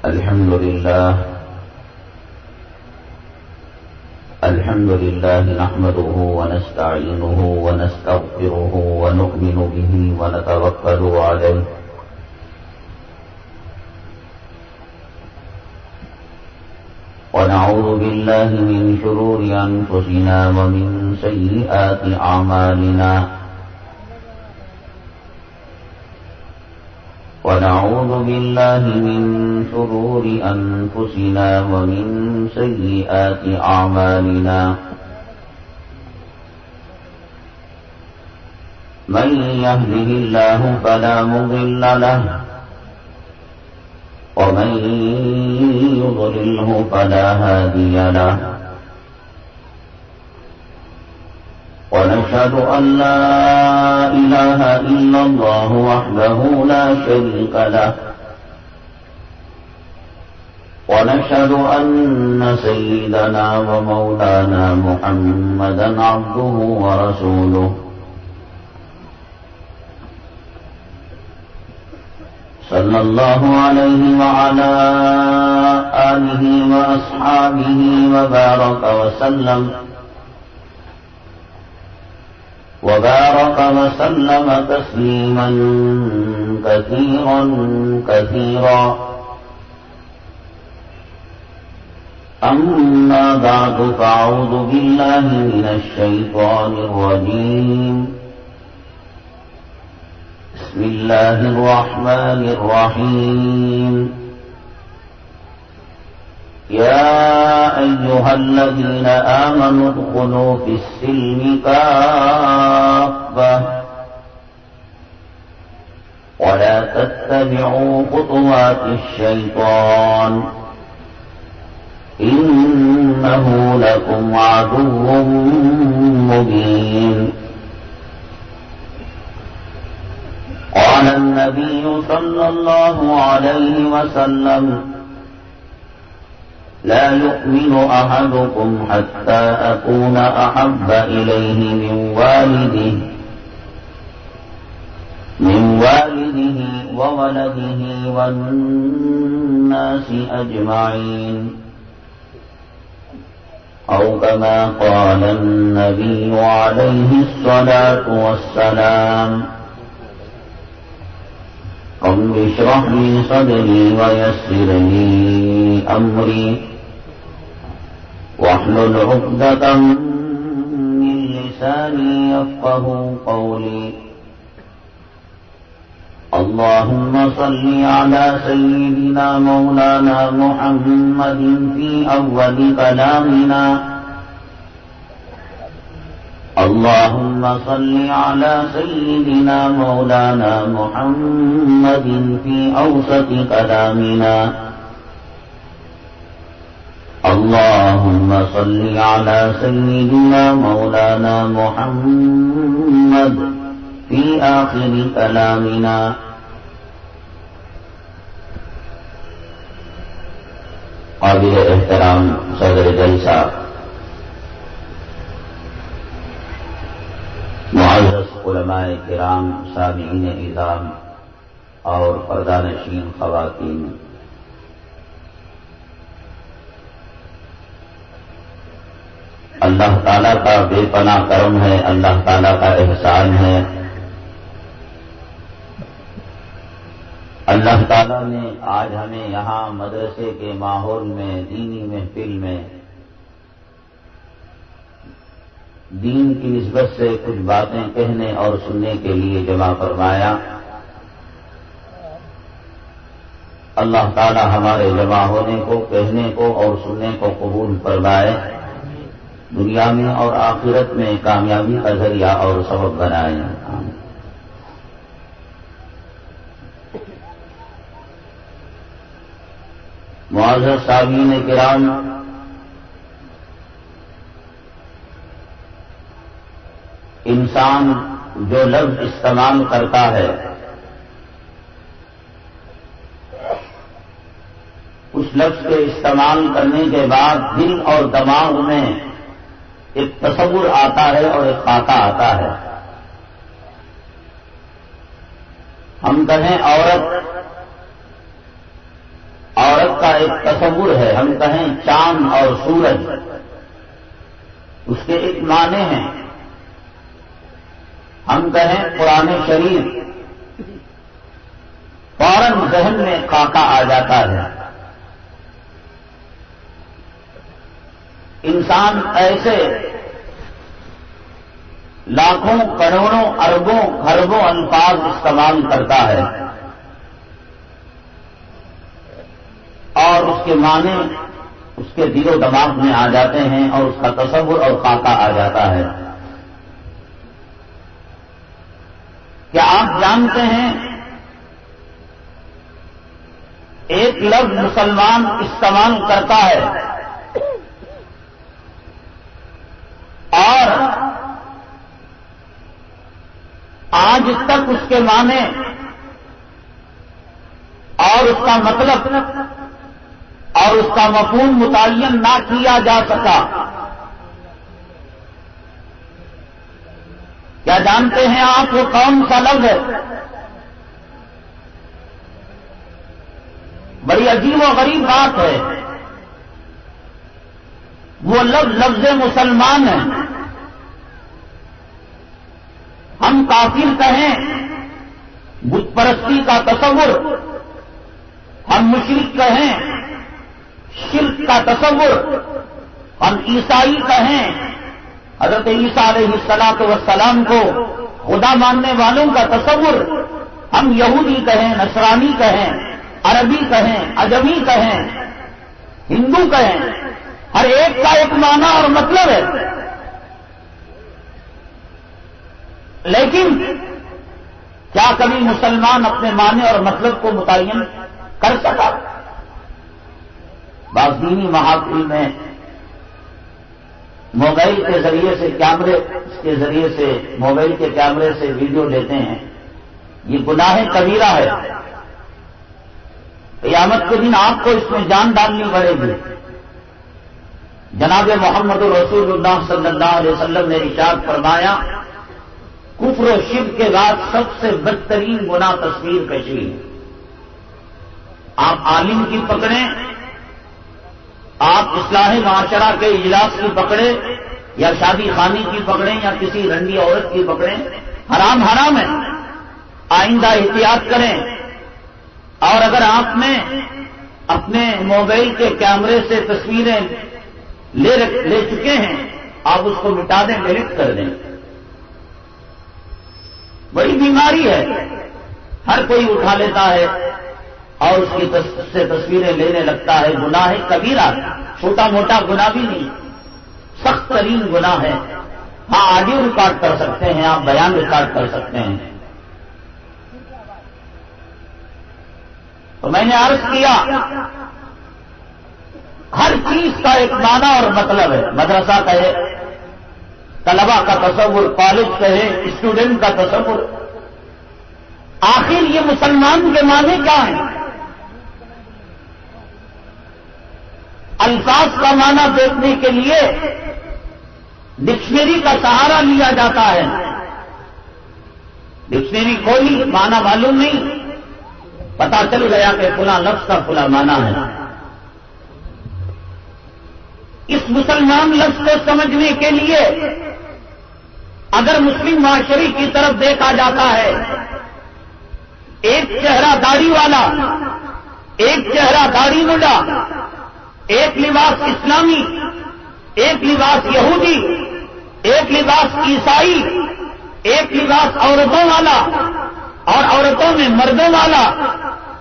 الحمد لله نحمده ونستعينه ونستغفره ونؤمن به ونتوكل عليه ونعوذ بالله من شرور أنفسنا ومن سيئات أعمالنا ونعوذ بالله من شرور أنفسنا ومن سيئات أعمالنا من يهده الله فلا مضل له ومن يضلله فلا هادي له ونشهد أن لا إله إلا الله وحده لا شريك له ونشهد أن سيدنا ومولانا محمدا عبده ورسوله صلى الله عليه وعلى آله وأصحابه وبارك وسلم تسليما كثيرا أما بعد فأعوذ بالله من الشيطان الرجيم بسم الله الرحمن الرحيم يا أيها الذين آمنوا ادخلوا في السلم كافة ولا تتبعوا خطوات الشيطان إنه لكم عدو مبين قال النبي صلى الله عليه وسلم لا يؤمن أحدكم حتى أكون أحب إليه من والده وولده والناس أجمعين أو كما قال النبي عليه الصلاة والسلام رب اشرح لي صدري ويسر لي أمري واحلل عقدة من لساني يفقه قولي اللهم صل على سيدنا مولانا محمد في أول كلامنا اللهم صل على سيدنا مولانا محمد في أوسط كلامنا اللهم صل على سيدنا مولانا محمد في آخر كلامنا قابل احترام صدر جلسہ معزز علماء کرام سامعین اعظام اور پردہ نشین خواتین اللہ تعالیٰ کا بے پناہ کرم ہے اللہ تعالیٰ کا احسان ہے اللہ تعالیٰ نے آج ہمیں یہاں مدرسے کے ماحول میں دینی محفل میں دین کی نسبت سے کچھ باتیں کہنے اور سننے کے لیے جمع فرمایا اللہ تعالی ہمارے جمع ہونے کو کہنے کو اور سننے کو قبول فرمائے دنیا میں اور آخرت میں کامیابی کا ذریعہ اور سبب بنائے معزز سامعین کرام انسان جو لفظ استعمال کرتا ہے اس لفظ کے استعمال کرنے کے بعد دل اور دماغ میں ایک تصور آتا ہے اور ایک خاکہ آتا ہے. ہم کہیں عورت کا ایک تصور ہے، ہم کہیں چاند اور سورج، اس کے ایک معنی ہیں. ہم کہیں قرآن شریف، فوراً ذہن میں خاکہ آ جاتا ہے. انسان ایسے لاکھوں کروڑوں اربوں خربوں الفاظ استعمال کرتا ہے اور اس کے معنی اس کے دل و دماغ میں آ جاتے ہیں اور اس کا تصور اور خاکہ آ جاتا ہے. کیا آپ جانتے ہیں ایک لفظ مسلمان استعمال کرتا ہے اور آج تک اس کے معنی اور اس کا مطلب اور اس کا مفہوم متعین نہ کیا جا سکا؟ کیا جانتے ہیں آپ وہ کون سا لفظ ہے؟ بڑی عجیب و غریب بات ہے. وہ لفظ مسلمان ہے. ہم کافر کہیں بت پرستی کا تصور، ہم مشرک کہیں شرک کا تصور، ہم عیسائی کہیں حضرت عیسیٰ علیہ الصلوۃ والسلام کو خدا ماننے والوں کا تصور، ہم یہودی کہیں نصرانی کہیں عربی کہیں عجمی کہیں ہندو کہیں، ہر ایک کا ایک معنی اور مطلب ہے. لیکن کیا کبھی مسلمان اپنے معنی اور مطلب کو متعین کر سکا؟ بعض دینی محافل میں موبائل کے ذریعے سے کے ذریعے سے موبائل کے کیمرے سے ویڈیو لیتے ہیں. یہ گناہ کبیرہ ہے. قیامت کے دن آپ کو اس میں جان ڈالنی پڑے گی. جناب محمد رسول اللہ صلی اللہ علیہ وسلم نے ارشاد فرمایا کفر و شرک کے بعد سب سے بدترین گناہ تصویر کشی. آپ عالم کی پکڑیں، آپ اصلاح معاشرہ کے اجلاس کی پکڑیں یا شادی خانی کی پکڑیں یا کسی رنڈی عورت کی پکڑیں، حرام حرام ہے. آئندہ احتیاط کریں. اور اگر آپ نے اپنے موبائل کے کیمرے سے تصویریں لے چکے ہیں، آپ اس کو مٹا دیں، ڈیلیٹ کر دیں. بڑی بیماری ہے. ہر کوئی اٹھا لیتا ہے اور اس کی سے تصویریں لینے لگتا ہے. گناہ کبیرہ، چھوٹا موٹا گناہ بھی نہیں، سخت ترین گناہ ہے. ہاں آڈیو ریکارڈ کر سکتے ہیں، آپ بیان ریکارڈ کر سکتے ہیں. تو میں نے عرض کیا ہر چیز کا ایک معنی اور مطلب ہے. مدرسہ کہے، طلبہ کا تصور، کالج کہے، اسٹوڈنٹ کا تصور. آخر یہ مسلمان کے معنی کیا ہیں؟ الفاظ کا معنی دیکھنے کے لیے ڈکشنری کا سہارا لیا جاتا ہے. ڈکشنری کھولی، معنی معلوم نہیں، پتا چل گیا کہ فلاں لفظ کا فلاں معنی ہے. اس مسلمان لفظ کو سمجھنے کے لیے اگر مسلم معاشرے کی طرف دیکھا جاتا ہے، ایک چہرہ داڑھی والا، ایک چہرہ داڑھی مڈا، ایک لباس اسلامی، ایک لباس یہودی، ایک لباس عیسائی، ایک لباس عورتوں والا اور عورتوں میں مردوں والا.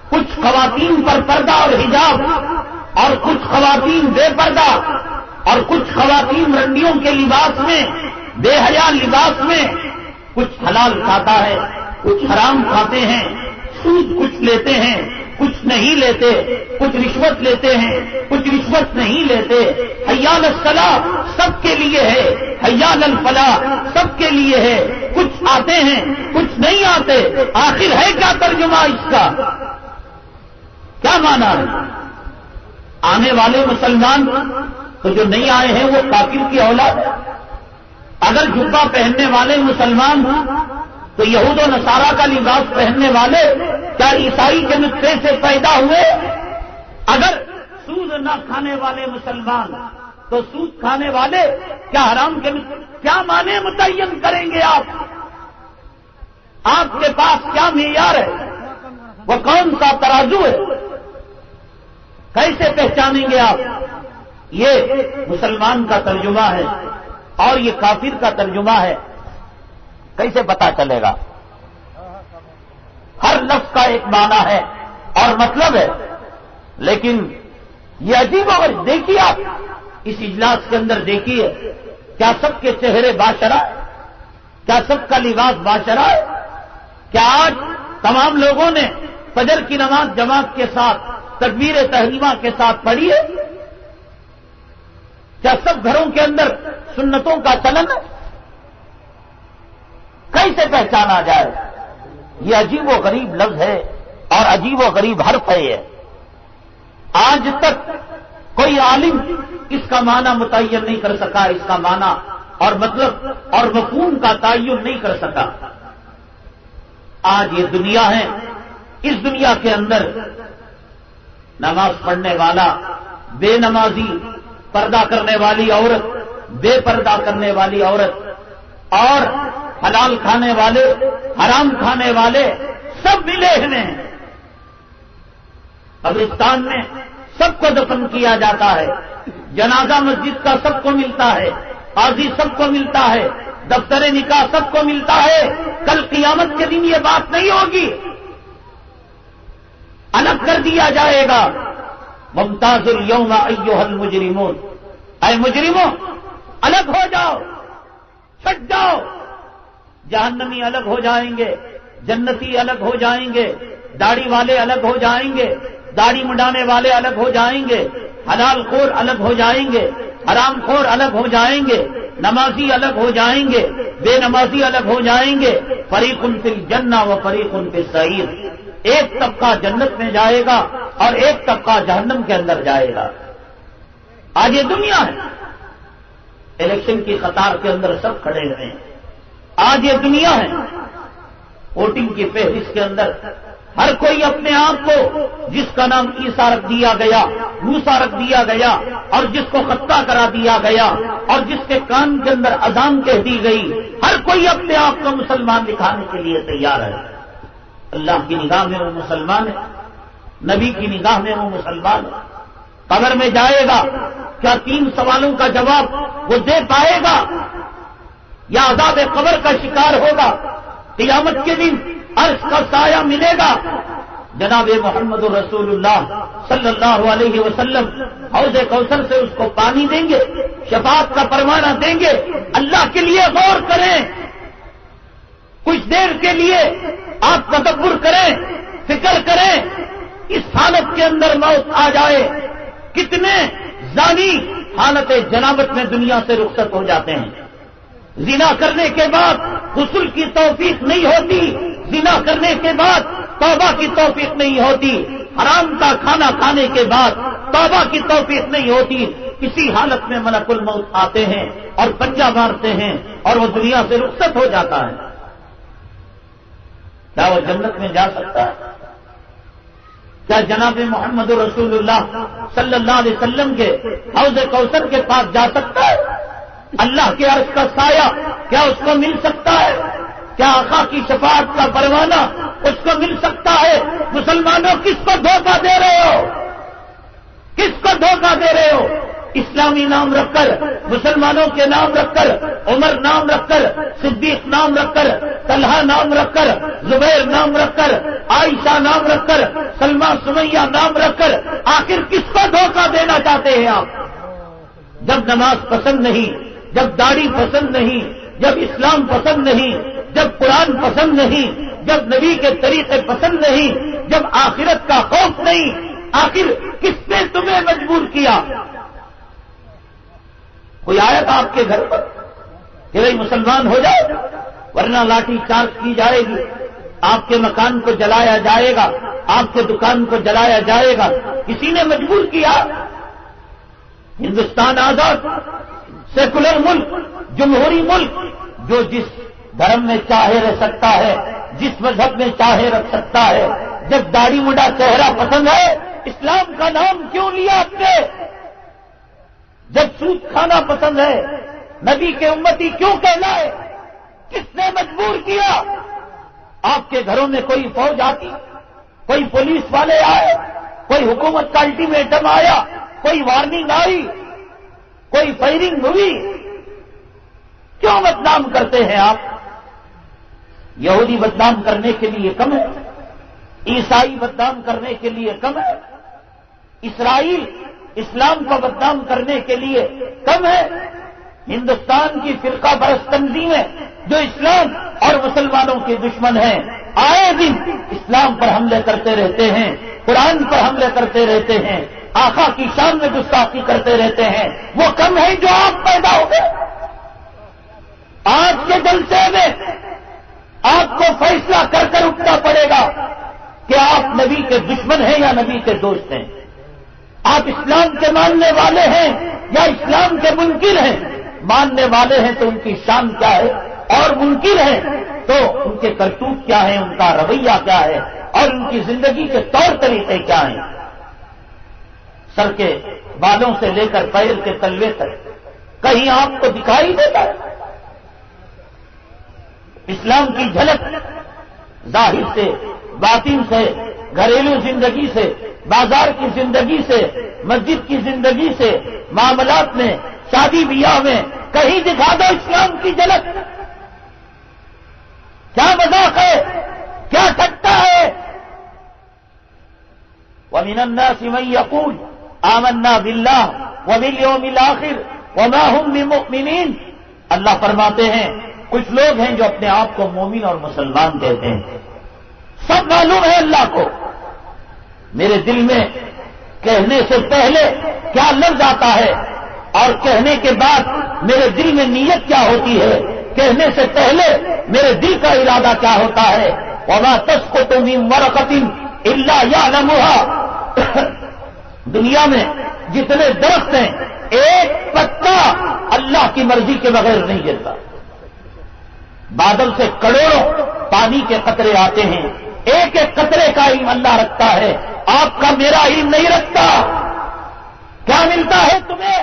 کچھ خواتین پر پردہ اور حجاب اور کچھ خواتین بے پردہ اور کچھ خواتین رنڈیوں کے لباس میں، بے حیا لباس میں. کچھ حلال کھاتا ہے، کچھ حرام کھاتے ہیں، سود کچھ لیتے ہیں، کچھ نہیں لیتے، کچھ رشوت لیتے ہیں، کچھ رشوت نہیں لیتے. حی علی الصلاۃ سب کے لیے ہے، حی علی الفلاح سب کے لیے ہے. کچھ آتے ہیں، کچھ نہیں آتے. آخر ہے کیا ترجمہ اس کا؟ کیا معنی ہے؟ آنے والے مسلمان تو جو نہیں آئے ہیں وہ کافر کی اولاد ہے. اگر جبہ پہننے والے مسلمان تو یہود و نصارہ کا لباس پہننے والے کیا عیسائی کے نطفے سے پیدا ہوئے؟ اگر سود نہ کھانے والے مسلمان تو سود کھانے والے کیا حرام کے کیا معنی متعین کریں گے آپ کے پاس کیا معیار ہے؟ وہ کون سا ترازو ہے؟ کیسے پہچانیں گے آپ؟ یہ مسلمان کا ترجمہ ہے اور یہ کافر کا ترجمہ ہے، کیسے پتا چلے گا؟ ہر لفظ کا ایک معنی ہے اور مطلب ہے، لیکن یہ عجیب اور دیکھیے آپ اس اجلاس کے اندر دیکھیے، کیا سب کے چہرے باشرہ ہے؟ کیا سب کا لباس باشرہ ہے؟ کیا آج تمام لوگوں نے فجر کی نماز جماعت کے ساتھ تکبیر تحریمہ کے ساتھ پڑھی ہے؟ کیا سب گھروں کے اندر سنتوں کا چلن ہے؟ کیسے پہچانا جائے؟ یہ عجیب و غریب لفظ ہے اور عجیب و غریب حرف ہے یہ۔ آج تک کوئی عالم اس کا معنی متعین نہیں کر سکا، اس کا معنی اور مطلب اور مفہوم کا تعین نہیں کر سکا۔ آج یہ دنیا ہے، اس دنیا کے اندر نماز پڑھنے والا، بے نمازی، پردہ کرنے والی عورت، بے پردہ کرنے والی عورت اور حلال کھانے والے، حرام کھانے والے سب ملے ہیں۔ قبرستان میں سب کو دفن کیا جاتا ہے، جنازہ مسجد کا سب کو ملتا ہے، قاضی سب کو ملتا ہے، دفتر نکاح سب کو ملتا ہے۔ کل قیامت کے دن یہ بات نہیں ہوگی، الگ کر دیا جائے گا۔ ممتاز الیوم ایھا المجرمون، اے مجرموں الگ ہو جاؤ، چھٹ جاؤ۔ جہنمی الگ ہو جائیں گے، جنتی الگ ہو جائیں گے، داڑھی والے الگ ہو جائیں گے، داڑھی مڈانے والے الگ ہو جائیں گے، حلال خور الگ ہو جائیں گے، حرام خور الگ ہو جائیں گے، نمازی الگ ہو جائیں گے، بے نمازی الگ ہو جائیں گے۔ فریق فی الجنہ و فریق فی السعیر، ایک طبقہ جنت میں جائے گا اور ایک طبقہ جہنم کے اندر جائے گا۔ آج یہ دنیا ہے، الیکشن کی قطار کے اندر سب کھڑے ہوئے ہیں۔ آج یہ دنیا ہے، ووٹنگ کی فہرست کے اندر ہر کوئی اپنے آپ کو جس کا نام عیسیٰ رکھ دیا گیا، موسیٰ رکھ دیا گیا اور جس کو خطہ کرا دیا گیا اور جس کے کان کے اندر اذان کہہ دی گئی، ہر کوئی اپنے آپ کو مسلمان دکھانے کے لیے تیار ہے۔ اللہ کی نگاہ میں وہ مسلمان ہے، نبی کی نگاہ میں وہ مسلمان ہے۔ قبر میں جائے گا، کیا 3 سوالوں کا جواب وہ دے پائے گا یا عذاب قبر کا شکار ہوگا؟ قیامت کے دن عرش کا سایہ ملے گا، جناب محمد رسول اللہ صلی اللہ علیہ وسلم حوض کوثر سے اس کو پانی دیں گے، شفاعت کا پروانہ دیں گے۔ اللہ کے لیے غور کریں، کچھ دیر کے لیے آپ تدبر کریں، فکر کریں، اس حالت کے اندر موت آ جائے، کتنے زانی حالت جنابت میں دنیا سے رخصت ہو جاتے ہیں۔ زنا کرنے کے بعد غسل کی توفیق نہیں ہوتی، زنا کرنے کے بعد توبہ کی توفیق نہیں ہوتی، حرام کا کھانا کھانے کے بعد توبہ کی توفیق نہیں ہوتی۔ کسی حالت میں ملک الموت آتے ہیں اور پنجہ مارتے ہیں اور وہ دنیا سے رخصت ہو جاتا ہے۔ کیا وہ جنت میں جا سکتا ہے؟ کیا جناب محمد رسول اللہ صلی اللہ علیہ وسلم کے حوض کوثر کے پاس جا سکتا ہے؟ اللہ کے عرش کا سایہ کیا اس کو مل سکتا ہے؟ کیا آقا کی شفاعت کا پروانہ اس کو مل سکتا ہے؟ مسلمانوں کس کو دھوکہ دے رہے ہو؟ کس کو دھوکہ دے رہے ہو؟ اسلامی نام رکھ کر، مسلمانوں کے نام رکھ کر، عمر نام رکھ کر، صدیق نام رکھ کر، طلحہ نام رکھ کر، زبیر نام رکھ کر، عائشہ نام رکھ کر، سلمہ سمیہ نام رکھ کر، آخر کس کو دھوکہ دینا چاہتے ہیں آپ؟ جب نماز پسند نہیں، جب داڑھی پسند نہیں، جب اسلام پسند نہیں، جب قرآن پسند نہیں، جب نبی کے طریقے پسند نہیں، جب آخرت کا خوف نہیں، آخر کس نے تمہیں مجبور کیا؟ کوئی آیا تھا آپ کے گھر پر کہ بھائی مسلمان ہو جاؤ ورنہ لاٹھی چارج کی جائے گی، آپ کے مکان کو جلایا جائے گا، آپ کے دکان کو جلایا جائے گا؟ کسی نے مجبور کیا؟ ہندوستان آزاد سیکولر ملک، جمہوری ملک، جو جس دھرم میں چاہے رہ سکتا ہے، جس مذہب میں چاہے رکھ سکتا ہے، جب داڑھی مڈا چہرہ پسند ہے اسلام کا نام کیوں لیا آپ نے؟ جب سود کھانا پسند ہے نبی کے امتی کیوں کہلائے؟ کس نے مجبور کیا؟ آپ کے گھروں میں کوئی فوج آتی، کوئی پولیس والے آئے، کوئی حکومت کا الٹیمیٹم آیا، کوئی وارننگ آئی، کوئی فائرنگ ہوئی؟ کیوں بدنام کرتے ہیں آپ؟ یہودی بدنام کرنے کے لیے کم ہے، عیسائی بدنام کرنے کے لیے کم ہے، اسرائیل اسلام کو بدنام کرنے کے لیے کم ہے؟ ہندوستان کی فرقہ پرست تنظیمیں جو اسلام اور مسلمانوں کے دشمن ہیں آئے دن اسلام پر حملے کرتے رہتے ہیں، قرآن پر حملے کرتے رہتے ہیں، آقا کی شان میں گستاخی کرتے رہتے ہیں، وہ کم ہے جو آپ پیدا ہو گئے؟ آج کے جلسے میں آپ کو فیصلہ کر کر اٹھنا پڑے گا کہ آپ نبی کے دشمن ہیں یا نبی کے دوست ہیں، آپ اسلام کے ماننے والے ہیں یا اسلام کے منکر ہیں۔ ماننے والے ہیں تو ان کی شان کیا ہے، اور منکر ہیں تو ان کے کرتوت کیا ہے، ان کا رویہ کیا ہے، اور ان کی زندگی کے طور طریقے کیا ہیں۔ سر کے بالوں سے لے کر پیر کے تلوے تک کہیں آپ کو دکھائی دیتا ہے؟ اسلام کی جھلک ظاہر سے، باطن سے، گھریلو زندگی سے، بازار کی زندگی سے، مسجد کی زندگی سے، معاملات میں، شادی بیاہ میں کہیں دکھا دو اسلام کی جھلک۔ کیا مذاق ہے، کیا ٹھٹا ہے؟ وَمِنَ النَّاسِ مَن يَقُولُ آمَنَّا بِاللَّهِ وَبِالْيَوْمِ الْآخِرِ وَمَا هُمْ بِمُؤْمِنِينَ۔ اللہ فرماتے ہیں کچھ لوگ ہیں جو اپنے آپ کو مومن اور مسلمان کہتے ہیں، سب معلوم ہے اللہ کو، میرے دل میں کہنے سے پہلے کیا لفظ آتا ہے اور کہنے کے بعد میرے دل میں نیت کیا ہوتی ہے، کہنے سے پہلے میرے دل کا ارادہ کیا ہوتا ہے۔ وَمَا تَسْقُطُ مِن وَرَقَةٍ إِلَّا يَعْلَمُهَا۔ دنیا میں جتنے درخت ہیں ایک پتا اللہ کی مرضی کے بغیر نہیں گرتا۔ بادل سے کروڑوں پانی کے قطرے آتے ہیں، ایک ایک قطرے کا علم اللہ رکھتا ہے، آپ کا میرا علم نہیں رکھتا۔ کیا ملتا ہے تمہیں؟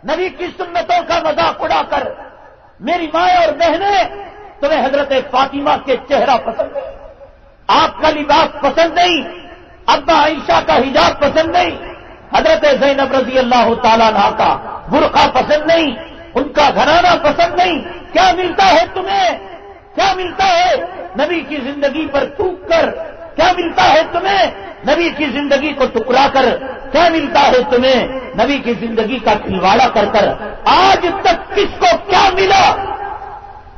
نبی کی سنتوں کا مذاق اڑا کر میری مائیں اور بہنیں، تمہیں حضرت فاطمہ کے چہرہ پسند ہے، آپ کا لباس پسند نہیں، ابا عائشہ کا حجاب پسند نہیں، حضرت زینب رضی اللہ تعالیٰ عنہا کا برقع پسند نہیں، ان کا گھرانہ پسند نہیں۔ کیا ملتا ہے تمہیں؟ کیا ملتا ہے نبی کی زندگی پر تھوک کر؟ کیا ملتا ہے تمہیں نبی کی زندگی کو ٹکرا کر؟ کیا ملتا ہے تمہیں نبی کی زندگی کا کھلواڑا کر کر؟ آج تک کس کو کیا ملا؟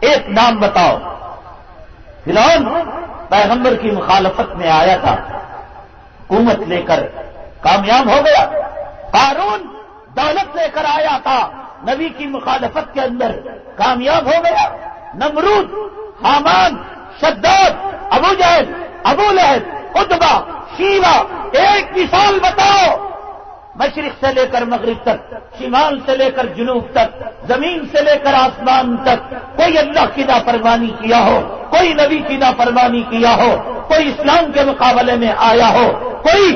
ایک نام بتاؤ۔ فرعون پیغمبر کی مخالفت میں آیا تھا، حکومت لے کر کامیاب ہو گیا۔ قارون دولت لے کر آیا تھا، نبی کی مخالفت کے اندر کامیاب ہو گیا۔ نمرود، حامان، شداد، ابو جہل، ابو لہب، عتبہ، شیبہ، ایک مثال بتاؤ۔ مشرق سے لے کر مغرب تک، شمال سے لے کر جنوب تک، زمین سے لے کر آسمان تک، کوئی اللہ کی نافرمانی کیا ہو، کوئی نبی کی نافرمانی کیا ہو، کوئی اسلام کے مقابلے میں آیا ہو، کوئی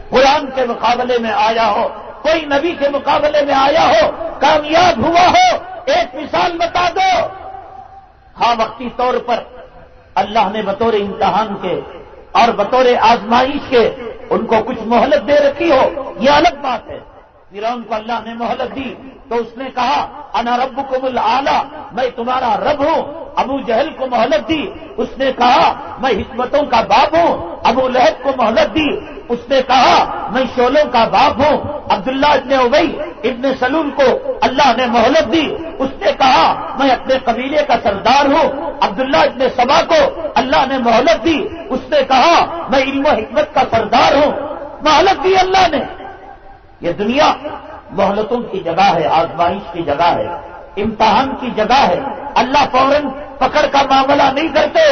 قرآن کے مقابلے میں آیا ہو، کوئی نبی کے مقابلے میں آیا ہو، کامیاب ہوا ہو؟ ایک مثال بتا دو۔ ہاں، وقتی طور پر اللہ نے بطور امتحان کے اور بطور آزمائش کے ان کو کچھ مہلت دے رکھی ہو، یہ الگ بات ہے۔ فرعون کو اللہ نے مہلت دی تو اس نے کہا انا ربکم الاعلی، میں تمہارا رب ہوں۔ ابو جہل کو مہلت دی، اس نے کہا میں حکمتوں کا باپ ہوں۔ ابو لہب کو مہلت دی، اس نے کہا میں شعلوں کا باپ ہوں۔ عبداللہ ابن ابی ابن سلول کو اللہ نے مہلت دی، اس نے کہا میں اپنے قبیلے کا سردار ہوں۔ عبداللہ ابن سبا کو اللہ نے مہلت دی، اس نے کہا میں علم و حکمت کا سردار ہوں۔ مہلت دی اللہ نے۔ یہ دنیا مہلتوں کی جگہ ہے، آزمائش کی جگہ ہے، امتحان کی جگہ ہے۔ اللہ فوراً پکڑ کا معاملہ نہیں کرتے،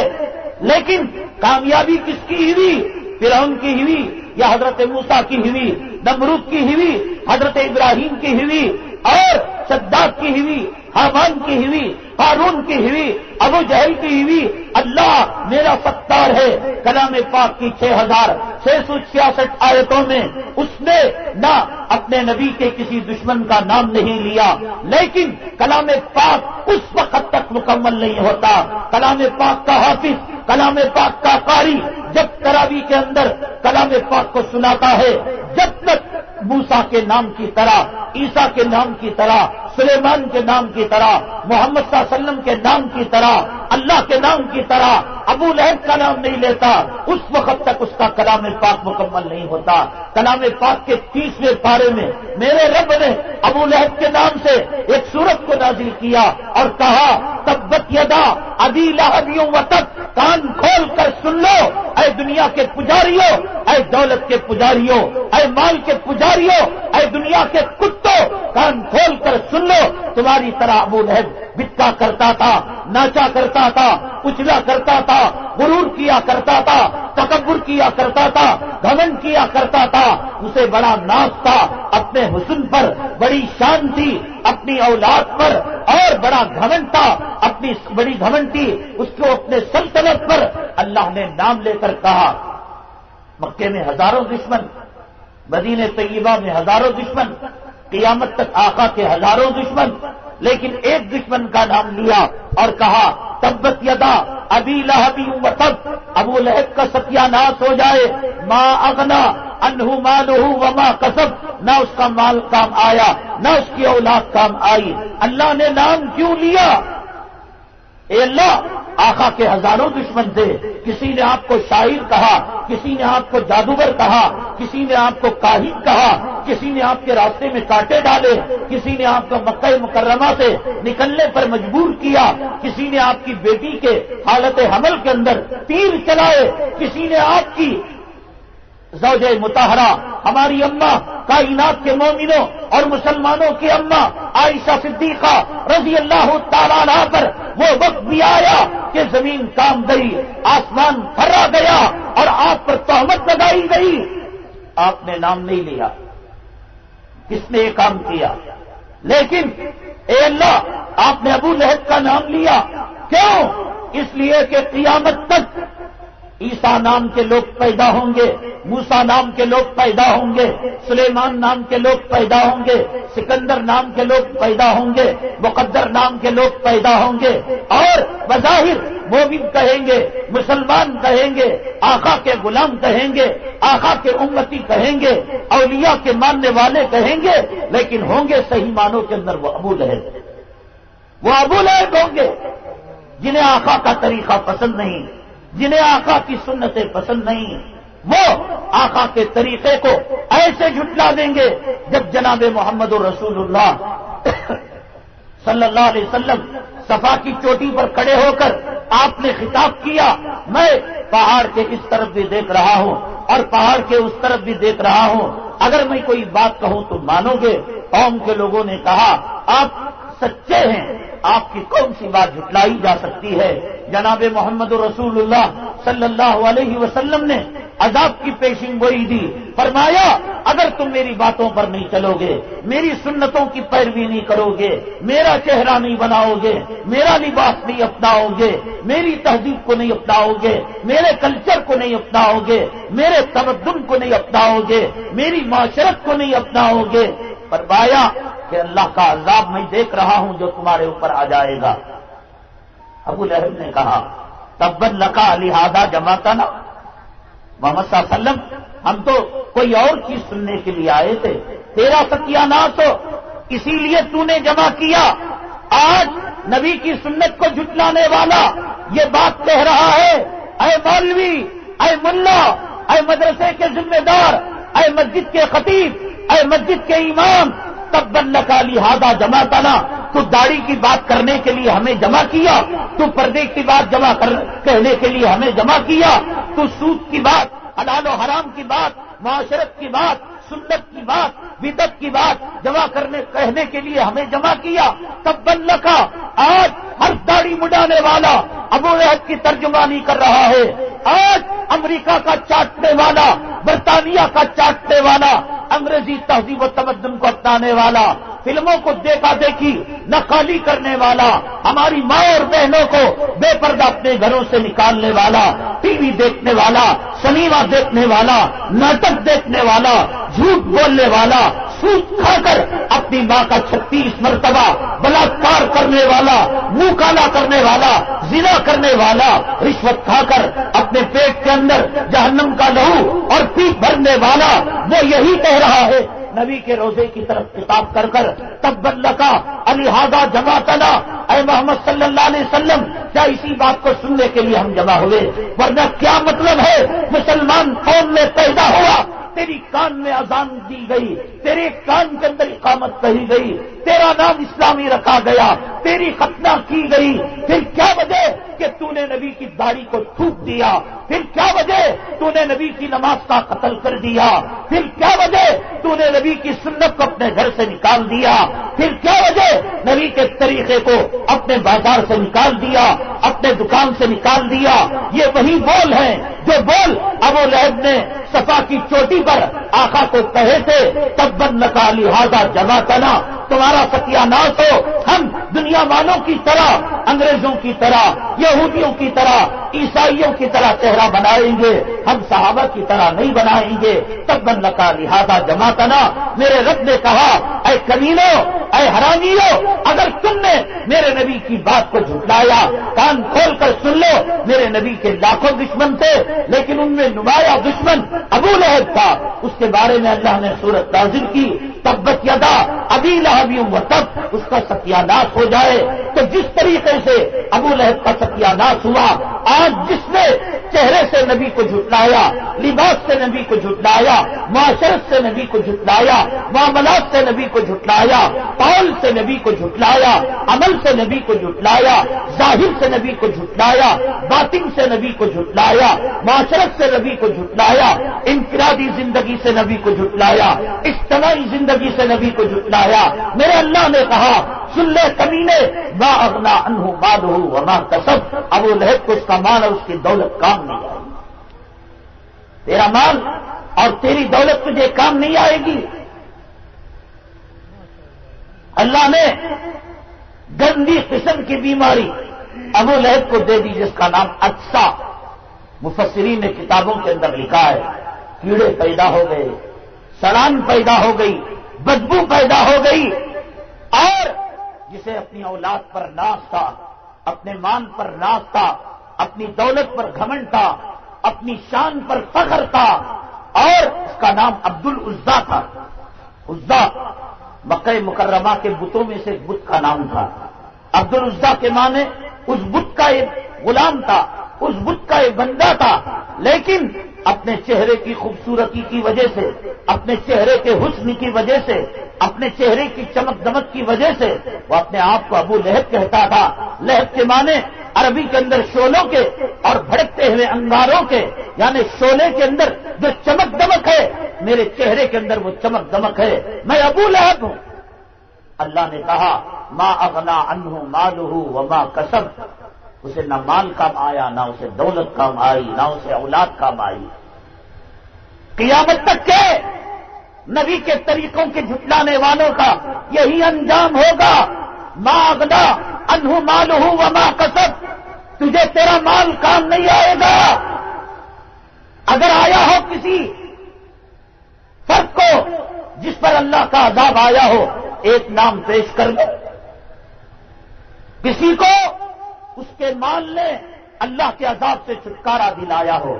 لیکن کامیابی کس کی ہوئی؟ فرعون کی ہوئی یا حضرت موسیٰ کی ہوئی، نمرود کی ہوئی، حضرت ابراہیم کی ہوئی، اور شداد کی ہوئی، حامان کی ہوئی، قارون کی ہوئی، ابو جہل کی ہوئی، اللہ میرا ستار ہے۔ کلام پاک کی 6666 آیتوں میں اس نے نہ اپنے نبی کے کسی دشمن کا نام نہیں لیا، لیکن کلام پاک اس وقت تک مکمل نہیں ہوتا۔ کلام پاک کا حافظ، کلام پاک کا قاری جب تراویح کے اندر کلام پاک کو سناتا ہے، جب تک موسیٰ کے نام کی طرح، عیسیٰ کے نام کی طرح، سلیمان کے نام کی طرح، محمد صلی اللہ علیہ وسلم کے نام کی طرح، اللہ کے نام کی طرح ابو لہب کا نام نہیں لیتا، اس وقت تک اس کا کلام پاک مکمل نہیں ہوتا۔ کلام پاک کے 30ویں پارے میں میرے رب نے ابو لہب کے نام سے ایک سورت کو نازل کیا اور کہا تبت یدا ابی لہب وتب، کان کھول کر سن لو اے دنیا کے پجاریوں، اے دولت کے پجاریوں، اے مال کے پجاریوں، اے دنیا کے کتوں، کان کھول کر سن لو، تمہاری طرح ابو لہب بتکا کرتا تھا، ناچا کرتا تھا، اچلا کرتا تھا، غرور کیا کرتا تھا، تکبر کیا کرتا تھا، گھمنڈ کیا کرتا تھا، اسے بڑا ناز تھا اپنے حسن پر، بڑی شان تھی اپنی اولاد پر، اور بڑا گھمنڈ تھا، اپنی بڑی گھمنڈ تھی اس کو اپنے سلطنت پر۔ اللہ نے نام لے کر کہا مکے میں ہزاروں دشمن، مدینہ طیبہ میں ہزاروں دشمن، قیامت تک آقا کے ہزاروں دشمن، لیکن ایک دشمن کا نام لیا اور کہا تبت یدا ابی لہب وتب، ابو لہب کا ستیہ ناش ہو جائے، ما اغنا عنہ مالہ وما کسب، نہ اس کا مال کام آیا نہ اس کی اولاد کام آئی۔ اللہ نے نام کیوں لیا؟ اے اللہ، آقا کے ہزاروں دشمن تھے، کسی نے آپ کو شاعر کہا، کسی نے آپ کو جادوگر کہا، کسی نے آپ کو کاہن کہا، کسی نے آپ کے راستے میں کانٹے ڈالے، کسی نے آپ کو مکہ مکرمہ سے نکلنے پر مجبور کیا، کسی نے آپ کی بیٹی کے حالت حمل کے اندر تیر چلائے، کسی نے آپ کی زوجہ مطہرہ ہماری اماں کائنات کے مومنوں اور مسلمانوں کی اماں عائشہ صدیقہ رضی اللہ تعالیٰ عنہ پر وہ وقت بھی آیا کہ زمین کام گئی، آسمان پھرا گیا اور آپ پر تہمت لگائی گئی، آپ نے نام نہیں لیا۔ کس نے یہ کام کیا؟ لیکن اے اللہ، آپ نے ابو لہب کا نام لیا، کیوں؟ اس لیے کہ قیامت تک عیسیٰ نام کے لوگ پیدا ہوں گے، موسیٰ نام کے لوگ پیدا ہوں گے، سلیمان نام کے لوگ پیدا ہوں گے، سکندر نام کے لوگ پیدا ہوں گے، مقدر نام کے لوگ پیدا ہوں گے، اور بظاہر مومن کہیں گے، مسلمان کہیں گے، آقا کے غلام کہیں گے، آقا کے امتی کہیں گے، اولیاء کے ماننے والے کہیں گے، لیکن ہوں گے صحیح معنوں کے اندر وہ ابو لہب، وہ ابو لہب ہوں گے جنہیں آقا کا طریقہ پسند نہیں، جنہیں آقا کی سنتیں پسند نہیں، وہ آقا کے طریقے کو ایسے جھٹلا دیں گے جب جناب محمد رسول اللہ صلی اللہ علیہ وسلم صفا کی چوٹی پر کھڑے ہو کر آپ نے خطاب کیا، میں پہاڑ کے اس طرف بھی دیکھ رہا ہوں اور پہاڑ کے اس طرف بھی دیکھ رہا ہوں، اگر میں کوئی بات کہوں تو مانو گے؟ قوم کے لوگوں نے کہا آپ سچے ہیں، آپ کی کون سی بات جھٹلائی جا سکتی ہے؟ جناب محمد رسول اللہ صلی اللہ علیہ وسلم نے عذاب کی پیشن گوئی دی، فرمایا اگر تم میری باتوں پر نہیں چلو گے، میری سنتوں کی پیروی نہیں کرو گے، میرا چہرہ نہیں بناؤ گے، میرا لباس نہیں اپناؤ گے، میری تہذیب کو نہیں اپناؤ گے، میرے کلچر کو نہیں اپناؤ گے، میرے تمدن کو نہیں اپناؤ گے، میری معاشرت کو نہیں اپناؤ گے، فرمایا کہ اللہ کا عذاب میں دیکھ رہا ہوں جو تمہارے اوپر آ جائے گا۔ ابو لہب نے کہا تبت لکا لہذا جمعتنا، محمد صلی اللہ علیہ وسلم ہم تو کوئی اور چیز سننے کے لیے آئے تھے، تیرا ستیہ ناش ہو اسی لیے تو نے جمع کیا۔ آج نبی کی سنت کو جھٹلانے والا یہ بات کہہ رہا ہے، اے مولوی، اے ملا، اے مدرسے کے ذمہ دار، اے مسجد کے خطیب، اے مسجد کے امام، تبت لکا لہذا جمعتنا، تو داڑھی کی بات کرنے کے لیے ہمیں جمع کیا، تو پردے کی بات کہنے کے لیے ہمیں جمع کیا، تو سود کی بات، حلال و حرام کی بات، معاشرت کی بات، سنت کی بات، بدعت کی بات جمع کہنے کے لیے ہمیں جمع کیا۔ تبت لکا، آج ہر داڑھی مڈانے والا ابو لہب کی ترجمانی کر رہا ہے، آج امریکہ کا چاٹنے والا، برطانیہ کا چاٹنے والا، انگریزی تہذیب و تمدن کو اپنانے والا، فلموں کو دیکھا دیکھی نقالی کرنے والا، ہماری ماں اور بہنوں کو بے پردہ اپنے گھروں سے نکالنے والا، ٹی وی دیکھنے والا، سنیما دیکھنے والا، ناٹک دیکھنے والا، جھوٹ بولنے والا، سود کھا کر اپنی ماں کا 36 مرتبہ بلاತ್ಕಾರ کرنے والا، منہ کالا کرنے والا، زنا کرنے والا، رشوت کھا کر اپنے پیٹ کے اندر جہنم کا لہو اور پیٹ بھرنے والا، وہ یہی کہہ رہا ہے نبی کے روزے کی طرف خطاب کر کر تبا لکا الہذا جمعتنا، اے محمد صلی اللہ علیہ وسلم، کیا اسی بات کو سننے کے لیے ہم جمع ہوئے؟ ورنہ کیا مطلب ہے مسلمان قوم میں پیدا ہوا، تیری کان میں اذان دی گئی، تیرے کان کے اندر اقامت کہی گئی، تیرا نام اسلامی رکھا گیا، تیری ختنہ کی گئی، پھر کیا وجہ کہ تو نے نبی کی داڑھی کو تھوک دیا؟ پھر کیا وجہ تو نے نبی کی نماز کا قتل کر دیا؟ پھر کیا وجہ تو نے نبی کی سنت کو اپنے گھر سے نکال دیا؟ پھر کیا وجہ نبی کے طریقے کو اپنے بازار سے نکال دیا، اپنے دکان سے نکال دیا؟ یہ وہی بول ہیں جو بول ابو لہب نے صفا کی چوٹی پر آقا کو کہے تھے، تبا لکا الہذا جمعتنا، تمہارا ستیہ ناش ہو، ہم دنیا والوں کی طرح، انگریزوں کی طرح، یہودیوں کی طرح، عیسائیوں کی طرح چہرہ بنائیں گے، ہم صحابہ کی طرح نہیں بنائیں گے۔ تبا لکا لہذا جمعتنا، میرے رب نے کہا اے کمینو، اے حرامیو، اگر تم نے میرے نبی کی بات کو جھٹلایا، کان کھول کر سن لو، میرے نبی کے لاکھوں دشمن تھے، لیکن ان میں نمایاں دشمن ابو لہب تھا۔ اس کے بارے میں اللہ نے سورت نازل کی، تبت یدا ابی لہب وتب، اس کا ستیہ ناش ہو جائے۔ تو جس طریقے سے ابو لہب کا ستیہ ناش ہوا، آج جس نے چہرے سے نبی کو جھٹلایا، لباس سے نبی کو جھٹلایا، معاشرت سے نبی کو جھٹلایا، معاملات سے نبی کو جھٹلایا، قول سے نبی کو جھٹلایا، عمل سے نبی کو جھٹلایا، ظاہر سے نبی کو جھٹلایا، باطن سے نبی کو جھٹلایا، معاشرت سے نبی کو جھٹلایا، انفرادی زندگی سے نبی کو جھٹلایا، اجتماعی زندگی سے نبی کو جھٹلایا، میرے اللہ نے کہا سن لے کمینے، ما اغنا عنہ مالہ وما کسب، ابو لہب کو اس کا مال اور اس کی دولت کام نہیں آئے گی۔ تیرا مال اور تیری دولت تجھے کام نہیں آئے گی۔ اللہ نے گندی قسم کی بیماری ابو لہب کو دے دی جس کا نام اجسا، مفسرین نے کتابوں کے اندر لکھا ہے، کیڑے پیدا ہو گئے، سڑان پیدا ہو گئی، بدبو پیدا ہو گئی، اور جسے اپنی اولاد پر ناز تھا، اپنے مال پر ناز تھا، اپنی دولت پر گھمنڈ تھا، اپنی شان پر فخر تھا، اور اس کا نام عبد العزا تھا۔ عزا مکہ مکرمہ کے بتوں میں سے ایک بت کا نام تھا۔ عبد العزا کے معنی اس بت کا ایک غلام تھا، اس بت کا ایک بندہ تھا، لیکن اپنے چہرے کی خوبصورتی کی وجہ سے، اپنے چہرے کے حسن کی وجہ سے، اپنے چہرے کی چمک دمک کی وجہ سے وہ اپنے آپ کو ابو لہب کہتا تھا۔ لہب کے معنی عربی کے اندر شعلوں کے اور بھڑکتے ہوئے انگاروں کے، یعنی شعلے کے اندر جو چمک دمک ہے، میرے چہرے کے اندر وہ چمک دمک ہے، میں ابو لہب ہوں۔ اللہ نے کہا ما اغنا عنہ مالہ وما کسب، اسے نہ مال کام آیا، نہ اسے دولت کام آئی، نہ اسے اولاد کام آئی۔ قیامت تک کے نبی کے طریقوں کے جھٹلانے والوں کا یہی انجام ہوگا۔ ما اغنا عنہ مالہ وما کسب، تجھے تیرا مال کام نہیں آئے گا۔ اگر آیا ہو کسی فرد کو جس پر اللہ کا عذاب آیا ہو، ایک نام پیش کر لو۔ کسی کو اس کے مال نے اللہ کے عذاب سے چھٹکارا دلایا ہو،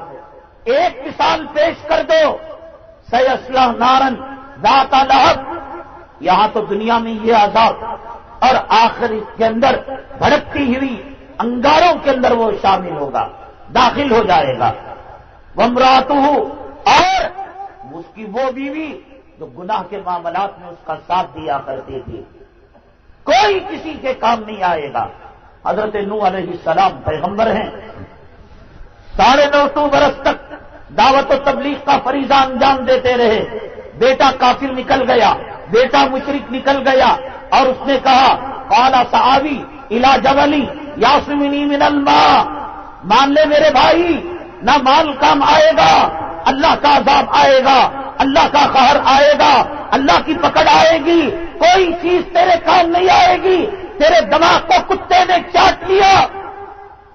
ایک مثال پیش کر دو، سیصلی نارا ذات لہب، یہاں تو دنیا میں یہ عذاب، اور آخر اس کے اندر بھڑکتی ہوئی انگاروں کے اندر وہ شامل ہوگا، داخل ہو جائے گا۔ وامرأتہ، اور اس کی وہ بیوی جو گناہ کے معاملات میں اس کا ساتھ دیا کرتی تھی، کوئی کسی کے کام نہیں آئے گا۔ حضرت نوح علیہ السلام پیغمبر ہیں، 9.5 برس تک دعوت و تبلیغ کا فریضہ انجام دیتے رہے۔ بیٹا کافر نکل گیا، بیٹا مشرک نکل گیا، اور اس نے کہا قال صحابی الی جبل یعصمنی من الماء، مان لے میرے بھائی، نہ مال کام آئے گا، اللہ کا عذاب آئے گا، اللہ کا قہر آئے گا، اللہ کی پکڑ آئے گی، کوئی چیز تیرے کام نہیں آئے گی، تیرے دماغ کو کتے نے چاٹ لیا،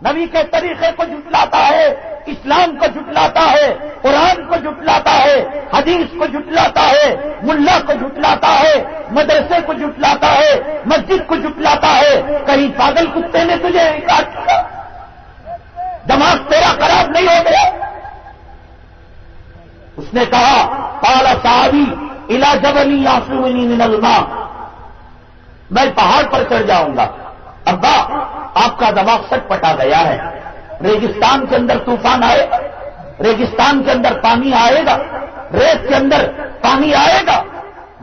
نبی کے طریقے کو جھٹلاتا ہے، اسلام کو جھٹلاتا ہے، قرآن کو جھٹلاتا ہے، حدیث کو جھٹلاتا ہے، ملا کو جھٹلاتا ہے، مدرسے کو جھٹلاتا ہے، مسجد کو جھٹلاتا ہے، کہیں پاگل کتے نے تجھے کاٹ لیا؟ دماغ تیرا خراب نہیں ہو گیا؟ اس نے کہا قال صحابی الی جبل یعصمنی من الماء، میں پہاڑ پر چڑھ جاؤں گا۔ ابا آپ کا دماغ سٹ پٹا گیا ہے، ریگستان کے اندر طوفان آئے گا، ریگستان کے اندر پانی آئے گا، ریت کے اندر پانی آئے گا،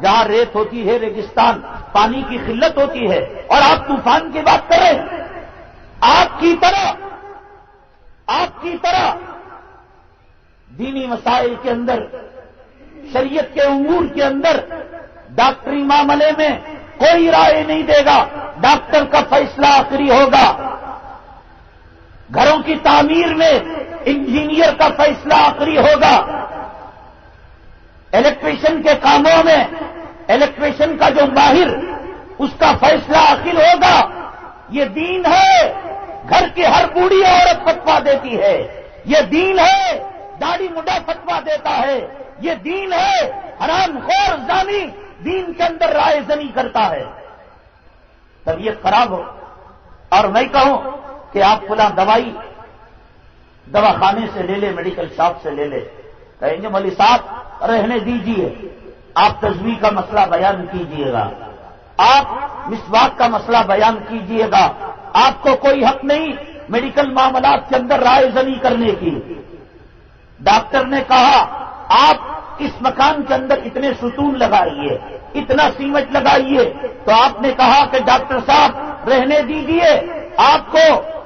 جہاں ریت ہوتی ہے ریگستان پانی کی قلت ہوتی ہے، اور آپ طوفان کی بات کر رہے ہیں؟ آپ کی طرح دینی مسائل کے اندر، شریعت کے امور کے اندر، ڈاکٹری معاملے میں کوئی رائے نہیں دے گا، ڈاکٹر کا فیصلہ آخری ہوگا۔ گھروں کی تعمیر میں انجینئر کا فیصلہ آخری ہوگا، الیکٹریشین کے کاموں میں الیکٹریشین کا جو ماہر، اس کا فیصلہ آخر ہوگا۔ یہ دین ہے، گھر کی ہر بوڑھی عورت فتویٰ دیتی ہے، یہ دین ہے، داڑھی مڈا فتویٰ دیتا ہے، یہ دین ہے، حرام خور زانی دین کے اندر رائے زنی کرتا ہے۔ طبیعت خراب ہو اور میں کہوں کہ آپ فلاں دوائی دواخانے سے لے لے، میڈیکل شاپ سے لے لے، کہیں گے مولوی صاحب رہنے دیجیے، آپ تجویز کا مسئلہ بیان کیجیے گا، آپ مسواک کا مسئلہ بیان کیجیے گا، آپ کو کوئی حق نہیں میڈیکل معاملات کے اندر رائے زنی کرنے کی۔ ڈاکٹر نے کہا آپ اس مکان کے اندر اتنے ستون لگائیے، اتنا سیمنٹ لگائیے، تو آپ نے کہا کہ ڈاکٹر صاحب رہنے دیجیے، آپ کو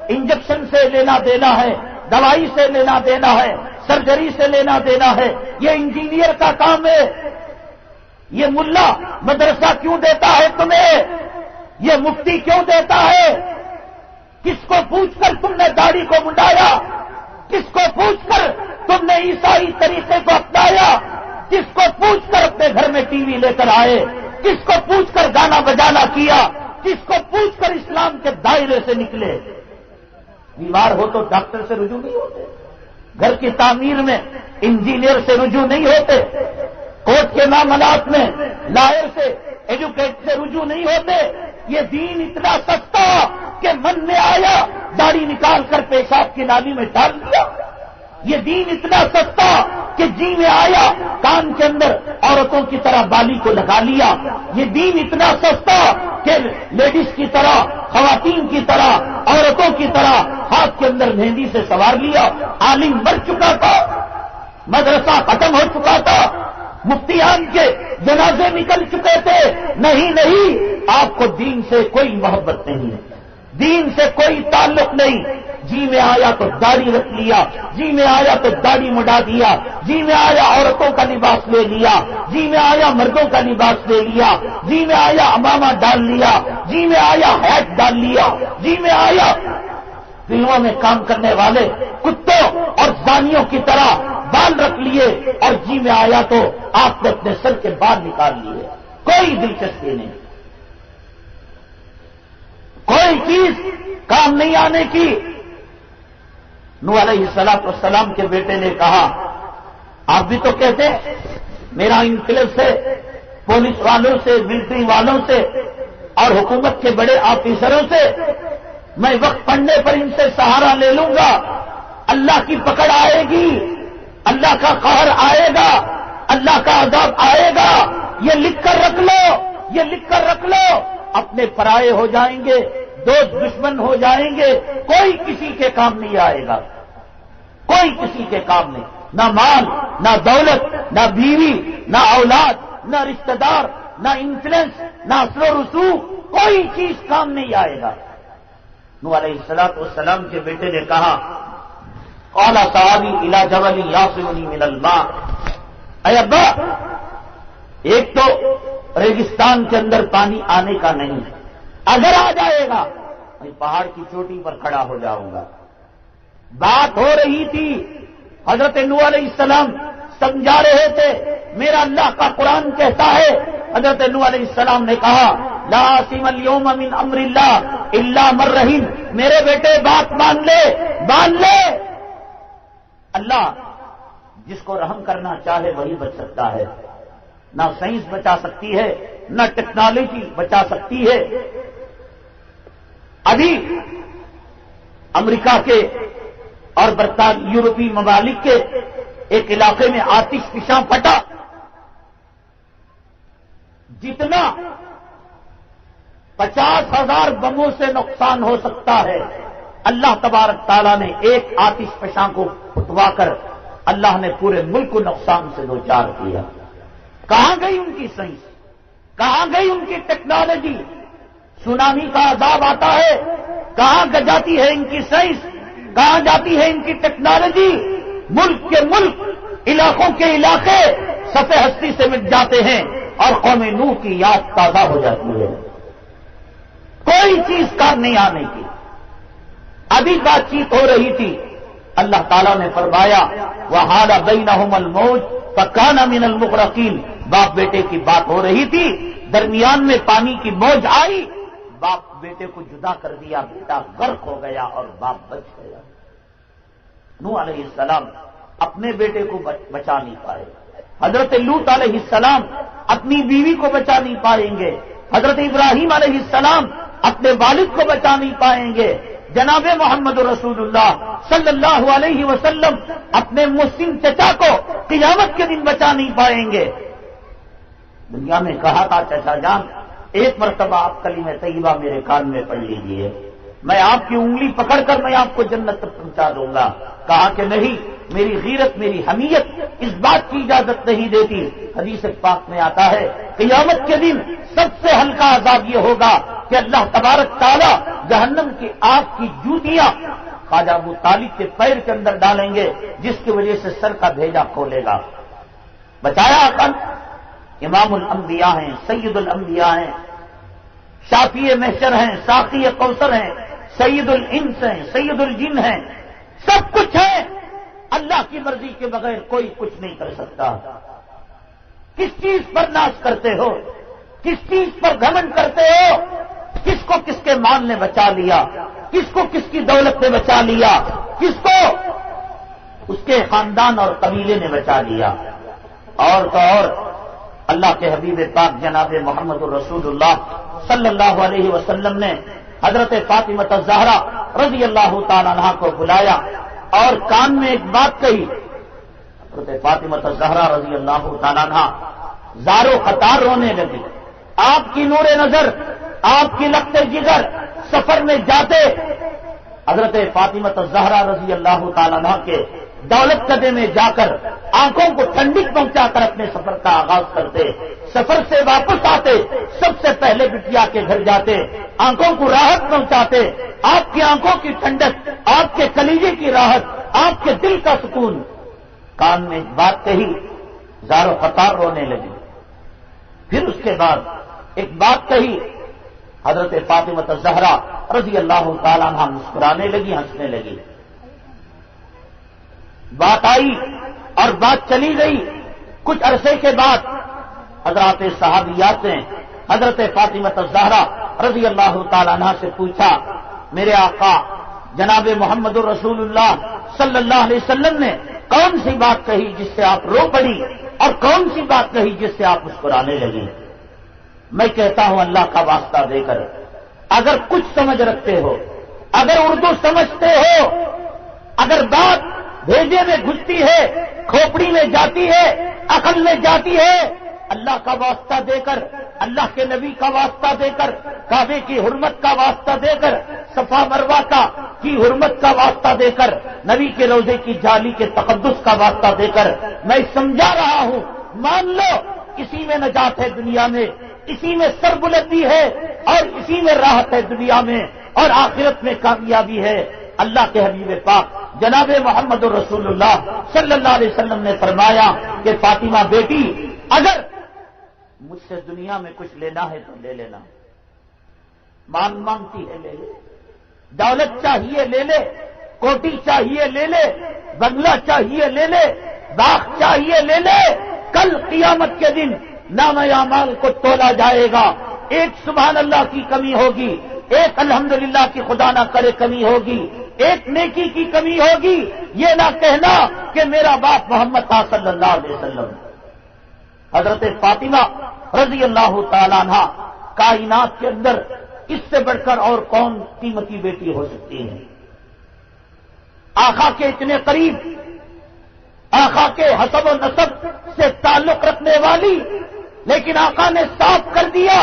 انجیکشن سے لینا دینا ہے، دوائی سے لینا دینا ہے، سرجری سے لینا دینا ہے، یہ انجینئر کا کام ہے۔ یہ ملا مدرسہ کیوں دیتا ہے تمہیں؟ یہ مفتی کیوں دیتا ہے؟ کس کو پوچھ کر تم نے داڑھی کو منڈایا؟ کس کو پوچھ کر تم نے عیسائی طریقے کو اپنایا؟ کس کو پوچھ کر اپنے گھر میں ٹی وی لے کر آئے؟ کس کو پوچھ کر گانا بجانا کیا؟ کس کو پوچھ کر اسلام کے دائرے سے نکلے؟ بیمار ہو تو ڈاکٹر سے رجوع نہیں ہوتے، گھر کی تعمیر میں انجینئر سے رجوع نہیں ہوتے، کورٹ کے معاملات میں لائر سے، ایجوکیٹ سے رجوع نہیں ہوتے۔ یہ دین اتنا سستا کہ من میں آیا داڑھی نکال کر پیشاب کی نالی میں ڈال دیا۔ یہ دین اتنا سستا کہ جی میں آیا کان کے اندر عورتوں کی طرح بالی کو لگا لیا۔ یہ دین اتنا سستا کہ لیڈیز کی طرح، خواتین کی طرح، عورتوں کی طرح ہاتھ کے اندر مہندی سے سوار لیا۔ عالم مر چکا تھا، مدرسہ ختم ہو چکا تھا، مفتیان کے جنازے نکل چکے تھے۔ نہیں، آپ کو دین سے کوئی محبت نہیں ہے، دین سے کوئی تعلق نہیں۔ جی میں آیا تو داڑھی رکھ لیا، جی میں آیا تو داڑھی مڈا دیا، جی میں آیا عورتوں کا لباس لے لیا، جی میں آیا مردوں کا لباس لے لیا، جی میں آیا امامہ ڈال لیا، جی میں آیا ہیٹ ڈال لیا، جی میں آیا فلموں میں کام کرنے والے کتوں اور زانیوں کی طرح بال رکھ لیے، اور جی میں آیا تو آپ نے اپنے سر کے بال نکال لیے۔ کوئی دلچسپی نہیں، کوئی چیز کام نہیں آنے کی۔ نوح علیہ السلام کے بیٹے نے کہا آپ بھی تو کہتے میرا انکلیو سے، پولیس والوں سے، ملٹری والوں سے اور حکومت کے بڑے آفیسروں سے میں وقت پڑنے پر ان سے سہارا لے لوں گا، اللہ کی پکڑ آئے گی، اللہ کا قہر آئے گا، اللہ کا عذاب آئے گا، یہ لکھ کر رکھ لو، یہ لکھ کر رکھ لو۔ اپنے پرائے ہو جائیں گے، دوست دشمن ہو جائیں گے، کوئی کسی کے کام نہیں آئے گا، کوئی کسی کے کام نہیں، نہ مال، نہ دولت، نہ بیوی، نہ اولاد، نہ رشتہ دار، نہ انفلوئنس، نہ اثر و رسوخ، کوئی چیز کام نہیں آئے گا۔ نوح علیہ السلام کے بیٹے نے کہا قال صحابی الی جبل یعصمنی من الماء، اے ابا ایک تو ریگستان کے اندر پانی آنے کا نہیں، اگر آ جائے گا میں پہاڑ کی چوٹی پر کھڑا ہو جاؤں گا۔ بات ہو رہی تھی حضرت نوح علیہ السلام سمجھا رہے تھے. میرا اللہ کا قرآن کہتا ہے, حضرت نوح علیہ السلام نے کہا لا عاصم اليوم من امر اللہ الا من رحم. میرے بیٹے بات مان لے. اللہ جس کو رحم کرنا چاہے وہی بچ سکتا ہے. نہ سائنس بچا سکتی ہے, نہ ٹیکنالوجی بچا سکتی ہے. ابھی امریکہ کے اور برطانوی یورپی ممالک کے ایک علاقے میں آتش فشاں پھٹا. جتنا 50,000 بموں سے نقصان ہو سکتا ہے, اللہ تبارک تعالیٰ نے ایک آتش فشاں کو پھٹوا کر اللہ نے پورے ملک کو نقصان سے دوچار کیا. کہاں گئی ان کی سائنس؟ کہاں گئی ان کی ٹیکنالوجی؟ سونامی کا عذاب آتا ہے, کہاں جاتی ہے ان کی سائنس؟ کہاں جاتی ہے ان کی ٹیکنالوجی؟ ملک کے ملک, علاقوں کے علاقے صفحہ ہستی سے مٹ جاتے ہیں اور قوم نوح کی یاد تازہ ہو جاتی ہے. کوئی چیز کام نہیں آنے کی. ابھی بات چیت ہو رہی تھی, اللہ تعالیٰ نے فرمایا وحال بینہم الموج فکان من المغرقین. باپ بیٹے کی بات ہو رہی تھی, درمیان میں پانی کی موج آئی, باپ بیٹے کو جدا کر دیا, بیٹا غرق ہو گیا اور باپ بچ گیا. نوح علیہ السلام اپنے بیٹے کو بچا نہیں پائے. حضرت لوط علیہ السلام اپنی بیوی کو بچا نہیں پائیں گے. حضرت ابراہیم علیہ السلام اپنے والد کو بچا نہیں پائیں گے. جناب محمد رسول اللہ صلی اللہ علیہ وسلم اپنے مسلم چچا کو قیامت کے دن بچا نہیں پائیں گے. دنیا میں کہا تھا چچا جان ایک مرتبہ آپ کلمہ طیبہ میرے کان میں پڑھ لیجیے, میں آپ کی انگلی پکڑ کر میں آپ کو جنت تک پہنچا دوں گا. کہا کہ نہیں, میری غیرت میری حمیت اس بات کی اجازت نہیں دیتی. حدیث پاک میں آتا ہے قیامت کے دن سب سے ہلکا عذاب یہ ہوگا کہ اللہ تبارک تعالیٰ جہنم کی آگ کی جوتیاں خواجہ ابو طالب کے پیر کے اندر ڈالیں گے, جس کی وجہ سے سر کا بھیجا کھولے گا. بچایا اپن امام الانبیاء ہیں, سید الانبیاء ہیں, شافی محشر ہیں, ساقی کوثر ہیں, سید الانس ہیں, سید الجن ہیں, سب کچھ ہے. اللہ کی مرضی کے بغیر کوئی کچھ نہیں کر سکتا. کس چیز پر ناز کرتے ہو؟ کس چیز پر گھمنڈ کرتے ہو؟ کس کو کس کے مال نے بچا لیا, کس کو کس کی دولت نے بچا لیا, کس کو اس کے خاندان اور قبیلے نے بچا لیا. اور تو اور اللہ کے حبیب پاک جناب محمد رسول اللہ صلی اللہ علیہ وسلم نے حضرت فاطمہ الزہرا رضی اللہ تعالی عنہا کو بلایا اور کان میں ایک بات کہی. حضرت فاطمہ الزہرا رضی اللہ تعالی عنہا زارو قطار رونے لگی. آپ کی نور نظر, آپ کی لگتے جگر سفر میں جاتے حضرت فاطمہ الزہرا رضی اللہ تعالی عنہا کے دولت قدے میں جا کر آنکھوں کو ٹھنڈک پہنچا کر اپنے سفر کا آغاز کرتے. سفر سے واپس آتے سب سے پہلے بٹیا کے گھر جاتے, آنکھوں کو راحت پہنچاتے. آپ کی آنکھوں کی ٹھنڈک, آپ کے کلیجے کی راحت, آپ کے دل کا سکون. کان میں ایک بات کہی, زارو قطار رونے لگی. پھر اس کے بعد ایک بات کہی, حضرت فاطمہ الزہرا رضی اللہ تعالیٰ عنہا مسکرانے لگی, ہنسنے لگی. بات آئی اور بات چلی گئی. کچھ عرصے کے بعد حضرات صحابیات نے حضرت فاطمہ الزہرا رضی اللہ تعالیٰ عنہا سے پوچھا, میرے آقا جناب محمد رسول اللہ صلی اللہ علیہ وسلم نے کون سی بات کہی جس سے آپ رو پڑی اور کون سی بات کہی جس سے آپ مسکرانے لگی؟ میں کہتا ہوں اللہ کا واسطہ دے کر, اگر کچھ سمجھ رکھتے ہو, اگر اردو سمجھتے ہو, اگر بات بھیجے میں گھستی ہے, کھوپڑی میں جاتی ہے, عقل میں جاتی ہے, اللہ کا واسطہ دے کر, اللہ کے نبی کا واسطہ دے کر, کعبے کی حرمت کا واسطہ دے کر, صفا مروہ کی حرمت کا واسطہ دے کر, نبی کے روضے کی جالی کے تقدس کا واسطہ دے کر میں سمجھا رہا ہوں. مان لو اسی میں نجات ہے دنیا میں, اسی میں سربلندی ہے اور اسی میں راحت ہے دنیا میں اور آخرت میں کامیابی ہے. اللہ کے حبیب پاک جناب محمد رسول اللہ صلی اللہ علیہ وسلم نے فرمایا کہ فاطمہ بیٹی, اگر مجھ سے دنیا میں کچھ لینا ہے تو لے لینا. مانگتی ہے لے لے, دولت چاہیے لے لے, کوٹی چاہیے لے لے, بنگلہ چاہیے لے لے, داغ چاہیے لے لے، کل قیامت کے دن نام اعمال کو تولا جائے گا. ایک سبحان اللہ کی کمی ہوگی، ایک الحمدللہ کی خدا نہ کرے کمی ہوگی، ایک نیکی کی کمی ہوگی. یہ نہ کہنا کہ میرا باپ محمد تھا صلی اللہ علیہ وسلم. حضرت فاطمہ رضی اللہ تعالیٰ عنہ کائنات کے اندر اس سے بڑھ کر اور کون قیمتی بیٹی ہو سکتی ہے؟ آقا کے اتنے قریب، آقا کے حسب و نسب سے تعلق رکھنے والی، لیکن آقا نے صاف کر دیا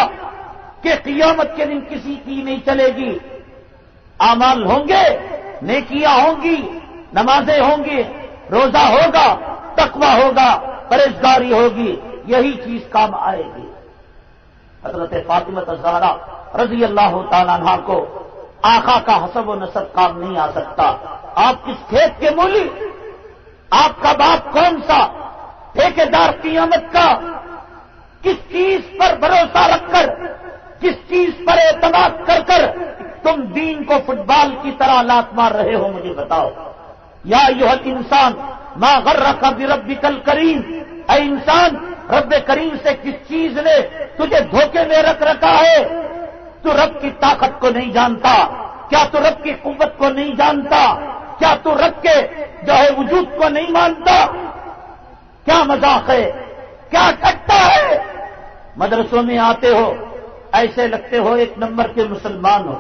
کہ قیامت کے دن کسی کی نہیں چلے گی. اعمال ہوں گے، نیکیاں ہوں گی، نمازیں ہوں گی، روزہ ہوگا، تقوی ہوگا، پرہیزگاری ہوگی، یہی چیز کام آئے گی. حضرت فاطمہ الزہرا رضی اللہ تعالیٰ عنہ کو آقا کا حسب و نسب کام نہیں آ سکتا. آپ کس کھیت کے مولی، آپ کا باپ کون سا، ٹھیکیدار قیامت کا، کس چیز پر بھروسہ رکھ کر، کس چیز پر اعتماد کر کر تم دین کو فٹ بال کی طرح لات مار رہے ہو؟ مجھے بتاؤ. یا ایھا الانسان ما غرک بربک الکریم، اے انسان، رب کریم سے کس چیز نے تجھے دھوکے میں رکھ رکھا ہے؟ تو رب کی طاقت کو نہیں جانتا؟ کیا تو رب کی قوت کو نہیں جانتا؟ کیا تو رب کے جو ہے وجود کو نہیں مانتا؟ کیا مذاق ہے، کیا ٹھٹا ہے؟ مدرسوں میں آتے ہو، ایسے لگتے ہو ایک نمبر کے مسلمان ہو.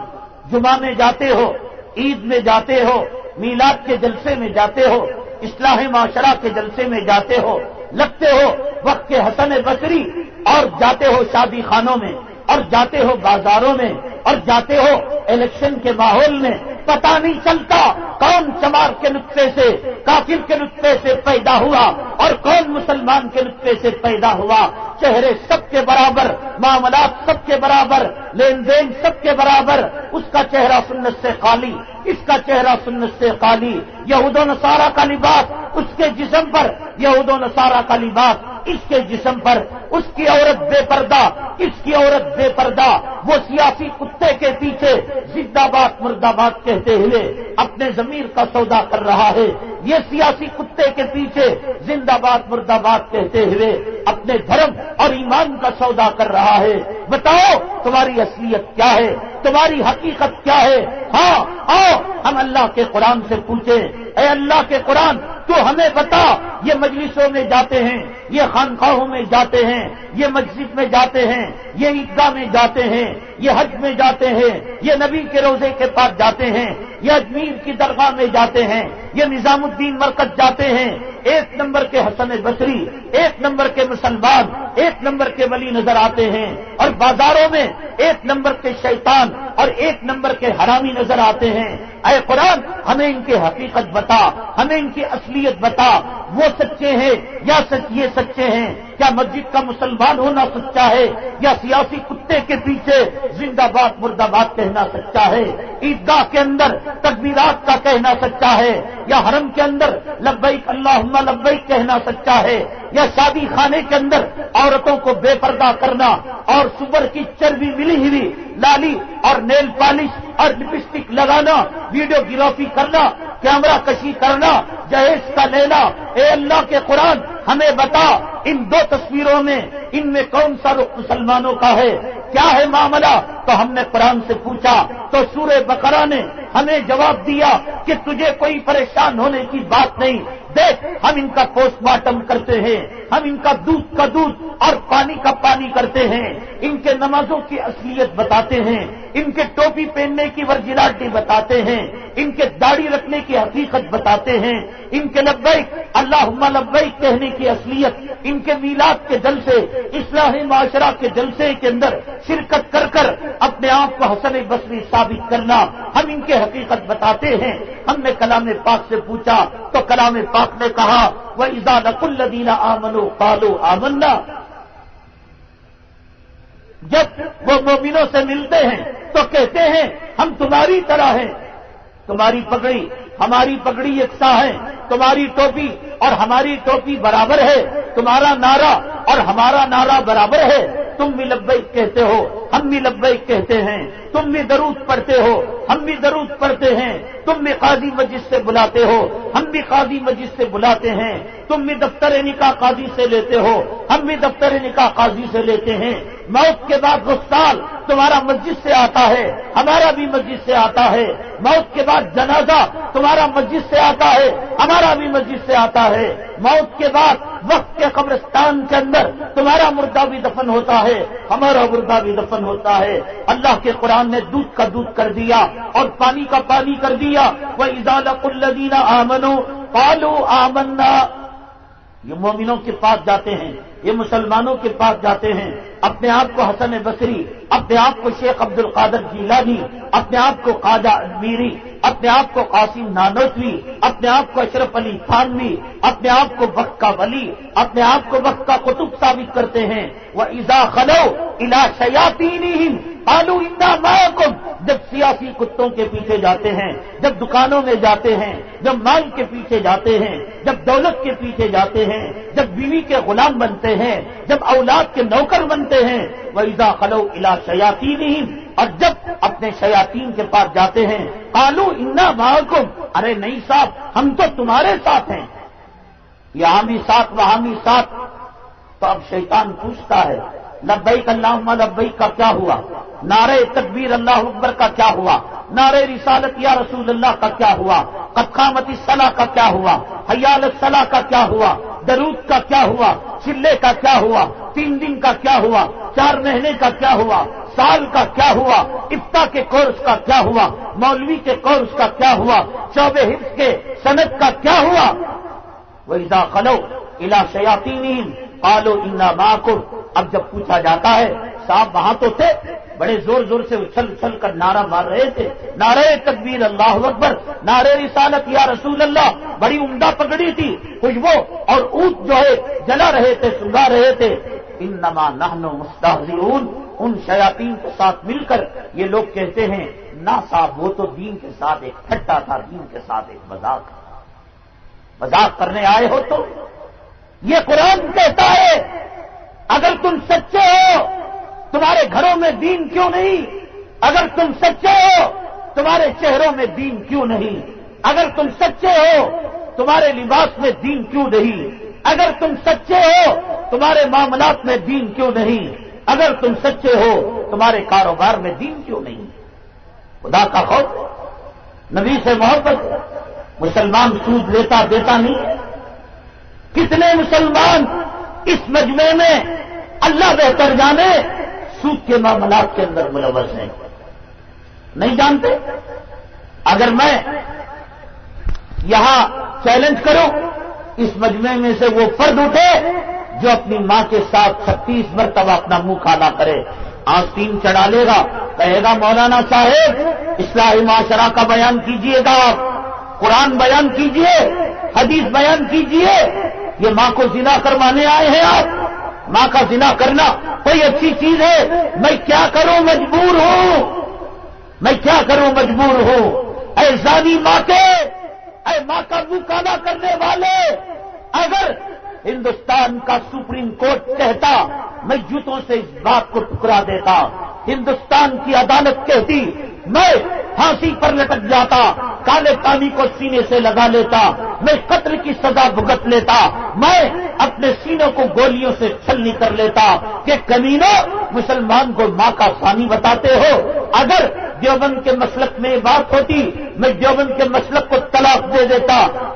جمعہ میں جاتے ہو، عید میں جاتے ہو، میلاد کے جلسے میں جاتے ہو، اصلاح معاشرہ کے جلسے میں جاتے ہو، لگتے ہو وقت کے حسن بصری، اور جاتے ہو شادی خانوں میں، اور جاتے ہو بازاروں میں، اور جاتے ہو الیکشن کے ماحول میں. پتہ نہیں چلتا کون چمار کے نطفے سے، کافر کے نطفے سے پیدا ہوا اور کون مسلمان کے نطفے سے پیدا ہوا. چہرے سب کے برابر، معاملات سب کے برابر، لین دین سب کے برابر. اس کا چہرہ سنت سے خالی، اس کا چہرہ سنت سے خالی. یہود و نصارہ کا لباس اس کے جسم پر، یہود و نصارہ کا لباس اس کے جسم پر. اس کی عورت بے پردہ، اس کی عورت بے پردہ. وہ سیاسی کتے کے پیچھے زندہ باد مردہ باد کہتے ہوئے اپنے ضمیر کا سودا کر رہا ہے. یہ سیاسی کتے کے پیچھے زندہ باد مردہ باد کہتے ہوئے اپنے دھرم اور ایمان کا سودا کر رہا ہے. بتاؤ تمہاری اصلیت کیا ہے، تمہاری حقیقت کیا ہے؟ ہاں آؤ ہم اللہ کے قرآن سے پوچھیں. اے اللہ کے قرآن، تو ہمیں بتا. یہ مجلسوں میں جاتے ہیں، یہ خانقاہوں میں جاتے ہیں، یہ مسجد میں جاتے ہیں، یہ عیدگاہ میں جاتے ہیں، یہ حج میں جاتے ہیں، یہ نبی کے روضے کے پاس جاتے ہیں، یہ اجمیر کی درگاہ میں جاتے ہیں، یہ نظام الدین مرکز جاتے ہیں. ایک نمبر کے حسن بصری، ایک نمبر کے مسلمان، ایک نمبر کے ولی نظر آتے ہیں، اور بازاروں میں ایک نمبر کے شیطان اور ایک نمبر کے حرامی نظر آتے ہیں. اے قرآن، ہمیں ان کی حقیقت بتا، ہمیں ان کی اصلیت بتا. وہ سچے ہیں یا یہ سچے ہیں؟ کیا مسجد کا مسلمان ہونا سچا ہے یا سیاسی کتے کے پیچھے زندہ باد مردہ باد کہنا سچا ہے؟ عیدگاہ کے اندر تکبیرات کا کہنا سچا ہے یا حرم کے اندر لبیک اللہم لبیک کہنا سچا ہے؟ یا شادی خانے کے اندر عورتوں کو بے پردہ کرنا اور سور کی چربی ملی ہوئی لالی اور نیل پالش اور لپسٹک لگانا، ویڈیو گرافی کرنا، کیمرہ کشی کرنا، جہیز کا لینا؟ اے اللہ کے قرآن، ہمیں بتا ان دو تصویروں میں ان میں کون سا رخ مسلمانوں کا ہے؟ کیا ہے معاملہ؟ تو ہم نے قرآن سے پوچھا تو سورہ بقرہ نے ہمیں جواب دیا کہ تجھے کوئی پریشان ہونے کی بات نہیں. دیکھ، ہم ان کا پوسٹ مارٹم کرتے ہیں، ہم ان کا دودھ کا دودھ اور پانی کا پانی کرتے ہیں، ان کے نمازوں کی اصلیت بتاتے ہیں، ان کے ٹوپی پہننے کی ورجلاٹی بتاتے ہیں، ان کے داڑھی رکھنے کی حقیقت بتاتے ہیں، ان کے لبیک اللہم لبیک کہنے کی اصلیت، ان کے میلاد کے جلسے، اصلاح معاشرہ کے جلسے کے اندر شرکت کر کر اپنے آپ کو حسن بصری ثابت کرنا، ہم ان کی حقیقت بتاتے ہیں. ہم نے کلام پاک سے پوچھا تو کلام پاک نے کہا وَإِذَا لَقُوا الَّذِينَ آمَنُوا قَالُوا آمَنَّا. جب وہ مومنوں سے ملتے ہیں تو کہتے ہیں ہم تمہاری طرح ہیں. تمہاری پگڑی ہماری پگڑی یکساں ہے، تمہاری ٹوپی اور ہماری ٹوپی برابر ہے، تمہارا نعرہ اور ہمارا نعرہ برابر ہے. تم بھی لبیک کہتے ہو، ہم بھی لبیک کہتے ہیں. تم بھی درود پڑھتے ہو، ہم بھی درود پڑھتے ہیں. تم بھی قاضی مجلس سے بلاتے ہو، ہم بھی قاضی مجلس سے بلاتے ہیں. تم بھی دفتر نکاح قاضی سے لیتے ہو، ہم بھی دفتر نکاح قاضی سے لیتے ہیں. موت کے بعد غسال تمہارا مسجد سے آتا ہے، ہمارا بھی مسجد سے آتا ہے. موت کے بعد جنازہ تمہارا مسجد سے آتا ہے، ہمارا بھی مسجد سے آتا ہے. موت کے بعد وقت کے قبرستان کے اندر تمہارا مردہ بھی دفن ہوتا ہے، ہمارا مردہ بھی دفن ہوتا ہے. اللہ کے قرآن نے دودھ کا دودھ کر دیا اور پانی کا پانی کر دیا. وَإِذَا لَقُوا الَّذِينَ آمَنُوا قَالُوا آمَنَّا. یہ مومنوں کے پاس جاتے ہیں، یہ مسلمانوں کے پاس جاتے ہیں. اپنے آپ کو حسن بصری، اپنے آپ کو شیخ عبد القادر جیلانی، اپنے آپ کو خواجہ میری، اپنے آپ کو قاسم نانوتوی، اپنے آپ کو اشرف علی تھانوی، اپنے آپ کو وقت کا ولی، اپنے آپ کو وقت کا قطب ثابت کرتے ہیں. وَإِذَا خَلَوْا إِلَىٰ شَيَاطِينِهِمْ قَالُوا إِنَّا مَعَكُمْ. جب سیاسی کتوں کے پیچھے جاتے ہیں، جب دکانوں میں جاتے ہیں، جب مال کے پیچھے جاتے ہیں، جب دولت کے پیچھے جاتے ہیں، جب بیوی کے غلام بنتے ہیں، جب اولاد کے نوکر بنتے ہیں. وَإِذَا خَلَوْا إِلَىٰ شَيَاطِينِهِمْ. اور جب اپنے شیاطین کے پاس جاتے ہیں، قَالُوا إِنَّا مَعَكُمْ. ارے نہیں صاحب، ہم تو تمہارے ساتھ ہیں. یہاں بھی ساتھ وہاں بھی ساتھ. تو اب شیطان پوچھتا ہے لبیک اللہم لبیک کا کیا ہوا؟ نعرہ تکبیر اللہ اکبر کا کیا ہوا؟ نعرہ رسالت یا رسول اللہ کا کیا ہوا؟ قد قامت الصلاۃ کا کیا ہوا؟ حی علی الصلاۃ کا کیا ہوا؟ درود کا کیا ہوا؟ چلے کا کیا ہوا؟ 3 دن کا کیا ہوا؟ 4 مہینے کا کیا ہوا؟ سال کا کیا ہوا؟ افتا کے کورس کا کیا ہوا؟ مولوی کے کورس کا کیا ہوا؟ شعب حفظ کے سند کا کیا ہوا؟ وَإِذَا خَلَوْا إِلَىٰ شَيَاطِينِهِمْ قَالُوا إِنَّا مَعَكُمْ. اب جب پوچھا جاتا ہے صاحب وہاں تو تھے، بڑے زور زور سے اچھل اچھل کر نعرہ مار رہے تھے، نعرہ تکبیر اللہ اکبر، نعرہ رسالت یا رسول اللہ، بڑی عمدہ پگڑی تھی، خوشبو اور اونٹ جو ہے جلا رہے تھے، سنگا رہے تھے. انما نحن مستہزئون. ان شیاطین کے ساتھ مل کر یہ لوگ کہتے ہیں نہ صاحب وہ تو دین کے ساتھ ایک ٹھٹا تھا، دین کے ساتھ ایک مذاق. مذاق کرنے آئے ہو تو یہ قرآن کہتا ہے اگر تم سچے ہو تمہارے گھروں میں دین کیوں نہیں؟ اگر تم سچے ہو تمہارے چہروں میں دین کیوں نہیں؟ اگر تم سچے ہو تمہارے لباس میں دین کیوں نہیں؟ اگر تم سچے ہو تمہارے معاملات میں دین کیوں نہیں؟ اگر تم سچے ہو تمہارے کاروبار میں دین کیوں نہیں؟ خدا کا خوف، نبی سے محبت. مسلمان سود لیتا دیتا نہیں. کتنے مسلمان اس مجمع میں اللہ بہتر جانے سود کے معاملات کے اندر ملوث ہیں؟ نہیں جانتے. اگر میں یہاں چیلنج کروں اس مجمع میں سے وہ فرد اٹھے جو اپنی ماں کے ساتھ 36 مرتبہ اپنا منہ کالا کرے، آستین چڑھا لے گا، کہے گا مولانا صاحب اصلاح معاشرہ کا بیان کیجئے گا، آپ قرآن بیان کیجئے، حدیث بیان کیجئے. یہ ماں کو زنا کروانے آئے ہیں آپ؟ ماں کا زنا کرنا کوئی اچھی چیز ہے؟ میں کیا کروں مجبور ہوں، میں کیا کروں مجبور ہوں. اے زانی ماں کے، اے ماں کا منہ کالا کرنے والے، اگر ہندوستان کا سپریم کورٹ کہتا میں جوتوں سے اس بات کو ٹکرا دیتا، ہندوستان کی عدالت کہتی میں پھانسی پر لٹک جاتا، کالے پانی کو سینے سے لگا لیتا، میں قتل کی سزا بھگت لیتا، میں اپنے سینوں کو گولیوں سے چھلنی کر لیتا کہ کمینوں مسلمان کو ماں کا ثانی بتاتے ہو. اگر دیوبند کے مسلک میں بات ہوتی میں دیوبند کے مسلک کو طلاق دے دیتا.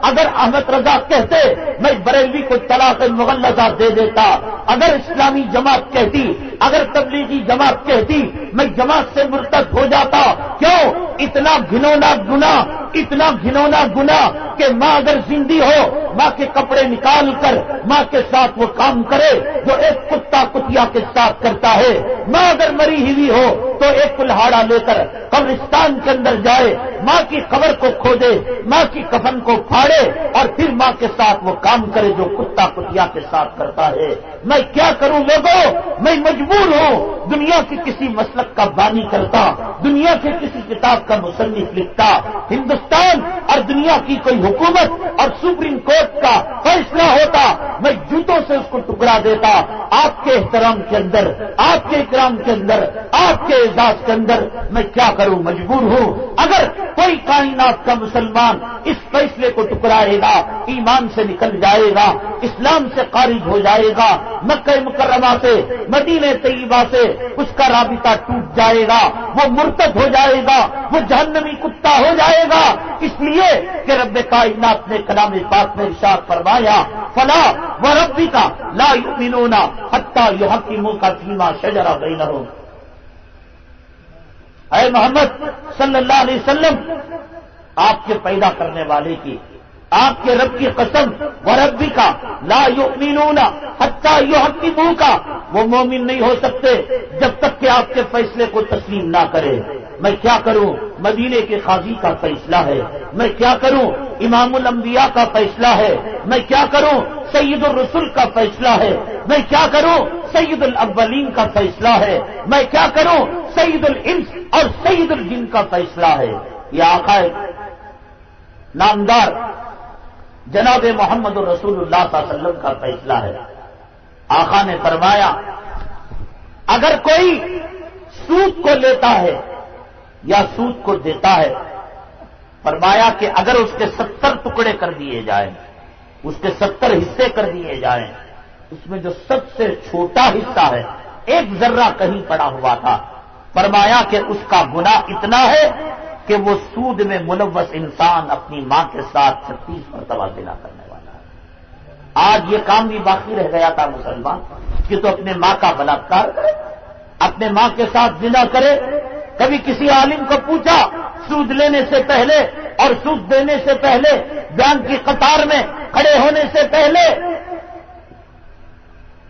اگر احمد رضا کہتے میں بریلوی کو طلاق مغلظہ دے دیتا. اگر اسلامی جماعت کہتی، اگر تبلیغی جماعت کہتی میں جماعت سے مرتد ہو جاتا. کیوں؟ اتنا گھنونا گناہ، اتنا گھنونا گناہ کہ ماں اگر زندہ ہو ماں کے کپڑے نکال کر ماں کے ساتھ وہ کام کرے جو ایک کتا کتیا کے ساتھ کرتا ہے. ماں اگر مری ہوئی ہو تو ایک کلہاڑا لے کر قبرستان کے اندر جائے، ماں کی قبر کو کھودے، ماں کی کفن کو پھاڑے اور پھر ماں کے ساتھ وہ کام کرے جو کتا کتیا کے ساتھ کرتا ہے. میں کیا کروں لوگوں؟ میں مجبور ہوں دنیا کے کسی مسلک کا بانی کرتا، دنیا کے کسی کتاب کا مصنف لکھتا. ہندوستان اور دنیا کی کوئی حکومت اور سپریم کورٹ کا فیصلہ ہوتا میں جوتوں سے اس کو ٹکرا دیتا. آپ کے احترام کے اندر، آپ کے اکرام کے اندر، آپ کے اعزاز کے اندر میں کیا کروں؟ مجبور ہوں. اگر کوئی کائنات کا مسلمان اس فیصلے کو ٹکرائے گا، ایمان سے نکل جائے گا، اسلام سے خارج ہو جائے گا، مکہ مکرمہ سے، مدینہ طیبہ سے اس کا رابطہ ٹوٹ جائے گا، وہ مرتد ہو جائے گا، وہ جہنمی کتا ہو جائے گا. اس لیے کہ رب کائنات نے کلام پاک میں ارشاد فرمایا فلا وربک لا یؤمنون حتی یحکموک فیما شجر بینہم. اے محمد صلی اللہ علیہ وسلم، آپ کے پیدا کرنے والے کی، آپ کے رب کی قسم، وربک لا یؤمنون حتی یحکموک، وہ مومن نہیں ہو سکتے جب تک کہ آپ کے فیصلے کو تسلیم نہ کرے. میں کیا کروں؟ مدینے کے قاضی کا فیصلہ ہے. میں کیا کروں؟ امام الانبیاء کا فیصلہ ہے. میں کیا کروں؟ سید الرسل کا فیصلہ ہے. میں کیا کروں؟ سید الاولین کا فیصلہ ہے. میں کیا کروں؟ سید الانس اور سید الجن کا فیصلہ ہے. یہ آقا نامدار جناب محمد رسول اللہ صلی اللہ علیہ وسلم کا فیصلہ ہے. آقا نے فرمایا اگر کوئی سود کو لیتا ہے یا سود کو دیتا ہے، فرمایا کہ اگر اس کے 70 ٹکڑے کر دیے جائیں، اس کے 70 حصے کر دیے جائیں، اس میں جو سب سے چھوٹا حصہ ہے، ایک ذرہ کہیں پڑا ہوا تھا، فرمایا کہ اس کا گناہ اتنا ہے کہ وہ سود میں ملوث انسان اپنی ماں کے ساتھ 36 مرتبہ زنا کرنے والا ہے. آج یہ کام بھی باقی رہ گیا تھا مسلمان کہ تو اپنے ماں کا بلاత్కాر کرے، اپنے ماں کے ساتھ زنا کرے. کبھی کسی عالم کو پوچھا سود لینے سے پہلے اور سود دینے سے پہلے، بیان کی قطار میں کھڑے ہونے سے پہلے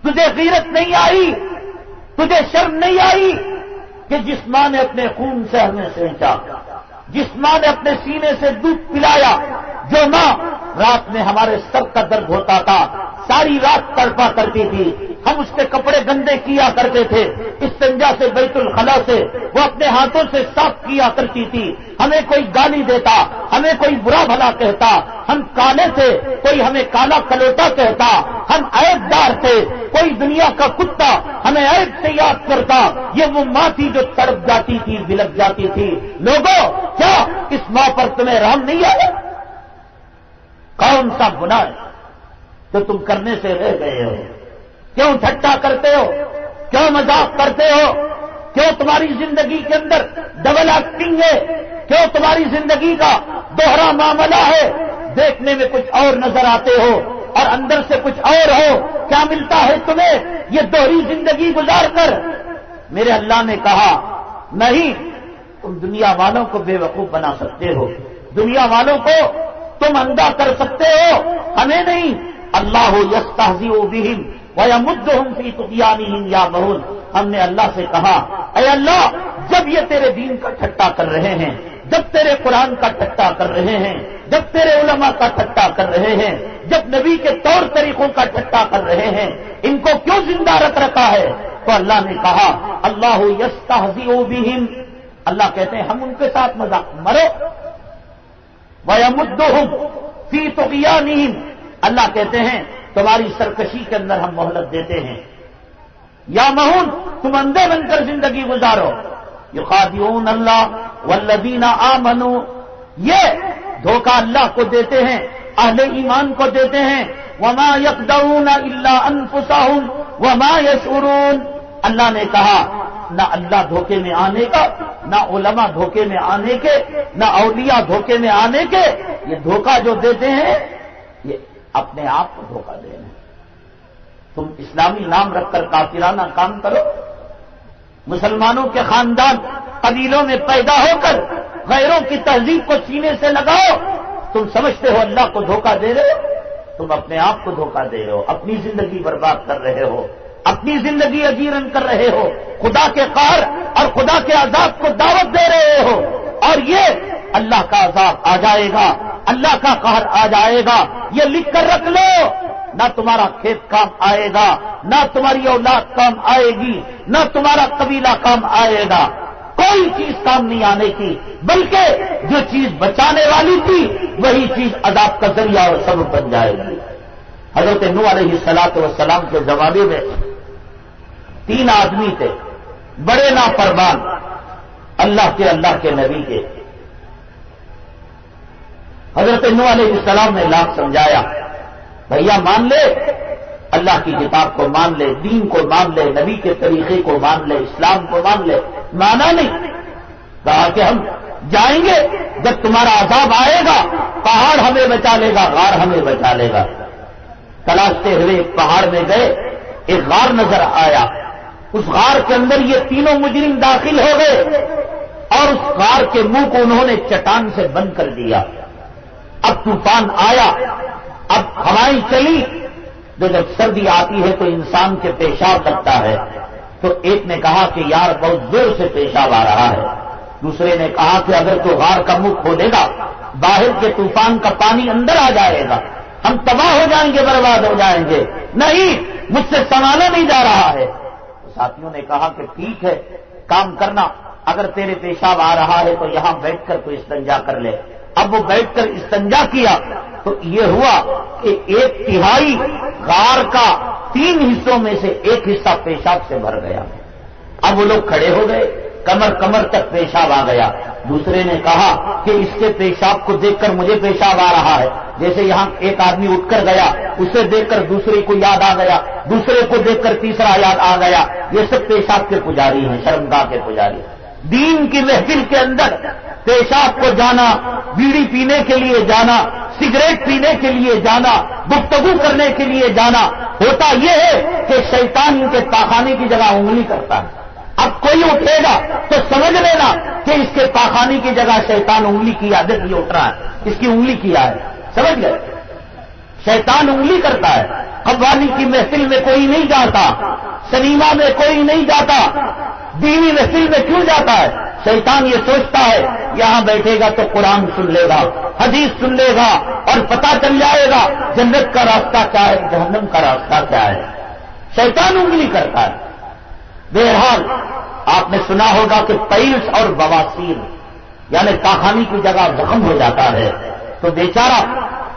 تجھے غیرت نہیں آئی، تجھے شرم نہیں آئی کہ جس ماں نے اپنے خون سے ہمیں سینچا، جس ماں نے اپنے سینے سے دودھ پلایا، جو ماں رات میں ہمارے سر کا درد ہوتا تھا، ساری رات تڑپا کرتی تھی، ہم اس کے کپڑے گندے کیا کرتے تھے، استنجا سے بیت الخلا سے وہ اپنے ہاتھوں سے صاف کیا کرتی تھی، ہمیں کوئی گالی دیتا، ہمیں کوئی برا بھلا کہتا، ہم کالے تھے کوئی ہمیں کالا کلوٹا کہتا، ہم عیب دار تھے کوئی دنیا کا کتا ہمیں عیب سے یاد کرتا. یہ وہ ماں تھی جو تڑپ جاتی تھی، بلک جاتی تھی. لوگوں کیا اس ماں پر تمہیں رحم نہیں آیا؟ کون سا گناہ ہے جو تم کرنے سے رہ گئے ہو؟ کیوں ٹھٹا کرتے ہو؟ کیوں مذاق کرتے ہو؟ کیوں تمہاری زندگی کے اندر ڈبل ایکٹنگ ہے؟ کیوں تمہاری زندگی کا دوہرا معاملہ ہے؟ دیکھنے میں کچھ اور نظر آتے ہو اور اندر سے کچھ اور ہو. کیا ملتا ہے تمہیں یہ دوہری زندگی گزار کر؟ میرے اللہ نے کہا نہیں، تم دنیا والوں کو بے وقوف بنا سکتے ہو، دنیا والوں کو تم اندھا کر سکتے ہو، ہمیں نہیں. اللہ یستہزئ بہم ویمدہم فی طغیانہم یعمہون. ہم نے اللہ سے کہا اے اللہ جب یہ تیرے دین کا ٹھٹا کر رہے ہیں، جب تیرے قرآن کا ٹھٹا کر رہے ہیں، جب تیرے علماء کا ٹھٹا کر رہے ہیں، جب نبی کے طور طریقوں کا ٹھٹا کر رہے ہیں، ان کو کیوں زندہ رکھا ہے؟ تو اللہ نے کہا اللہ یستہزئ بہم، اللہ کہتے ہیں ہم ان کے ساتھ مذاق مرو. وَيَمُدُّهُمْ فِي طُغْيَانِهِمْ، اللہ کہتے ہیں تمہاری سرکشی کے اندر ہم مہلت دیتے ہیں. یا مہون تم اندھے بن کر زندگی گزارو. یخادعون اللہ والذین آمنوا، یہ دھوکہ اللہ کو دیتے ہیں، اہل ایمان کو دیتے ہیں. وما یخدعون الا انفسهم وما یشعرون. اللہ نے کہا نہ اللہ دھوکے میں آنے کا، نہ علماء دھوکے میں آنے کے، نہ اولیاء دھوکے میں آنے کے. یہ دھوکہ جو دیتے ہیں یہ اپنے آپ کو دھوکہ دے رہے ہیں. تم اسلامی نام رکھ کر کافرانہ کام کرو، مسلمانوں کے خاندان قبیلوں میں پیدا ہو کر غیروں کی تہذیب کو سینے سے لگاؤ. تم سمجھتے ہو اللہ کو دھوکہ دے رہے ہو؟ تم اپنے آپ کو دھوکہ دے رہے ہو، اپنی زندگی برباد کر رہے ہو، اپنی زندگی اجیرن کر رہے ہو، خدا کے قہر اور خدا کے عذاب کو دعوت دے رہے ہو. اور یہ اللہ کا عذاب آ جائے گا، اللہ کا قہر آ جائے گا. یہ لکھ کر رکھ لو، نہ تمہارا کھیت کام آئے گا، نہ تمہاری اولاد کام آئے گی، نہ تمہارا قبیلہ کام آئے گا. کوئی چیز کام نہیں آنے کی، بلکہ جو چیز بچانے والی تھی وہی چیز عذاب کا ذریعہ اور سبب بن جائے گی. حضرت نوح علیہ السلام کے زمانے میں 3 آدمی تھے، بڑے نافرمان اللہ کے نبی کے۔ حضرت نوح علیہ السلام نے لاکھ سمجھایا، بھیا مان لے، اللہ کی کتاب کو مان لے، دین کو مان لے، نبی کے طریقے کو مان لے، اسلام کو مان لے۔ مانا نہیں، کہا کہ ہم جائیں گے، جب تمہارا عذاب آئے گا پہاڑ ہمیں بچا لے گا، غار ہمیں بچا لے گا۔ تلاشتے ہوئے ایک پہاڑ میں گئے، ایک غار نظر آیا، اس غار کے اندر یہ تینوں مجرم داخل ہو گئے اور اس غار کے منہ کو انہوں نے چٹان سے بند کر دیا۔ اب طوفان آیا، اب ہوائیں چلی، جب سردی آتی ہے تو انسان کے پیشاب لگتا ہے، تو ایک نے کہا کہ یار بہت زور سے پیشاب آ رہا ہے، دوسرے نے کہا کہ اگر تو غار کا منہ کھولے گا باہر کے طوفان کا پانی اندر آ جائے گا، ہم تباہ ہو جائیں گے، برباد ہو جائیں گے۔ نہیں، مجھ سے سنبھالا نہیں جا رہا ہے۔ ساتھیوں نے کہا کہ ٹھیک ہے، کام کرنا، اگر تیرے پیشاب آ رہا ہے تو یہاں بیٹھ کر تو استنجا کر لے۔ اب وہ بیٹھ کر استنجا کیا تو یہ ہوا کہ 1/3 غار کا 3 حصوں میں سے 1 حصہ پیشاب سے بھر گیا۔ اب وہ لوگ کھڑے ہو گئے، کمر تک پیشاب آ گیا۔ دوسرے نے کہا کہ اس کے پیشاب کو دیکھ کر مجھے پیشاب آ رہا ہے۔ جیسے یہاں ایک آدمی اٹھ کر گیا، اسے دیکھ کر دوسرے کو یاد آ گیا، دوسرے کو دیکھ کر تیسرا یاد آ گیا۔ یہ سب پیشاب کے پجاری ہیں، شرمگاہ کے پجاری۔ دین کی محفل کے اندر پیشاب کو جانا، بیڑی پینے کے لیے جانا، سگریٹ پینے کے لیے جانا، گفتگو کرنے کے لیے جانا، ہوتا یہ ہے کہ شیطان ان کے پاخانے کی جگہ انگلی کرتا ہے۔ اب کوئی اٹھے گا تو سمجھ لینا کہ اس کے پاخانے کی جگہ شیطان انگلی کی عادت یہ اٹھ رہا ہے، اس کی انگلی کیا ہے، سمجھ گئے؟ شیطان انگلی کرتا ہے۔ قوالی کی محفل میں کوئی نہیں جاتا، سنیما میں کوئی نہیں جاتا، دینی محفل میں کیوں جاتا ہے؟ شیطان یہ سوچتا ہے یہاں بیٹھے گا تو قرآن سن لے گا، حدیث سن لے گا اور پتہ چل جائے گا جنت کا راستہ کیا ہے، جہنم کا راستہ کیا ہے۔ شیطان انگلی کرتا ہے۔ بہرحال آپ نے سنا ہوگا کہ پیلس اور بواسیر یعنی پاخانے کی جگہ زخم ہو جاتا ہے تو بیچارہ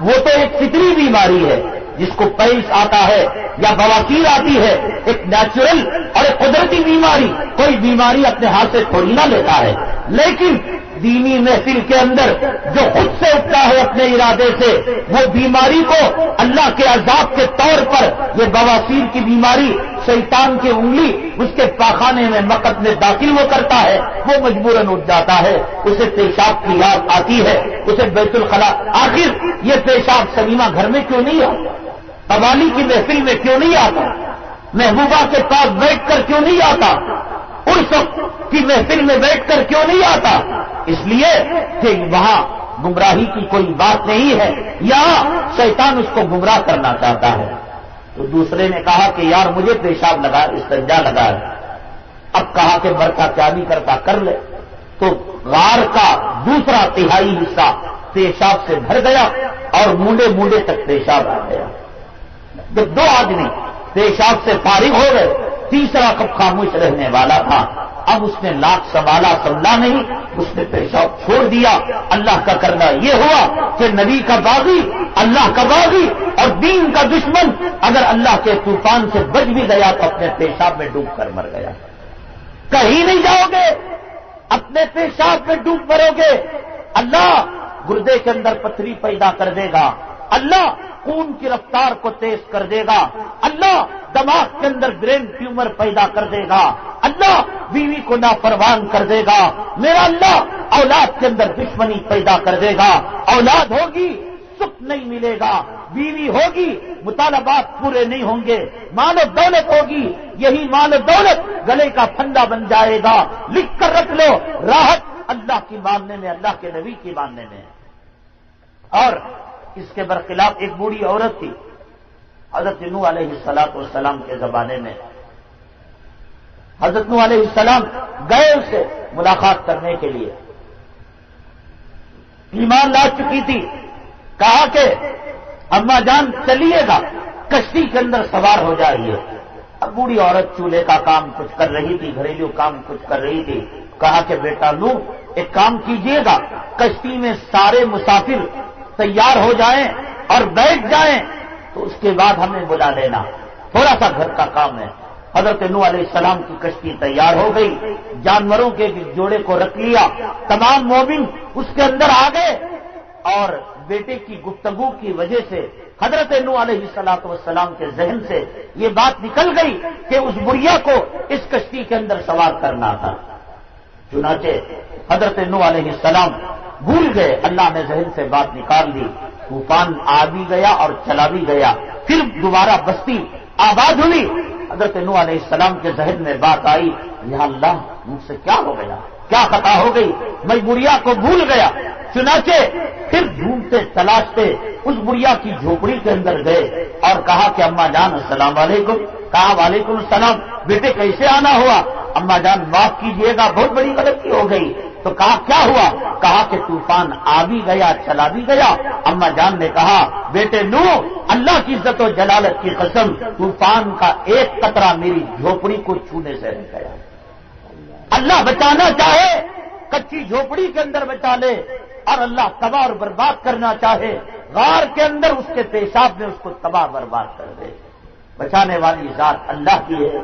وہ تو ایک فطری بیماری ہے، جس کو پیلس آتا ہے یا بواسیر آتی ہے، ایک نیچرل اور ایک قدرتی بیماری، کوئی بیماری اپنے ہاتھ سے تھوڑی نہ لیتا ہے۔ لیکن دینی محفل کے اندر جو خود سے اٹھتا ہے اپنے ارادے سے، وہ بیماری کو اللہ کے عذاب کے طور پر، یہ بواسیر کی بیماری شیطان کی انگلی اس کے پاخانے میں مقد میں داخل وہ کرتا ہے، وہ مجبوراً اٹھ جاتا ہے، اسے پیشاب کی یاد آتی ہے، اسے بیت الخلا۔ آخر یہ پیشاب سلیمہ گھر میں کیوں نہیں آتا؟ قوالی کی محفل میں کیوں نہیں آتا؟ محبوبہ کے پاس بیٹھ کر کیوں نہیں آتا؟ عرس کی محفل میں بیٹھ کر کیوں نہیں آتا؟ اس لیے کہ وہاں گمراہی کی کوئی بات نہیں ہے، یہاں شیطان اس کو گمراہ کرنا چاہتا ہے۔ تو دوسرے نے کہا کہ یار مجھے پیشاب لگا، استنجا لگا ہے۔ اب کہا کہ برتا کیا نہیں کرتا، کر لے۔ تو غار کا 2/3 حصہ پیشاب سے بھر گیا اور مونڈے تک پیشاب آ گیا۔ جب 2 آدمی پیشاب سے فارغ ہو گئے، تیسرا کب خاموش رہنے والا تھا، اب اس نے لاکھ سنبھلا نہیں، اس نے پیشاب چھوڑ دیا۔ اللہ کا کرنا یہ ہوا کہ نبی کا باغی، اللہ کا باغی اور دین کا دشمن اگر اللہ کے طوفان سے بچ بھی گیا تو اپنے پیشاب میں ڈوب کر مر گیا۔ کہیں نہیں جاؤ گے، اپنے پیشاب میں ڈوب مرو گے۔ اللہ گردے کے اندر پتھری پیدا کر دے گا، اللہ خون کی رفتار کو تیز کر دے گا، اللہ دماغ کے اندر برین ٹیومر پیدا کر دے گا، اللہ بیوی کو نافرمان کر دے گا، میرا اللہ اولاد کے اندر دشمنی پیدا کر دے گا۔ اولاد ہوگی سکھ نہیں ملے گا، بیوی ہوگی مطالبات پورے نہیں ہوں گے، مال و دولت ہوگی، یہی مال و دولت گلے کا پھندا بن جائے گا۔ لکھ کر رکھ لو، راحت اللہ کی ماننے میں، اللہ کے نبی کی ماننے میں۔ اور اس کے برخلاف ایک بوڑھی عورت تھی حضرت نوح علیہ السلام کے زمانے میں۔ حضرت نوح علیہ السلام گئے اس سے ملاقات کرنے کے لیے، ایمان لا چکی تھی، کہا کہ اماں جان چلیے گا، کشتی کے اندر سوار ہو جائیے۔ اب بوڑھی عورت چولہے کا کام کچھ کر رہی تھی، گھریلو کام کچھ کر رہی تھی، کہا کہ بیٹا نوح ایک کام کیجئے گا، کشتی میں سارے مسافر تیار ہو جائیں اور بیٹھ جائیں، تو اس کے بعد ہمیں بلا لینا، تھوڑا سا گھر کا کام ہے۔ حضرت نوح علیہ السلام کی کشتی تیار ہو گئی، جانوروں کے جوڑے کو رکھ لیا، تمام مومن اس کے اندر آ گئے، اور بیٹے کی گفتگو کی وجہ سے حضرت نوح علیہ السلام کے ذہن سے یہ بات نکل گئی کہ اس بڑھیا کو اس کشتی کے اندر سوار کرنا تھا۔ چنانچہ حضرت نوح علیہ السلام بھول گئے، اللہ نے ذہن سے بات نکال دی، طوفان آ بھی گیا اور چلا بھی گیا، پھر دوبارہ بستی آباد ہوئی۔ حضرت نوح علیہ السلام کے ذہن میں بات آئی، یا اللہ مجھ سے کیا ہو گیا، کیا خطا ہو گئی، میں بڑھیا کو بھول گیا۔ چنانچہ پھر ڈھونڈتے تلاشتے اس بڑھیا کی جھوپڑی کے اندر گئے اور کہا کہ اماں جان السلام علیکم۔ کہا وعلیکم السلام، بیٹے کیسے آنا ہوا؟ اماں جان معاف کیجیے گا، بہت بڑی غلطی ہو گئی۔ تو کہا کیا ہوا؟ کہا کہ طوفان آ بھی گیا چلا بھی گیا۔ اماں جان نے کہا بیٹے نوح، اللہ کی عزت و جلالت کی قسم، طوفان کا ایک قطرہ میری جھوپڑی کو چھونے سے رہ گیا۔ اللہ بچانا چاہے کچی جھوپڑی کے اندر بچا لے، اور اللہ تباہ اور برباد کرنا چاہے غار کے اندر اس کے پیشاب میں اس کو تباہ برباد کر دے۔ بچانے والی ذات اللہ کی ہے،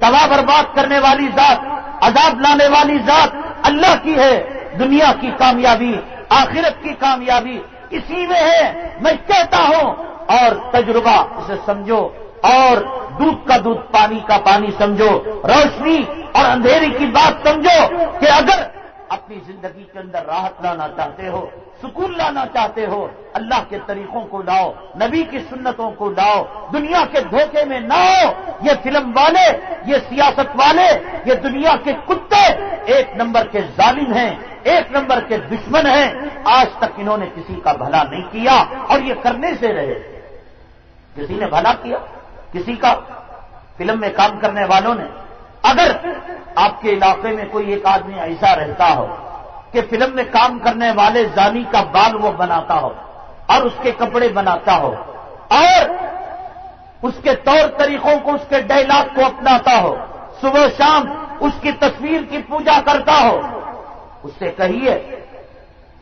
تباہ برباد کرنے والی ذات، عذاب لانے والی ذات اللہ کی ہے۔ دنیا کی کامیابی، آخرت کی کامیابی اسی میں ہے، میں کہتا ہوں، اور تجربہ اسے سمجھو، اور دودھ کا دودھ پانی کا پانی سمجھو، روشنی اور اندھیری کی بات سمجھو کہ اگر اپنی زندگی کے اندر راحت لانا چاہتے ہو، سکون لانا چاہتے ہو، اللہ کے طریقوں کو لاؤ، نبی کی سنتوں کو لاؤ، دنیا کے دھوکے میں نہ ہو۔ یہ فلم والے، یہ سیاست والے، یہ دنیا کے کتے ایک نمبر کے ظالم ہیں، ایک نمبر کے دشمن ہیں۔ آج تک انہوں نے کسی کا بھلا نہیں کیا اور یہ کرنے سے رہے۔ کسی نے بھلا کیا کسی کا؟ فلم میں کام کرنے والوں نے؟ اگر آپ کے علاقے میں کوئی ایک آدمی ایسا رہتا ہو کہ فلم میں کام کرنے والے زانی کا بال وہ بناتا ہو اور اس کے کپڑے بناتا ہو اور اس کے طور طریقوں کو، اس کے ڈائلاگ کو اپناتا ہو، صبح شام اس کی تصویر کی پوجا کرتا ہو، اس سے کہیے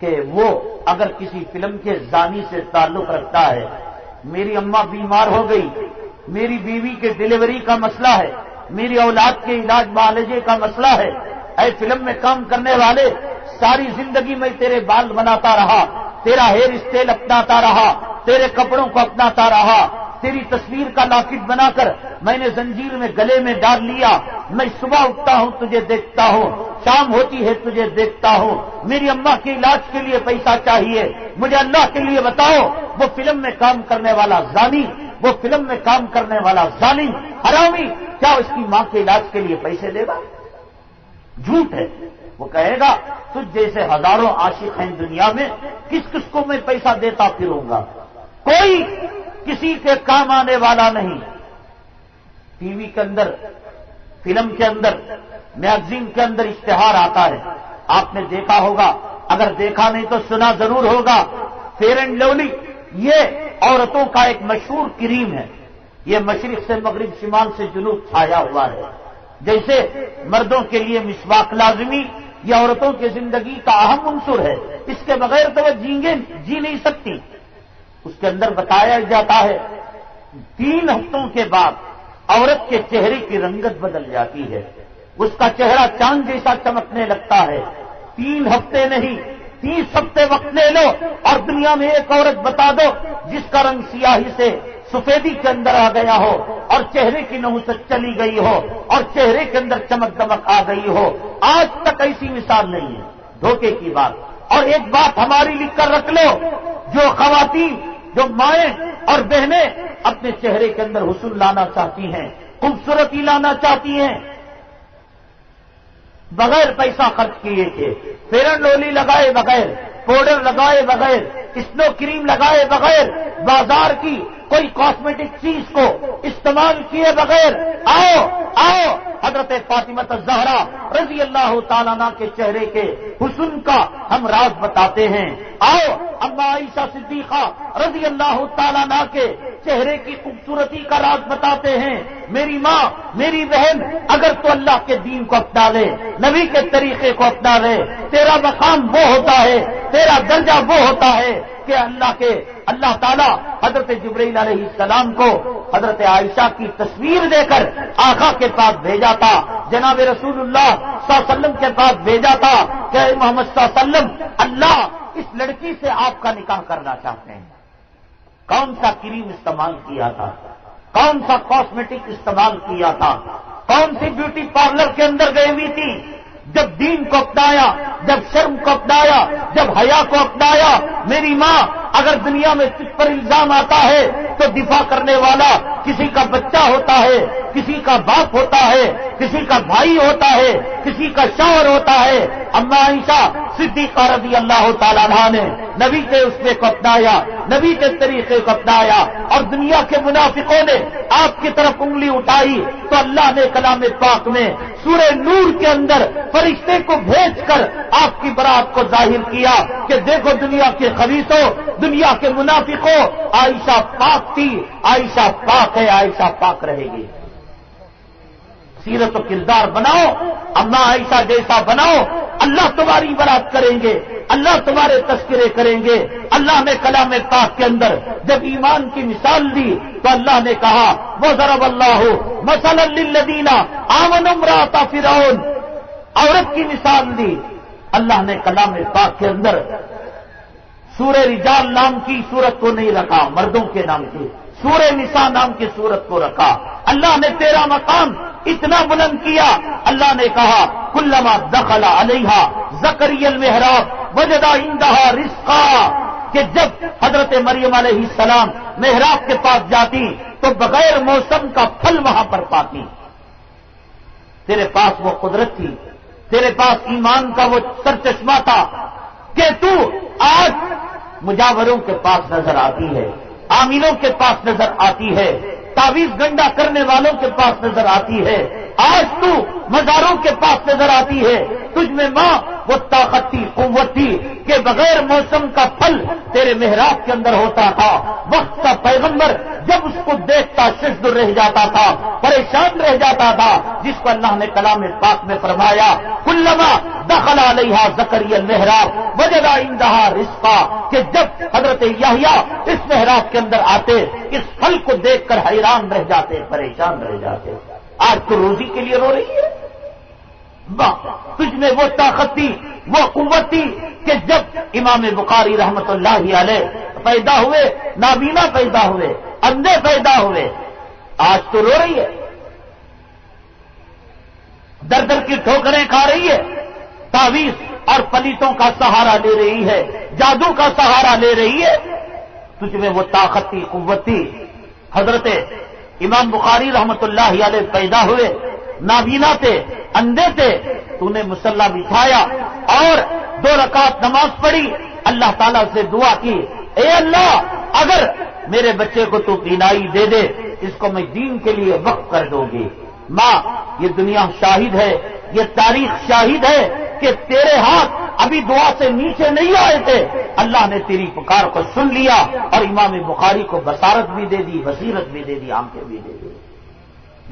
کہ وہ اگر کسی فلم کے زانی سے تعلق رکھتا ہے، میری اماں بیمار ہو گئی، میری بیوی کے ڈلیوری کا مسئلہ ہے، میری اولاد کے علاج معالجے کا مسئلہ ہے، اے فلم میں کام کرنے والے، ساری زندگی میں تیرے بال بناتا رہا، تیرا ہیئر اسٹائل اپناتا رہا، تیرے کپڑوں کو اپناتا رہا، تیری تصویر کا لاکٹ بنا کر میں نے زنجیر میں گلے میں ڈال لیا، میں صبح اٹھتا ہوں تجھے دیکھتا ہوں، شام ہوتی ہے تجھے دیکھتا ہوں، میری اماں کے علاج کے لیے پیسہ چاہیے، مجھے اللہ کے لیے بتاؤ، وہ فلم میں کام کرنے والا زانی، وہ فلم میں کام کرنے والا ظالم حرامی کیا اس کی ماں کے علاج کے لیے پیسے دے گا؟ جھوٹ ہے۔ وہ کہے گا تجھ جیسے ہزاروں عاشق ہیں دنیا میں، کس کس کو میں پیسہ دیتا پھروں گا؟ کوئی کسی کے کام آنے والا نہیں۔ ٹی وی کے اندر، فلم کے اندر، میگزین کے اندر اشتہار آتا ہے، آپ نے دیکھا ہوگا، اگر دیکھا نہیں تو سنا ضرور ہوگا، فیئر اینڈ لولی یہ عورتوں کا ایک مشہور کریم ہے، یہ مشرق سے مغرب، شمال سے جنوب چھایا ہوا ہے۔ جیسے مردوں کے لیے مسواک لازمی، یہ عورتوں کی زندگی کا اہم عنصر ہے، اس کے بغیر تو وہ جی نہیں سکتی۔ اس کے اندر بتایا جاتا ہے 3 ہفتوں کے بعد عورت کے چہرے کی رنگت بدل جاتی ہے، اس کا چہرہ چاند جیسا چمکنے لگتا ہے۔ 3 ہفتے نہیں، 30 ہفتے وقت لے لو اور دنیا میں ایک عورت بتا دو جس کا رنگ سیاہی سے سفیدی کے اندر آ گیا ہو اور چہرے کی نحوست چلی گئی ہو اور چہرے کے اندر چمک دمک آ گئی ہو، آج تک ایسی مثال نہیں ہے، دھوکے کی بات۔ اور ایک بات ہماری لکھ کر رکھ لو، جو خواتین، جو مائیں اور بہنیں اپنے چہرے کے اندر حسن لانا چاہتی ہیں، خوبصورتی لانا چاہتی ہیں، بغیر پیسہ خرچ کیے تھے، فیئر اینڈ لولی لگائے بغیر، پاؤڈر لگائے بغیر، اسنو کریم لگائے بغیر، بازار کی کوئی کاسمیٹک چیز کو استعمال کیے بغیر آؤ حضرت فاطمہ الزہرا رضی اللہ تعالیٰ عنہ کے چہرے کے حسن کا ہم راز بتاتے ہیں، آؤ اما عائشہ صدیقہ رضی اللہ تعالیٰ عنہ کے چہرے کی خوبصورتی کا راز بتاتے ہیں۔ میری ماں، میری بہن، اگر تو اللہ کے دین کو اپنا لے، نبی کے طریقے کو اپنا لے، تیرا مقام وہ ہوتا ہے، تیرا درجہ وہ ہوتا ہے کہ اللہ کے اللہ تعالیٰ حضرت جبرائیل علیہ السلام کو حضرت عائشہ کی تصویر دے کر آقا کے پاس بھیجا تھا، جناب رسول اللہ صلی اللہ علیہ وسلم کے پاس بھیجا تھا کہ اے محمد صلی اللہ علیہ وسلم، اللہ اس لڑکی سے آپ کا نکاح کرنا چاہتے ہیں۔ کون سا کریم استعمال کیا تھا، کون سا کاسمیٹک استعمال کیا تھا، کون سی بیوٹی پارلر کے اندر گئی ہوئی تھی؟ جب دین کو اپنایا، جب شرم کو اپنایا، جب حیا کو اپنایا، میری ماں اگر دنیا میں تجھ پر الزام آتا ہے تو دفاع کرنے والا کسی کا بچہ ہوتا ہے، کسی کا باپ ہوتا ہے، کسی کا بھائی ہوتا ہے، کسی کا شوہر ہوتا ہے۔ اما عائشہ صدیقہ رضی اللہ تعالیٰ عنہا نے نبی کے اسوے کو اپنایا، نبی کے طریقے کو اپنایا، اور دنیا کے منافقوں نے آپ کی طرف انگلی اٹھائی تو اللہ نے کلام پاک میں سورہ نور کے اندر فرشتے کو بھیج کر آپ کی برات کو ظاہر کیا کہ دیکھو دنیا کے خبیثوں، دنیا کے منافقوں، عائشہ پاک تھی، عائشہ پاک ہے، عائشہ پاک رہے گی۔ سیرت و کردار بناؤ، اما عائشہ جیسا بناؤ، اللہ تمہاری برات کریں گے، اللہ تمہارے تذکرے کریں گے۔ اللہ نے کلام پاک کے اندر جب ایمان کی مثال دی تو اللہ نے کہا وَضَرَبَ اللَّهُ مَثَلًا لِلَّذِينَ آمَنُوا امْرَأَتَ فِرْعَوْنَ، عورت کی مثال دی۔ اللہ نے کلام پاک کے اندر سورہ رجال نام کی سورت کو نہیں رکھا، مردوں کے نام کی سورہ نساء نام کی سورت کو رکھا۔ اللہ نے تیرا مقام اتنا بلند کیا، اللہ نے کہا کلما دخل علیہا زکریا المحراب وجد عندہا رزقا، کہ جب حضرت مریم علیہ السلام محراب کے پاس جاتی تو بغیر موسم کا پھل وہاں پر پاتی۔ تیرے پاس وہ قدرت تھی، تیرے پاس ایمان کا وہ سرچشمہ تھا کہ تو آج مجاوروں کے پاس نظر آتی ہے، عاملوں کے پاس نظر آتی ہے، تعویذ گنڈا کرنے والوں کے پاس نظر آتی ہے، آج تو مزاروں کے پاس نظر آتی ہے۔ تجھ میں ماں وہ طاقت تھی، قوت تھی کہ بغیر موسم کا پھل تیرے محراب کے اندر ہوتا تھا۔ وقت کا پیغمبر جب اس کو دیکھتا ششد رہ جاتا تھا، پریشان رہ جاتا تھا، جس کو اللہ نے کلام پاک میں فرمایا کلما دخل علیہا زکریا المحراب وجد عندہا رزقا، کہ جب حضرت یحییٰ اس محراب کے اندر آتے اس پھل کو دیکھ کر حیران رہ جاتے، پریشان رہ جاتے۔ آج تو روزی کے لیے رو رہی ہے، تجھ میں وہ طاقت تھی، وہ قوت تھی کہ جب امام بخاری رحمت اللہ علیہ پیدا ہوئے، نابینا پیدا ہوئے، اندھے پیدا ہوئے، آج تو رو رہی ہے، در در کی ٹھوکریں کھا رہی ہے، تعویذ اور پلیتوں کا سہارا لے رہی ہے، جادو کا سہارا لے رہی ہے۔ تجھ میں وہ طاقت تھی، قوت تھی۔ حضرت امام بخاری رحمت اللہ علیہ پیدا ہوئے، نابینا تھے، اندھے تھے، تو نے مصلی بچھایا اور 2 رکعت نماز پڑھی، اللہ تعالیٰ سے دعا کی اے اللہ اگر میرے بچے کو تو بینائی دے دے، اس کو میں دین کے لیے وقف کر دوں گی۔ ماں یہ دنیا شاہد ہے، یہ تاریخ شاہد ہے کہ تیرے ہاتھ ابھی دعا سے نیچے نہیں آئے تھے، اللہ نے تیری پکار کو سن لیا اور امام بخاری کو بصارت بھی دے دی، بصیرت بھی دے دی، آنکھیں بھی دے دی۔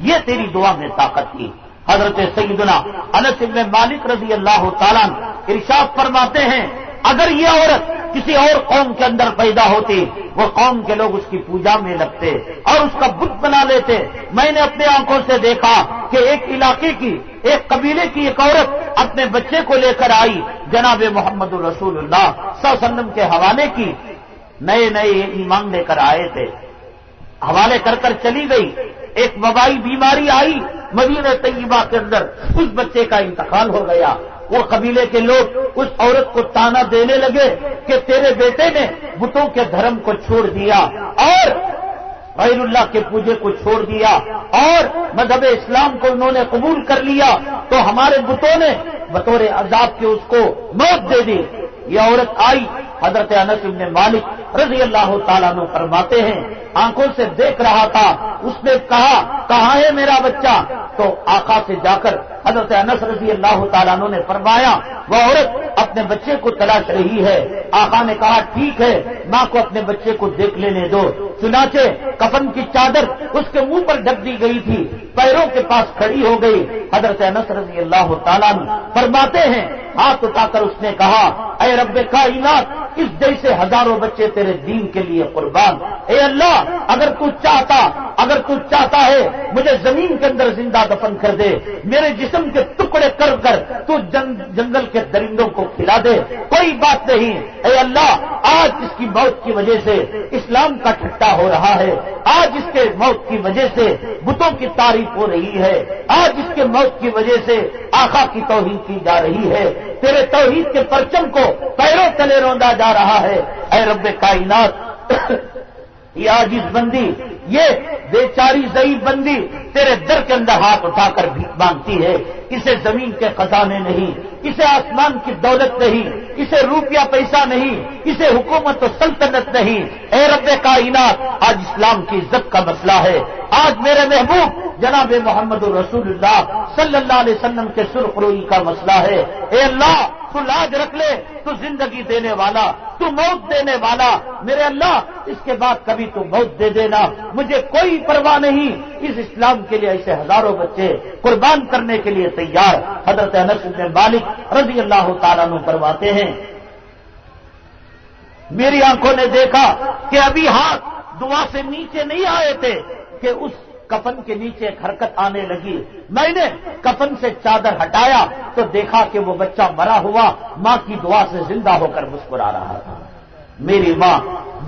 یہ تیری دعا میں طاقت تھی۔ حضرت سیدنا انس بن مالک رضی اللہ تعالیٰ ارشاد فرماتے ہیں اگر یہ عورت کسی اور قوم کے اندر پیدا ہوتی، وہ قوم کے لوگ اس کی پوجا میں لگتے اور اس کا بت بنا لیتے۔ میں نے اپنے آنکھوں سے دیکھا کہ ایک علاقے کی، ایک قبیلے کی ایک عورت اپنے بچے کو لے کر آئی، جناب محمد رسول اللہ صلی اللہ علیہ وسلم کے حوالے کی، نئے نئے ایمان لے کر آئے تھے، حوالے کر کر چلی گئی۔ ایک وبائی بیماری آئی مدینہ طیبہ کے اندر، اس بچے کا انتقال ہو گیا۔ وہ قبیلے کے لوگ اس عورت کو تانا دینے لگے کہ تیرے بیٹے نے بتوں کے دھرم کو چھوڑ دیا اور غیر اللہ کے پوجے کو چھوڑ دیا اور مذہب اسلام کو انہوں نے قبول کر لیا، تو ہمارے بتوں نے بطور عذاب کے اس کو موت دے دی۔ یہ عورت آئی، حضرت انس بن مالک رضی اللہ تعالیٰ عنہ فرماتے ہیں آنکھوں سے دیکھ رہا تھا، اس نے کہا کہاں ہے میرا بچہ؟ تو آقا سے جا کر حضرت انس رضی اللہ تعالیٰ عنہ نے فرمایا وہ عورت اپنے بچے کو تلاش رہی ہے۔ آقا نے کہا ٹھیک ہے، ماں کو اپنے بچے کو دیکھ لینے دو۔ چنانچہ کفن کی چادر اس کے منہ پر ڈھک دی گئی تھی، پیروں کے پاس کھڑی ہو گئی۔ حضرت انس رضی اللہ تعالیٰ عنہ فرماتے ہیں ہاتھ اٹھا کر اس نے کہا اے رب کائنات اس جیسے ہزاروں بچے تیرے دین کے لیے قربان. اے اللہ اگر تو چاہتا ہے مجھے زمین کے اندر زندہ دفن کر دے, میرے جسم کے ٹکڑے کر کر تو جنگل کے درندوں کو کھلا دے, کوئی بات نہیں. اے اللہ آج اس کی موت کی وجہ سے اسلام کا ٹھٹا ہو رہا ہے, آج اس کے موت کی وجہ سے بتوں کی تعریف ہو رہی ہے, آج اس کے موت کی وجہ سے آقا کی توہین کی جا رہی ہے, تیرے توحید کے پرچم کو پیروں تلے روندا جا رہا ہے. اے رب کائنات یہ عاجز بندی, یہ بیچاری ضعیف بندی تیرے در کے اندر ہاتھ اٹھا کر بھیک مانگتی ہے. اسے زمین کے خزانے نہیں, اسے آسمان کی دولت نہیں, اسے روپیہ پیسہ نہیں, اسے حکومت و سلطنت نہیں. اے رب کائنات آج اسلام کی عزت کا مسئلہ ہے, آج میرے محبوب جناب محمد رسول اللہ صلی اللہ علیہ وسلم کے سرخ روئی کا مسئلہ ہے. اے اللہ تو لاج رکھ لے, تو زندگی دینے والا, تو موت دینے والا, میرے اللہ اس کے بعد کبھی تو موت دے دینا, مجھے کوئی پرواہ نہیں. اس اسلام کے لیے ایسے ہزاروں بچے قربان کرنے کے لیے تیار. حضرت انس بن مالک رضی اللہ تعالیٰ عنہ فرماتے ہیں میری آنکھوں نے دیکھا کہ ابھی ہاتھ دعا سے نیچے نہیں آئے تھے کہ اس کفن کے نیچے ایک حرکت آنے لگی. میں نے کفن سے چادر ہٹایا تو دیکھا کہ وہ بچہ مرا ہوا ماں کی دعا سے زندہ ہو کر مسکرا رہا تھا. میری ماں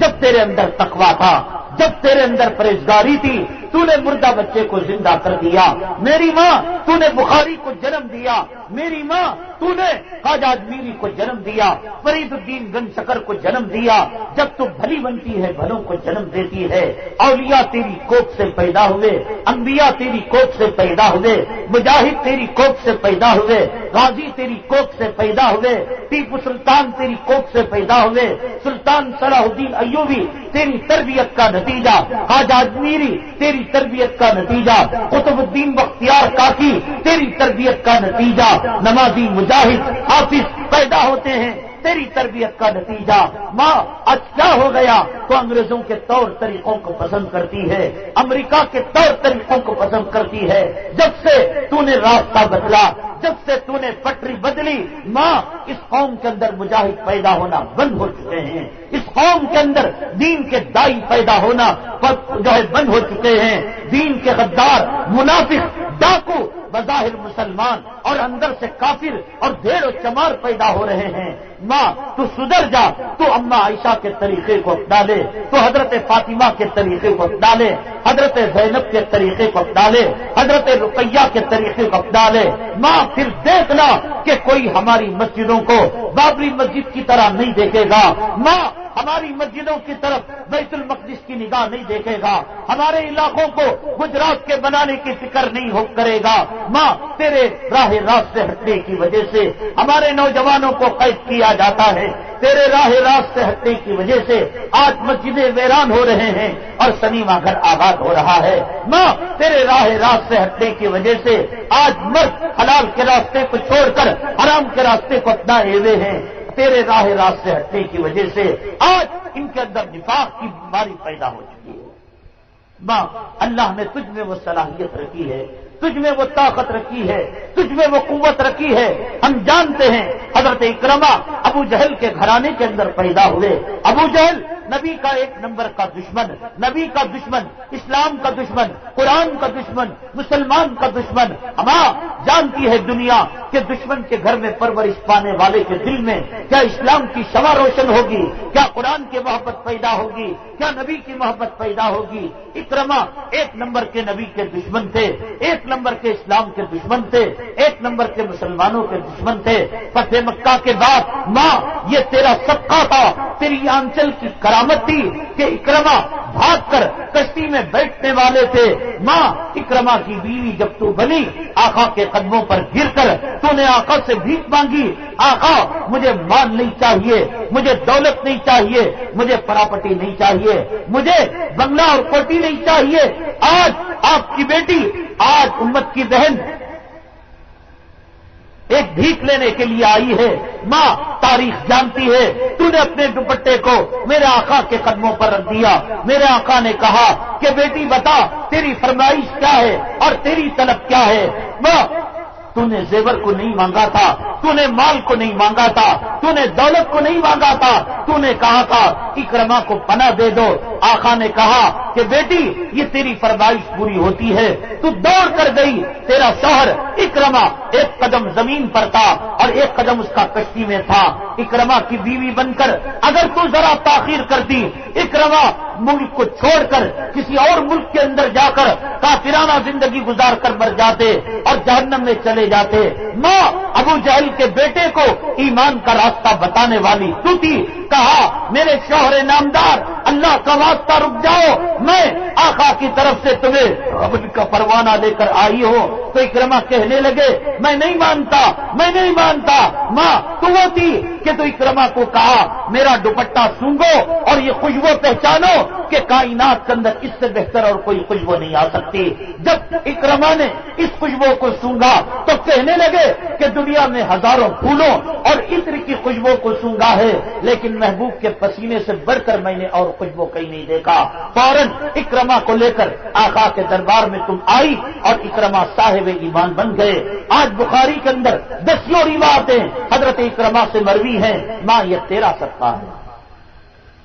جب تیرے اندر تقویٰ تھا, جب تیرے اندر پرہیزگاری تھی, تو نے مردہ بچے کو زندہ کر دیا. میری ماں تو نے بخاری کو جنم دیا. میری ماں تو نے خواجہ اجمیری کو جنم دیا, فرید الدین گنج شکر کو جنم دیا. جب تو بھلی بنتی ہے بھلوں کو جنم دیتی ہے. اولیاء تیری کوکھ سے پیدا ہوئے, انبیاء تیری کوکھ سے پیدا ہوئے, مجاہد تیری کوکھ سے پیدا ہوئے, غازی تیری کوکھ سے پیدا ہوئے, ٹیپو سلطان تیری کوکھ سے پیدا ہوئے, سلطان صلاح الدین ایوبی تیری تربیت کا نتیجہ, خواجہ اجمیری تیری تربیت کا نتیجہ, قطب الدین بختیار کاکی تیری تربیت کا نتیجہ, نمازی مجاہد حافظ پیدا ہوتے ہیں تیری تربیت کا نتیجہ. ماں آج کیا ہو گیا؟ تو انگریزوں کے طور طریقوں کو پسند کرتی ہے, امریکہ کے طور طریقوں کو پسند کرتی ہے. جب سے تو نے راستہ بدلا, جب سے تو نے پٹری بدلی, ماں اس قوم کے اندر مجاہد پیدا ہونا بند ہو چکے ہیں, اس قوم کے اندر دین کے دائی پیدا ہونا جو ہے بند ہو چکے ہیں. دین کے غدار, منافق, ڈاکو بظاہر مسلمان اور اندر سے کافر اور بھیڑ و چمار پیدا ہو رہے ہیں. ماں تو سدھر جا, تو اماں عائشہ کے طریقے کو اپنا لے, تو حضرت فاطمہ کے طریقے کو اپنا لے, حضرت زینب کے طریقے کو اپنا لے, حضرت رقیہ کے طریقے کو اپنا لے. ماں پھر دیکھنا کہ کوئی ہماری مسجدوں کو بابری مسجد کی طرح نہیں دیکھے گا. ماں ہماری مسجدوں کی طرف بیت المقدس کی نگاہ نہیں دیکھے گا, ہمارے علاقوں کو گجرات کے بنانے کی فکر نہیں ہو کرے گا. ماں تیرے راہ راست سے ہٹنے کی وجہ سے ہمارے نوجوانوں کو قید کیا جاتا ہے, تیرے راہ راست سے ہٹنے کی وجہ سے آج مسجدیں ویران ہو رہے ہیں اور سنیما گھر آباد ہو رہا ہے. ماں تیرے راہ راست سے ہٹنے کی وجہ سے آج مرد حلال کے راستے کو چھوڑ کر حرام کے راستے کو اپنائے ہوئے ہیں. تیرے راہ راست سے ہٹنے کی وجہ سے آج ان کے اندر نفاق کی بیماری پیدا ہو چکی ہے. ماں اللہ نے تجھ میں وہ صلاحیت رکھی ہے, تجھ میں وہ طاقت رکھی ہے, تجھ میں وہ قوت رکھی ہے. ہم جانتے ہیں حضرت اکرمہ ابو جہل کے گھرانے کے اندر پیدا ہوئے. ابو جہل نبی کا ایک نمبر کا دشمن, نبی کا دشمن, اسلام کا دشمن, قرآن کا دشمن, مسلمان کا دشمن. ماں جانتی ہے دنیا کہ دشمن کے گھر میں پرورش پانے والے کے دل میں کیا اسلام کی شمع روشن ہوگی, کیا قرآن کی محبت پیدا ہوگی, کیا نبی کی محبت پیدا ہوگی. اکرمہ ایک نمبر کے نبی کے دشمن تھے, ایک نمبر کے اسلام کے دشمن تھے, ایک نمبر کے مسلمانوں کے دشمن تھے. فتح مکہ کے بعد ماں یہ تیرا صدقہ تھا, تیری آنچل کی کرامت تھی کہ اکرمہ بھاگ کر کشتی میں بیٹھنے والے تھے. ماں اکرمہ کی بیوی جب تو بنی, آقا کے قدموں پر گر کر تو نے آقا سے بھیک مانگی, آقا مجھے مال نہیں چاہیے, مجھے دولت نہیں چاہیے, مجھے پراپرٹی نہیں چاہیے, مجھے بنگلہ اور کوٹی نہیں چاہیے. آج آپ کی بیٹی, آج امت کی بہن ایک بھیک لینے کے لیے آئی ہے. ماں تاریخ جانتی ہے, تو نے اپنے دوپٹے کو میرے آقا کے قدموں پر رکھ دیا. میرے آقا نے کہا کہ بیٹی بتا تیری فرمائش کیا ہے اور تیری طلب کیا ہے. ماں تو نے زیور کو نہیں مانگا تھا، تو نے مال کو نہیں مانگا تھا، تو نے دولت کو نہیں مانگا تھا، تو نے کہا تھا اکرما کو پناہ دے دو۔ آقا نے کہا کہ بیٹی یہ تیری فرمائش پوری ہوتی ہے۔ تو دوڑ کر گئی، تیرا شوہر اکرما ایک قدم زمین پر تھا اور ایک قدم اس کا کشتی میں تھا۔ اکرما کی بیوی بن کر اگر تو ذرا تاخیر کرتی، اکرما ملک کو چھوڑ کر کسی اور ملک کے اندر جا کر کافرانہ زندگی گزار کر مر جاتے اور جہنم میں چلے جاتے۔ ماں ابو جہل کے بیٹے کو ایمان کا راستہ بتانے والی تو تھی، کہا میرے شوہر نامدار اللہ کا واسطہ رک جاؤ، میں آقا کی طرف سے تمہیں قبول کا پروانہ لے کر آئی ہوں۔ تو اکرما کہنے لگے میں نہیں مانتا، میں نہیں مانتا۔ ماں تو وہ تھی کہ تو اکرما کو کہا میرا دوپٹہ سونگو اور یہ خوشبو پہچانو کہ کائنات کے اندر اس سے بہتر اور کوئی خوشبو نہیں آ سکتی۔ جب اکرما نے اس خوشبو کو سونگا تو کہنے لگے کہ دنیا میں ہزاروں پھولوں اور عطر کی خوشبو کو سونگا ہے، لیکن محبوب کے پسینے سے بڑھ کر میں نے اور خوشبو کہیں نہیں دیکھا۔ فوراً اکرما کو لے کر آقا کے دربار میں تم آئی اور اکرما صاحب ایمان بن گئے۔ آج بخاری کے اندر 10 روایتیں حضرت اکرما سے مروی ہیں۔ ماں یہ تیرا صدقہ ہے۔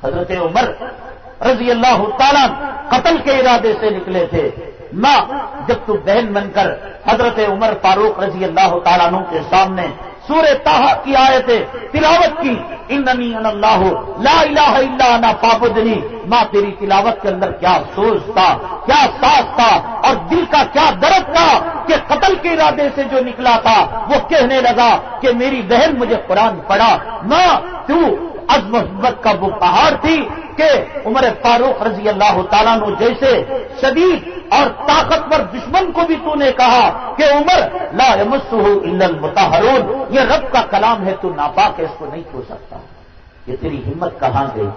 حضرت عمر رضی اللہ تعالیٰ قتل کے ارادے سے نکلے تھے۔ ماں جب تو بہن بن کر حضرت عمر فاروق رضی اللہ تعالیٰ عنہ کے سامنے سورہ طٰہٰ کی آیتیں تلاوت کی، اننی انا اللہ لا الہ الا انا فاعبدنی، ماں تیری تلاوت کے اندر کیا سوز تھا، کیا ساز تھا اور دل کا کیا درد تھا کہ قتل کے ارادے سے جو نکلا تھا وہ کہنے لگا کہ میری بہن مجھے قرآن پڑھا۔ ماں تو عزم محبت کا وہ پہاڑ تھی کہ عمر فاروق رضی اللہ تعالیٰ عنہ جیسے شدید اور طاقتور دشمن کو بھی تو نے کہا کہ عمر لا یمسہ الا المطہرون، یہ رب کا کلام ہے، تو ناپاک ہے، اس کو نہیں چھو سکتا۔ یہ تیری ہمت کہاں گئی؟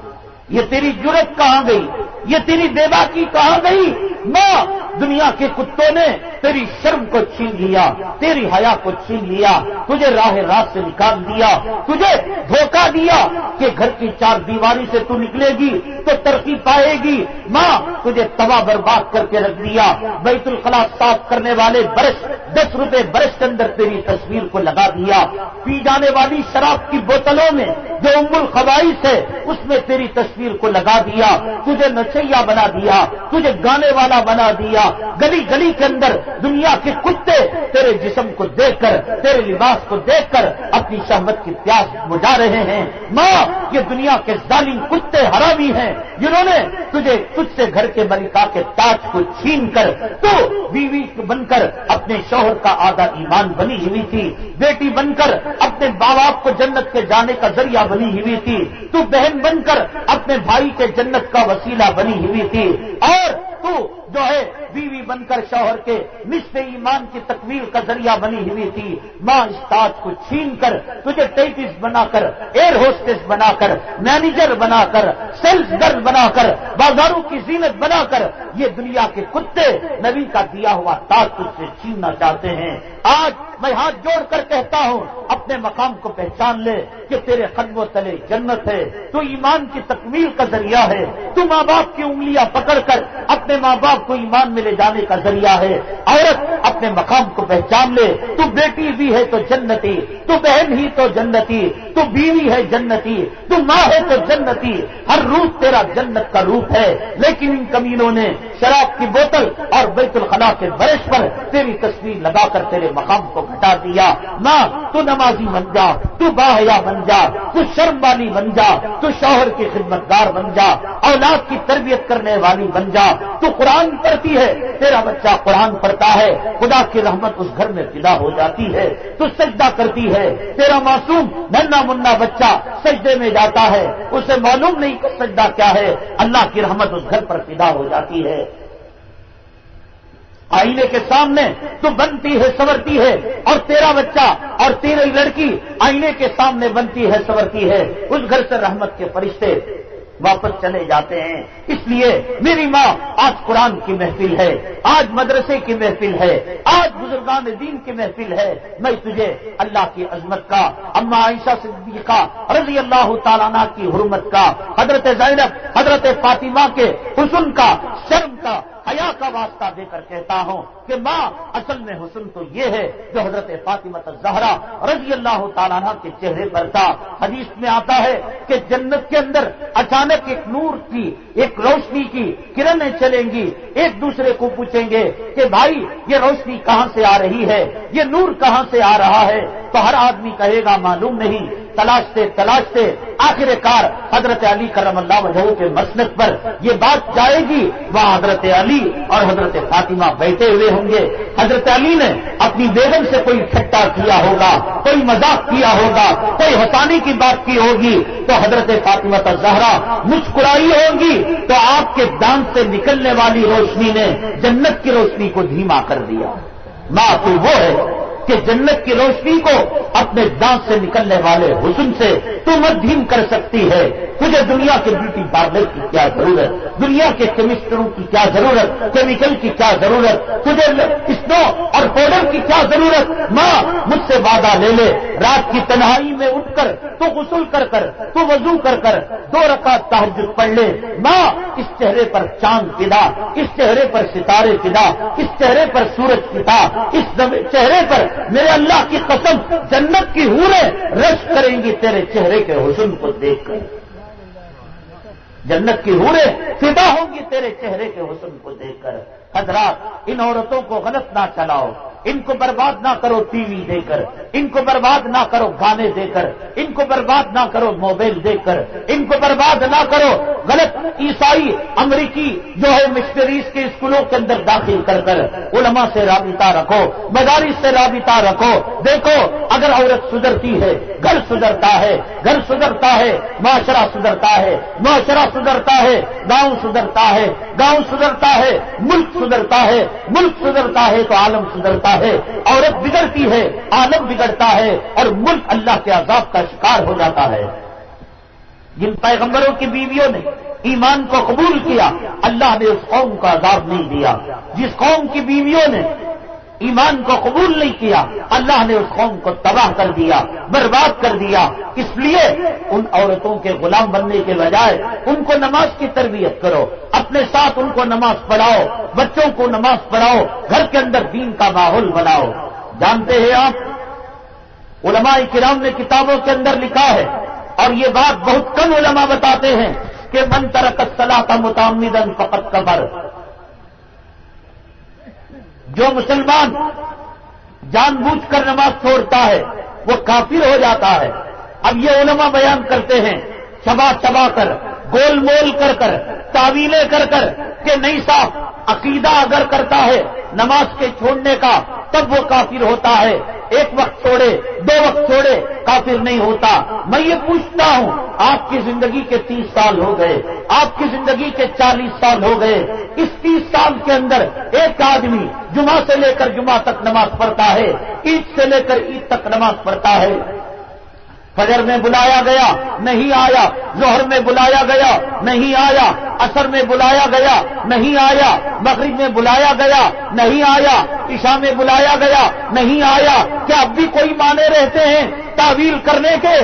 یہ تیری جرت کہاں گئی؟ یہ تیری بے باکی کہاں گئی؟ ماں دنیا کے کتوں نے تیری شرم کو چھین لیا، تیری حیا کو چھین لیا، تجھے راہ راست سے نکال دیا، تجھے دھوکہ دیا کہ گھر کی 4 دیواری سے تو نکلے گی تو ترقی پائے گی۔ ماں تجھے تباہ برباد کر کے رکھ دیا۔ بیت الخلا صاف کرنے والے برش 10 روپے برش کے اندر تیری تصویر کو لگا دیا۔ پی جانے والی شراب کی بوتلوں میں جو ام الخبائث ہے اس میں تیری تصویر کو لگا دیا۔ تجھے نچیا بنا دیا، تجھے گانے والا بنا دیا۔ گلی گلی کے اندر دنیا کے کتے تیرے جسم کو دیکھ کر، تیرے لباس کو دیکھ کر اپنی شہوت کی پیاس بجھا رہے ہیں۔ ماں یہ دنیا کے ظالم کتے حرامی ہیں جنہوں نے تجھ سے گھر کے ملکہ کے تاج کو چھین کر تو بیوی بن کر اپنے شوہر کا آدھا ایمان بنی ہوئی تھی، بیٹی بن کر اپنے ماں باپ کو جنت کے جانے کا ذریعہ بنی ہوئی تھی، تو بہن بن کر اپنے بھائی کے جنت کا وسیلہ بنی ہوئی تھی، اور تو جو ہے بیوی بن کر شوہر کے نصف ایمان کی تکمیل کا ذریعہ بنی ہوئی تھی۔ ماں اس تاج کو چھین کر تجھے ٹیپس بنا کر، ایئر ہوسٹس بنا کر، مینیجر بنا کر، سیلز گرل بنا کر، بازاروں کی زینت بنا کر یہ دنیا کے کتے نبی کا دیا ہوا تاج تجھ سے چھیننا چاہتے ہیں۔ آج میں ہاتھ جوڑ کر کہتا ہوں اپنے مقام کو پہچان لے کہ تیرے قدموں تلے جنت ہے، تو ایمان کی تکمیل کا ذریعہ ہے، تو ماں باپ کی انگلیاں پکڑ کر اپنے ماں باپ کو ایمان میں لے جانے کا ذریعہ ہے۔ عورت اپنے مقام کو پہچان لے، تو بیٹی بھی ہے تو جنتی، تو بہن ہی تو جنتی، تو بیوی ہے جنتی، تو ماں ہے تو جنتی، ہر روپ تیرا جنت کا روپ ہے۔ لیکن ان کمینوں نے شراب کی بوتل اور بیت الخلا کے برش پر تیری تصویر لگا کر تیرے مقام کو گھٹا دیا۔ ماں تو نمازی بن جا، تو باحیا بن جا، تو شرم والی بن جا، تو شوہر کی خدمتگار بن جا، اولاد کی تربیت کرنے والی بن جا، تو قرآن پڑھتی ہے، تیرا بچہ قرآن پڑھتا ہے، خدا کی رحمت اس گھر میں پیدا ہو جاتی ہے، تو سجدہ کرتی ہے، تیرا معصوم ننھا منا بچہ سجدے میں جاتا ہے، اسے معلوم نہیں کہ سجدہ کیا ہے، اللہ کی رحمت اس گھر پر پیدا ہو جاتی ہے۔ آئینے کے سامنے تو بنتی ہے سنورتی ہے، اور تیرا بچہ اور تیری لڑکی آئینے کے سامنے بنتی ہے سنورتی ہے، اس گھر سے رحمت کے فرشتے واپس چلے جاتے ہیں۔ اس لیے میری ماں آج قرآن کی محفل ہے، آج مدرسے کی محفل ہے، آج بزرگان دین کی محفل ہے۔ میں تجھے اللہ کی عظمت کا، اما عائشہ صدیقہ رضی اللہ تعالیٰ عنہ کی حرمت کا، حضرت زینب حضرت فاطمہ کے حسن کا، شرم کا، حیا کا واسطہ دے کر کہتا ہوں کہ ماں اصل میں حسن تو یہ ہے جو حضرت فاطمہ الزہرا رضی اللہ تعالیٰ عنہ کے چہرے پر تھا۔ حدیث میں آتا ہے کہ جنت کے اندر اچانک ایک نور کی، ایک روشنی کی کرنیں چلیں گی، ایک دوسرے کو پوچھیں گے کہ بھائی یہ روشنی کہاں سے آ رہی ہے، یہ نور کہاں سے آ رہا ہے؟ تو ہر آدمی کہے گا معلوم نہیں، تلاشتے تلاشتے آخر کار حضرت علی کرم اللہ وجہہ کے مسند پر یہ بات جائے گی، وہاں حضرت علی اور حضرت فاطمہ بیٹھے ہوئے ہوں گے۔ حضرت علی نے اپنی بیگم سے کوئی ٹھٹا کیا ہوگا، کوئی مذاق کیا ہوگا، کوئی ہنسانے کی بات کی ہوگی، تو حضرت فاطمہ الزہرا مسکرائی ہوگی، تو آپ کے دانت سے نکلنے والی روشنی نے جنت کی روشنی کو دھیما کر دیا۔ ماں تو وہ ہے کہ جنت کی روشنی کو اپنے دانت سے نکلنے والے حسن سے تو مدھیم کر سکتی ہے۔ تجھے دنیا کے بیوٹی پارلر کی کیا ضرورت، دنیا کے کیمسٹروں کی کیا ضرورت، کیمیکل کی کیا ضرورت، تجھے اسنو اور پاؤڈر کی کیا ضرورت؟ ماں مجھ سے وعدہ لے لے، رات کی تنہائی میں اٹھ کر تو غسل کر تو وضو کر 2 رکعت تہجد پڑھ لے۔ ماں اس چہرے پر چاند فدا، اس چہرے پر ستارے فدا، اس چہرے پر سورج فدا، اس چہرے پر میرے اللہ کی قسم جنت کی حوریں رش کریں گی تیرے چہرے کے حسن کو دیکھ کر، جنت کی حوریں فدا ہوں گی تیرے چہرے کے حسن کو دیکھ کر۔ حضرات، ان عورتوں کو غلط نہ چلاؤ، ان کو برباد نہ کرو ٹی وی دے کر، ان کو برباد نہ کرو گانے دے کر، ان کو برباد نہ کرو موبائل دے کر، ان کو برباد نہ کرو غلط عیسائی امریکی جو ہے مشنریز کے اسکولوں کے اندر داخل کر علماء سے رابطہ رکھو، مدارس سے رابطہ رکھو۔ دیکھو، اگر عورت سدھرتی ہے گھر سدھرتا ہے، گھر سدھرتا ہے معاشرہ سدھرتا ہے، معاشرہ سدھرتا ہے گاؤں سدھرتا ہے، گاؤں سدھرتا ہے ملک سدھرتا ہے، ملک سدھرتا ہے تو عالم سدھرتا ہے۔ عورت بگڑتی ہے عالم بگڑتا ہے اور ملک اللہ کے عذاب کا شکار ہو جاتا ہے۔ جن پیغمبروں کی بیویوں نے ایمان کو قبول کیا، اللہ نے اس قوم کو عذاب نہیں دیا۔ جس قوم کی بیویوں نے ایمان کو قبول نہیں کیا، اللہ نے اس قوم کو تباہ کر دیا، برباد کر دیا۔ اس لیے ان عورتوں کے غلام بننے کے بجائے ان کو نماز کی تربیت کرو، اپنے ساتھ ان کو نماز پڑھاؤ، بچوں کو نماز پڑھاؤ، گھر کے اندر دین کا ماحول بناؤ۔ جانتے ہیں آپ، علماء کرام نے کتابوں کے اندر لکھا ہے، اور یہ بات بہت کم علماء بتاتے ہیں کہ من ترک الصلاۃ متعمدا فقد کفر۔ جو مسلمان جان بوجھ کر نماز چھوڑتا ہے وہ کافر ہو جاتا ہے۔ اب یہ علماء بیان کرتے ہیں چبا چبا کر، گول مول کر تعویلیں کر کہ نہیں صاحب، عقیدہ اگر کرتا ہے نماز کے چھوڑنے کا تب وہ کافر ہوتا ہے، ایک وقت چھوڑے 2 وقت چھوڑے کافر نہیں ہوتا۔ میں یہ پوچھتا ہوں، آپ کی زندگی کے 30 سال ہو گئے، آپ کی زندگی کے 40 سال ہو گئے، اس 30 سال کے اندر ایک آدمی جمعہ سے لے کر جمعہ تک نماز پڑھتا ہے، عید سے لے کر عید تک نماز پڑھتا ہے، فجر میں بلایا گیا نہیں آیا، ظہر میں بلایا گیا نہیں آیا، عصر میں بلایا گیا نہیں آیا، مغرب میں بلایا گیا نہیں آیا، عشاء میں بلایا گیا نہیں آیا، کیا اب بھی کوئی معنی رہتے ہیں تعویل کرنے کے؟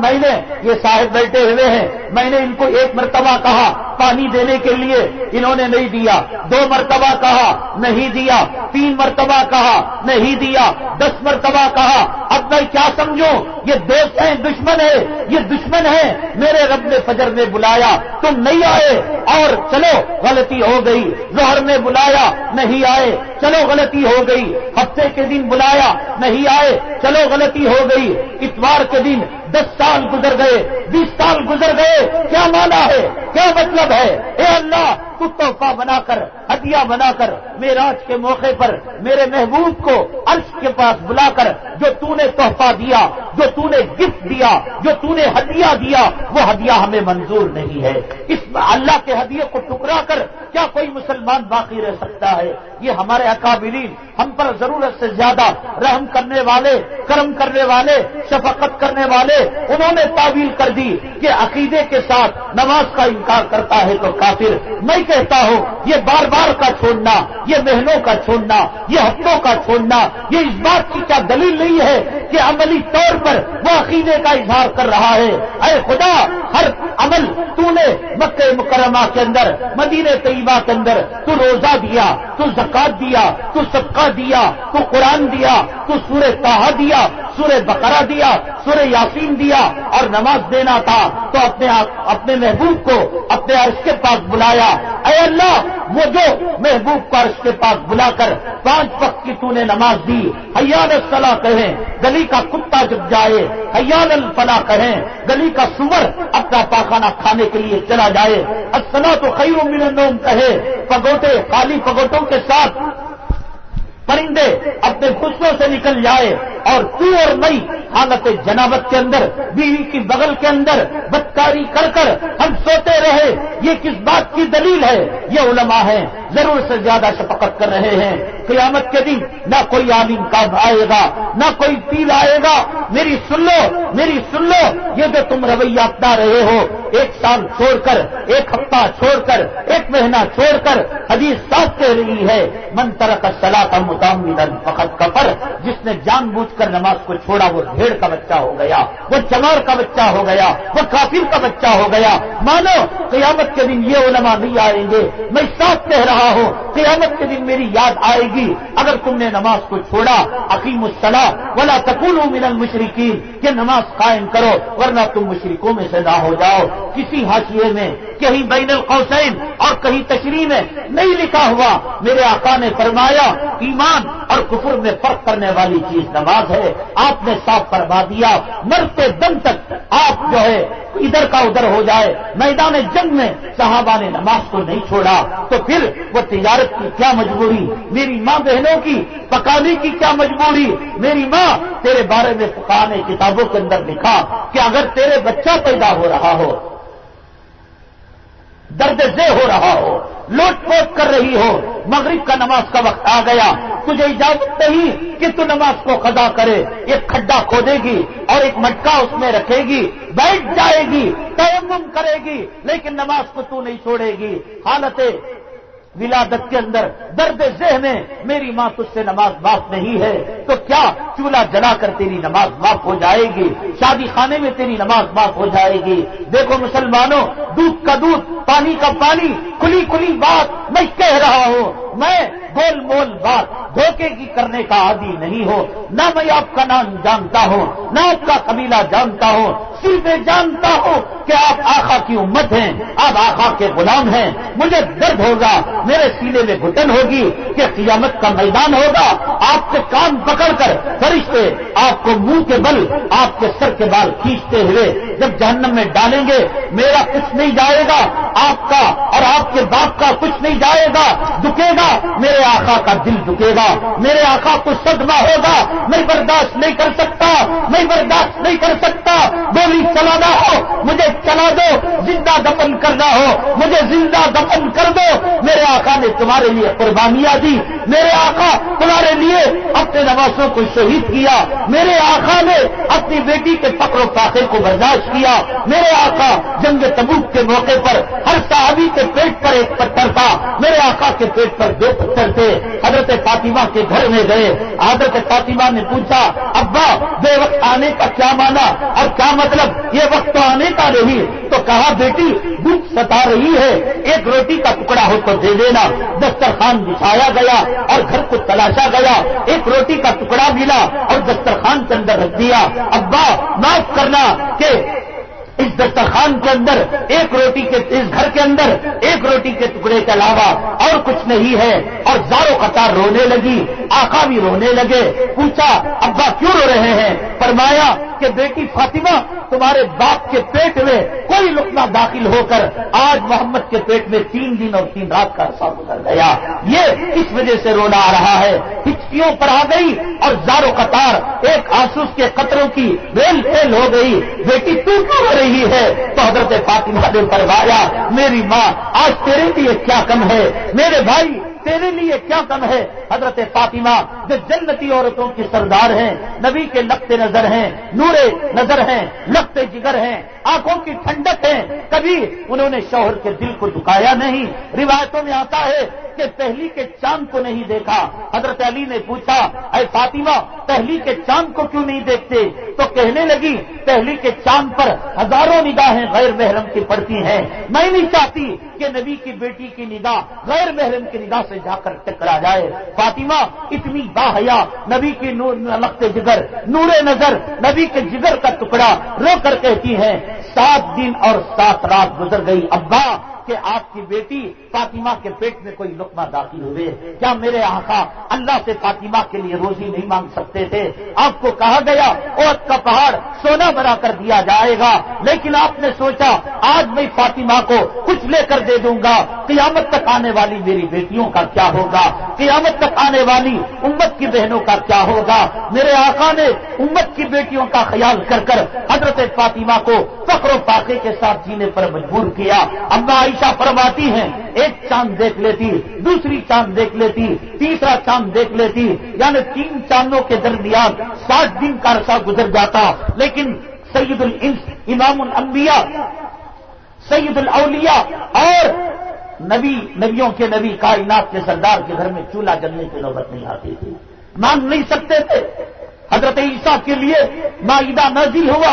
میں نے یہ صاحب بیٹھے ہوئے ہیں، میں نے ان کو 1 مرتبہ کہا پانی دینے کے لیے، انہوں نے نہیں دیا، 2 مرتبہ کہا نہیں دیا، 3 مرتبہ کہا نہیں دیا، 10 مرتبہ کہا۔ اب میں کیا سمجھوں؟ یہ دوست ہیں دشمن ہے؟ یہ دشمن ہے۔ میرے رب نے فجر میں بلایا تم نہیں آئے، اور چلو غلطی ہو گئی، ظہر میں بلایا نہیں آئے، چلو غلطی ہو گئی، ہفتے کے دن بلایا نہیں آئے، چلو غلطی ہو گئی، اتوار کے دن 10 سال گزر گئے، 20 سال گزر گئے، کیا مانا ہے؟ کیا مطلب ہے؟ اے اللہ، تو تحفہ بنا کر، ہدیہ بنا کر معراج کے موقع پر میرے محبوب کو عرش کے پاس بلا کر جو تو نے تحفہ دیا، جو تو نے گفٹ دیا، جو تو نے ہدیہ دیا، وہ ہدیہ ہمیں منظور نہیں ہے۔ اس اللہ کے ہدیے کو ٹکرا کر کیا کوئی مسلمان باقی رہ سکتا ہے؟ یہ ہمارے اکابرین ہم پر ضرورت سے زیادہ رحم کرنے والے، کرم کرنے والے، شفقت کرنے والے، انہوں نے تعویل کر دی کہ عقیدے کے ساتھ نماز کا انکار کرتا ہے تو کافر۔ میں کہتا ہوں یہ بار بار کا چھوڑنا، یہ مہینوں کا چھوڑنا، یہ ہفتوں کا چھوڑنا، یہ اس بات کی کیا دلیل نہیں ہے کہ عملی طور پر وہ عقیدے کا اظہار کر رہا ہے، اے خدا ہر عمل تو نے مکہ مکرمہ کے اندر، مدینہ طیبہ کے اندر تو روزہ دیا، تو زکات دیا، تو صدقہ دیا، تو قرآن دیا، تو سورہ طٰہٰ دیا، سورہ بقرہ دیا، سورہ یاسین دیا، اور نماز دینا تھا تو اپنے محبوب کو اپنے عرش کے پاس بلایا۔ اے اللہ وہ جو محبوب کو عرش کے پاس بلا کر 5 وقت کی تو نے نماز دی، حی علی الصلاۃ کہیں گلی کا کتا جب جائے، حی علی الفلاح کہیں گلی کا سور اپنا پاخانہ کھانے کے لیے چلا جائے، الصلاۃ خیر من النوم کہے پگوٹے خالی پگوٹوں کے ساتھ پرندے اپنے گھسوں سے نکل جائے، اور تو اور میں حالت جنابت کے اندر بیوی کی بغل کے اندر بدکاری کر کر ہم سوتے رہے، یہ کس بات کی دلیل ہے؟ یہ علماء ہیں ضرور سے زیادہ شفقت کر رہے ہیں۔ قیامت کے دن نہ کوئی عالم کام آئے گا، نہ کوئی پیل آئے گا۔ میری سن لو یہ جو تم رویہ اپنا رہے ہو، 1 سال چھوڑ کر، 1 ہفتہ چھوڑ کر، 1 مہینہ چھوڑ کر، حدیث صاف کہہ رہی ہے من ترک الصلاۃ متعمدا فقد کفر، جس نے جان بوجھ کر نماز کو چھوڑا وہ بھیڑ کا بچہ ہو گیا، وہ چمار کا بچہ ہو گیا، وہ کافر کا بچہ ہو گیا۔ مانو قیامت کے دن یہ علماء نہیں آئیں گے، میں صاف کہہ رہا ہوں قیامت کے دن میری یاد آئے گی اگر تم نے نماز کو چھوڑا۔ اقیموا الصلاۃ ولا تکونوا من المشرکین، کہ نماز قائم کرو ورنہ تم مشرکوں میں سے نہ ہو جاؤ۔ کسی حاشیے میں کہیں بین القوسین اور کہیں تشریح میں نہیں لکھا ہوا، میرے آقا نے فرمایا ایمان اور کفر میں فرق کرنے والی چیز نماز ہے۔ آپ نے صاف فرما دیا، مرتے دم تک آپ جو ہے ادھر کا ادھر ہو جائے۔ میدان جنگ میں صحابہ نے نماز کو نہیں چھوڑا تو پھر وہ تجارت کی کیا مجبوری، میری ماں بہنوں کی پکانے کی کیا مجبوری؟ میری ماں تیرے بارے میں فقہاء نے کتابوں کے اندر لکھا کہ اگر تیرے بچہ پیدا ہو رہا ہو، درد ذہ ہو رہا ہو، لوٹ پوٹ کر رہی ہو، مغرب کا نماز کا وقت آ گیا، تجھے اجازت نہیں کہ تو نماز کو قضا کرے، ایک کھڈا کھودے گی اور ایک مٹکا اس میں رکھے گی، بیٹھ جائے گی، تیمم کرے گی، لیکن نماز کو تو نہیں چھوڑے گی۔ حالت ولادت کے اندر درد ذہن میں میری ماں تجھ سے نماز معاف نہیں ہے تو کیا چولہا جلا کر تیری نماز معاف ہو جائے گی؟ شادی خانے میں تیری نماز معاف ہو جائے گی؟ دیکھو مسلمانوں، دودھ کا دودھ، پانی کا پانی، کھلی کھلی بات میں کہہ رہا ہوں، میں گول مول بات دھوکے کی کرنے کا عادی نہیں ہو، نہ میں آپ کا نام جانتا ہوں، نہ آپ کا قبیلہ جانتا ہوں، صرف میں جانتا ہوں کہ آپ آقا کی امت ہیں، آپ آقا کے غلام ہیں۔ مجھے درد ہوگا، میرے سینے میں گھٹن ہوگی کہ قیامت کا میدان ہوگا، آپ کے کان پکڑ کر فرشتے آپ کو منہ کے بل آپ کے سر کے بال کھینچتے ہوئے جب جہنم میں ڈالیں گے، میرا کچھ نہیں جائے گا، آپ کا اور آپ کے باپ کا کچھ نہیں جائے گا، دکے گا میرے آقا کا دل دکے گا، میرے آقا کو صدمہ ہوگا، میں برداشت نہیں کر سکتا، میں برداشت نہیں کر سکتا۔ گولی چلانا ہو مجھے چلا دو، زندہ دفن کرنا ہو مجھے زندہ دفن کر دو۔ میرے آقا نے تمہارے لیے قربانیاں دی، میرے آقا تمہارے لیے اپنے نوازوں کو شہید کیا، میرے آقا نے اپنی بیٹی کے فقر و فاقے کو برداشت کیا، میرے آقا جنگ تبوک کے موقع پر ہر صحابی کے پیٹ پر ایک پتھر تھا، میرے آقا کے پیٹ پر 2 پتھر تھے۔ حضرت فاطمہ کے گھر میں گئے، حضرت فاطمہ نے پوچھا ابا بے وقت آنے کا کیا مانا اور کیا مطلب، یہ وقت تو آنے کا نہیں؟ تو کہا بیٹی بھوک ستا رہی ہے، ایک روٹی کا ٹکڑا ہو تو دے دینا۔ دسترخوان بچھایا گیا اور گھر کو تلاشا گیا، ایک روٹی کا ٹکڑا ملا اور دسترخوان کے اندر رکھ دیا۔ ابا معاف کرنا کہ اس دسترخوان کے اندر ایک روٹی کے، اس گھر کے اندر ایک روٹی کے ٹکڑے کے علاوہ اور کچھ نہیں ہے، اور زاروں قطار رونے لگی، آقا بھی رونے لگے۔ پوچھا ابا کیوں رو رہے ہیں؟ فرمایا کہ بیٹی فاطمہ تمہارے باپ کے پیٹ میں کوئی لقمہ داخل ہو کر آج محمد کے پیٹ میں 3 دن اور 3 رات کا عرصہ گزر گیا، یہ اس وجہ سے رونا آ رہا ہے۔ ہچکیوں پر آ گئی اور زاروں قطار ایک آنسو کے قطروں کی ریل فیل ہو گئی۔ بیٹی تو کیوں رو رہی ہے؟ تو حضرت فاطمہ نے فرمایا میری ماں آج تیرے لیے کیا کم ہے، میرے بھائی تیرے لیے کیا کم ہے؟ حضرت فاطمہ جو جنتی عورتوں کی سردار ہیں، نبی کے لقتے نظر ہیں، نور نظر ہیں، لقتے جگر ہیں، آنکھوں کی ٹھنڈک ہیں، کبھی انہوں نے شوہر کے دل کو دکھایا نہیں۔ روایتوں میں آتا ہے کہ پہلی کے چاند کو نہیں دیکھا۔ حضرت علی نے پوچھا، اے فاطمہ پہلی کے چاند کو کیوں نہیں دیکھتے؟ تو کہنے لگی پہلی کے چاند پر ہزاروں نگاہیں غیر محرم کی پڑتی ہیں، میں نہیں چاہتی کہ نبی کی بیٹی کی نگاہ غیر محرم کی نگاہ سے جا کر ٹکرا جائے۔ فاطمہ اتنی باحیا، نبی کی نور لخت جگر، نور نظر، نبی کے جگر کا ٹکڑا، رو کر کہتی ہے 7 دن اور 7 رات گزر گئی ابا کہ آپ کی بیٹی فاطمہ کے پیٹ میں کوئی لقمہ داخل ہوئے۔ کیا میرے آقا اللہ سے فاطمہ کے لیے روزی نہیں مانگ سکتے تھے؟ آپ کو کہا گیا عہد کا پہاڑ سونا بنا کر دیا جائے گا، لیکن آپ نے سوچا آج میں فاطمہ کو کچھ لے کر دے دوں گا، قیامت تک آنے والی میری بیٹیوں کا کیا ہوگا، قیامت تک آنے والی امت کی بہنوں کا کیا ہوگا؟ میرے آقا نے امت کی بیٹیوں کا خیال کر کر حضرت فاطمہ کو فخر و فاقے کے ساتھ جینے پر مجبور کیا۔ اما عائشہ فرماتی ہیں ایک چاند دیکھ لیتی، دوسری چاند دیکھ لیتی، تیسرا چاند دیکھ لیتی، یعنی 3 چاندوں کے درمیان 60 دن کا عرصہ گزر جاتا، لیکن سید الانس، امام الانبیاء، سید الاولیاء اور نبیوں کے نبی، کائنات کے سردار کے گھر میں چولہا جلنے کی نوبت نہیں آتی تھی، مانگ نہیں سکتے تھے۔ حضرت عیسیٰ کے لیے مائدہ نازل ہوا،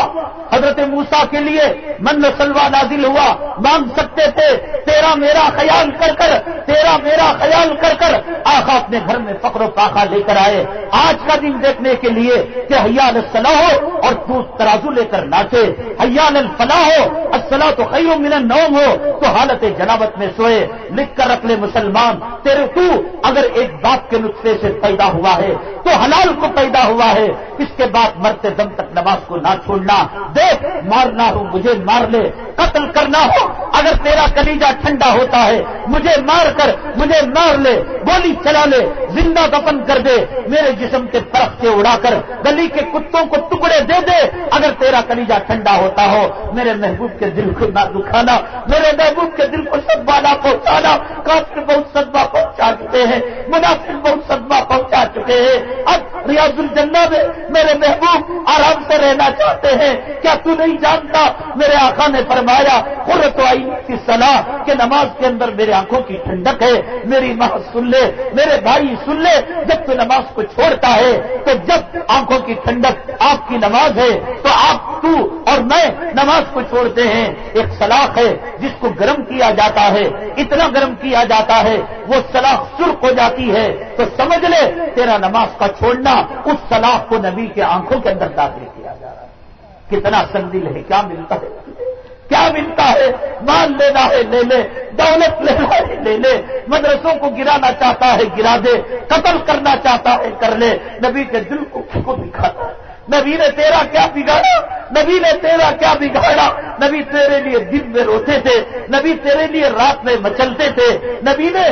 حضرت موسیٰ کے لیے من و سلوہ نازل ہوا، مانگ سکتے تھے۔ تیرا میرا خیال کر کر، تیرا میرا خیال کر کر آقا اپنے گھر میں فقر و فاقہ لے کر آئے، آج کا دن دیکھنے کے لیے کہ حیا علی الصلاۃ ہو اور تو ترازو لے کر ناچے، حیا علی الفلاح ہو، الصلاۃ خیر من النوم ہو تو حالت جنابت میں سوئے۔ لکھ کر رکھ لے مسلمان، تیرے تو اگر ایک باپ کے نطفے سے پیدا ہوا ہے تو حلال کو پیدا ہوا ہے، اس کے بعد مرتے دم تک نماز کو نہ چھوڑنا۔ دیکھ مارنا ہو مجھے مار لے، قتل کرنا ہو اگر تیرا کلیجہ ٹھنڈا ہوتا ہے مجھے مار کر مجھے مار لے، گولی چلا لے، زندہ دفن کر دے، میرے جسم کے فرختے اڑا کر گلی کے کتوں کو ٹکڑے دے دے، اگر تیرا کلیجہ ٹھنڈا ہوتا ہو۔ میرے محبوب کے دل کو نہ دکھانا، میرے محبوب کے دل کو صدمہ نہ پہنچانا۔ کافر بہت صدمہ پہنچا چکے ہیں، منافق بہت صدمہ پہنچا چکے ہیں، اب ریاض الجنہ میں میرے محبوب آرام سے رہنا چاہتے ہیں۔ کیا تو نہیں جانتا میرے آقا نے فرمایا قرۃ عین کی صلاح کہ نماز کے اندر میرے آنکھوں کی ٹھنڈک ہے۔ میری ماں سن لے، میرے بھائی سن لے، جب تو نماز کو چھوڑتا ہے تو جب آنکھوں کی ٹھنڈک آپ کی نماز ہے تو آپ تو اور میں نماز کو چھوڑتے ہیں۔ ایک سلاخ ہے جس کو گرم کیا جاتا ہے، اتنا گرم کیا جاتا ہے وہ سلاخ سرخ ہو جاتی ہے، تو سمجھ لے تیرا نماز کا چھوڑنا اس سلاخ کو نبی کے آنکھوں کے اندر داخل کیا جا رہا ہے۔ کتنا سنگدل ہے، کیا ملتا ہے، کیا ملتا ہے؟ مان لینا ہے لے لے، دولت لینا ہے لے لے، مدرسوں کو گرانا چاہتا ہے گرا دے، قتل کرنا چاہتا ہے کر لے، نبی کے دل کو دکھاتا ہے۔ نبی نے تیرا کیا بگاڑا، نبی نے تیرا کیا بگاڑا؟ نبی تیرے لیے دن میں روتے تھے، نبی تیرے لیے رات میں مچلتے تھے۔ نبی نے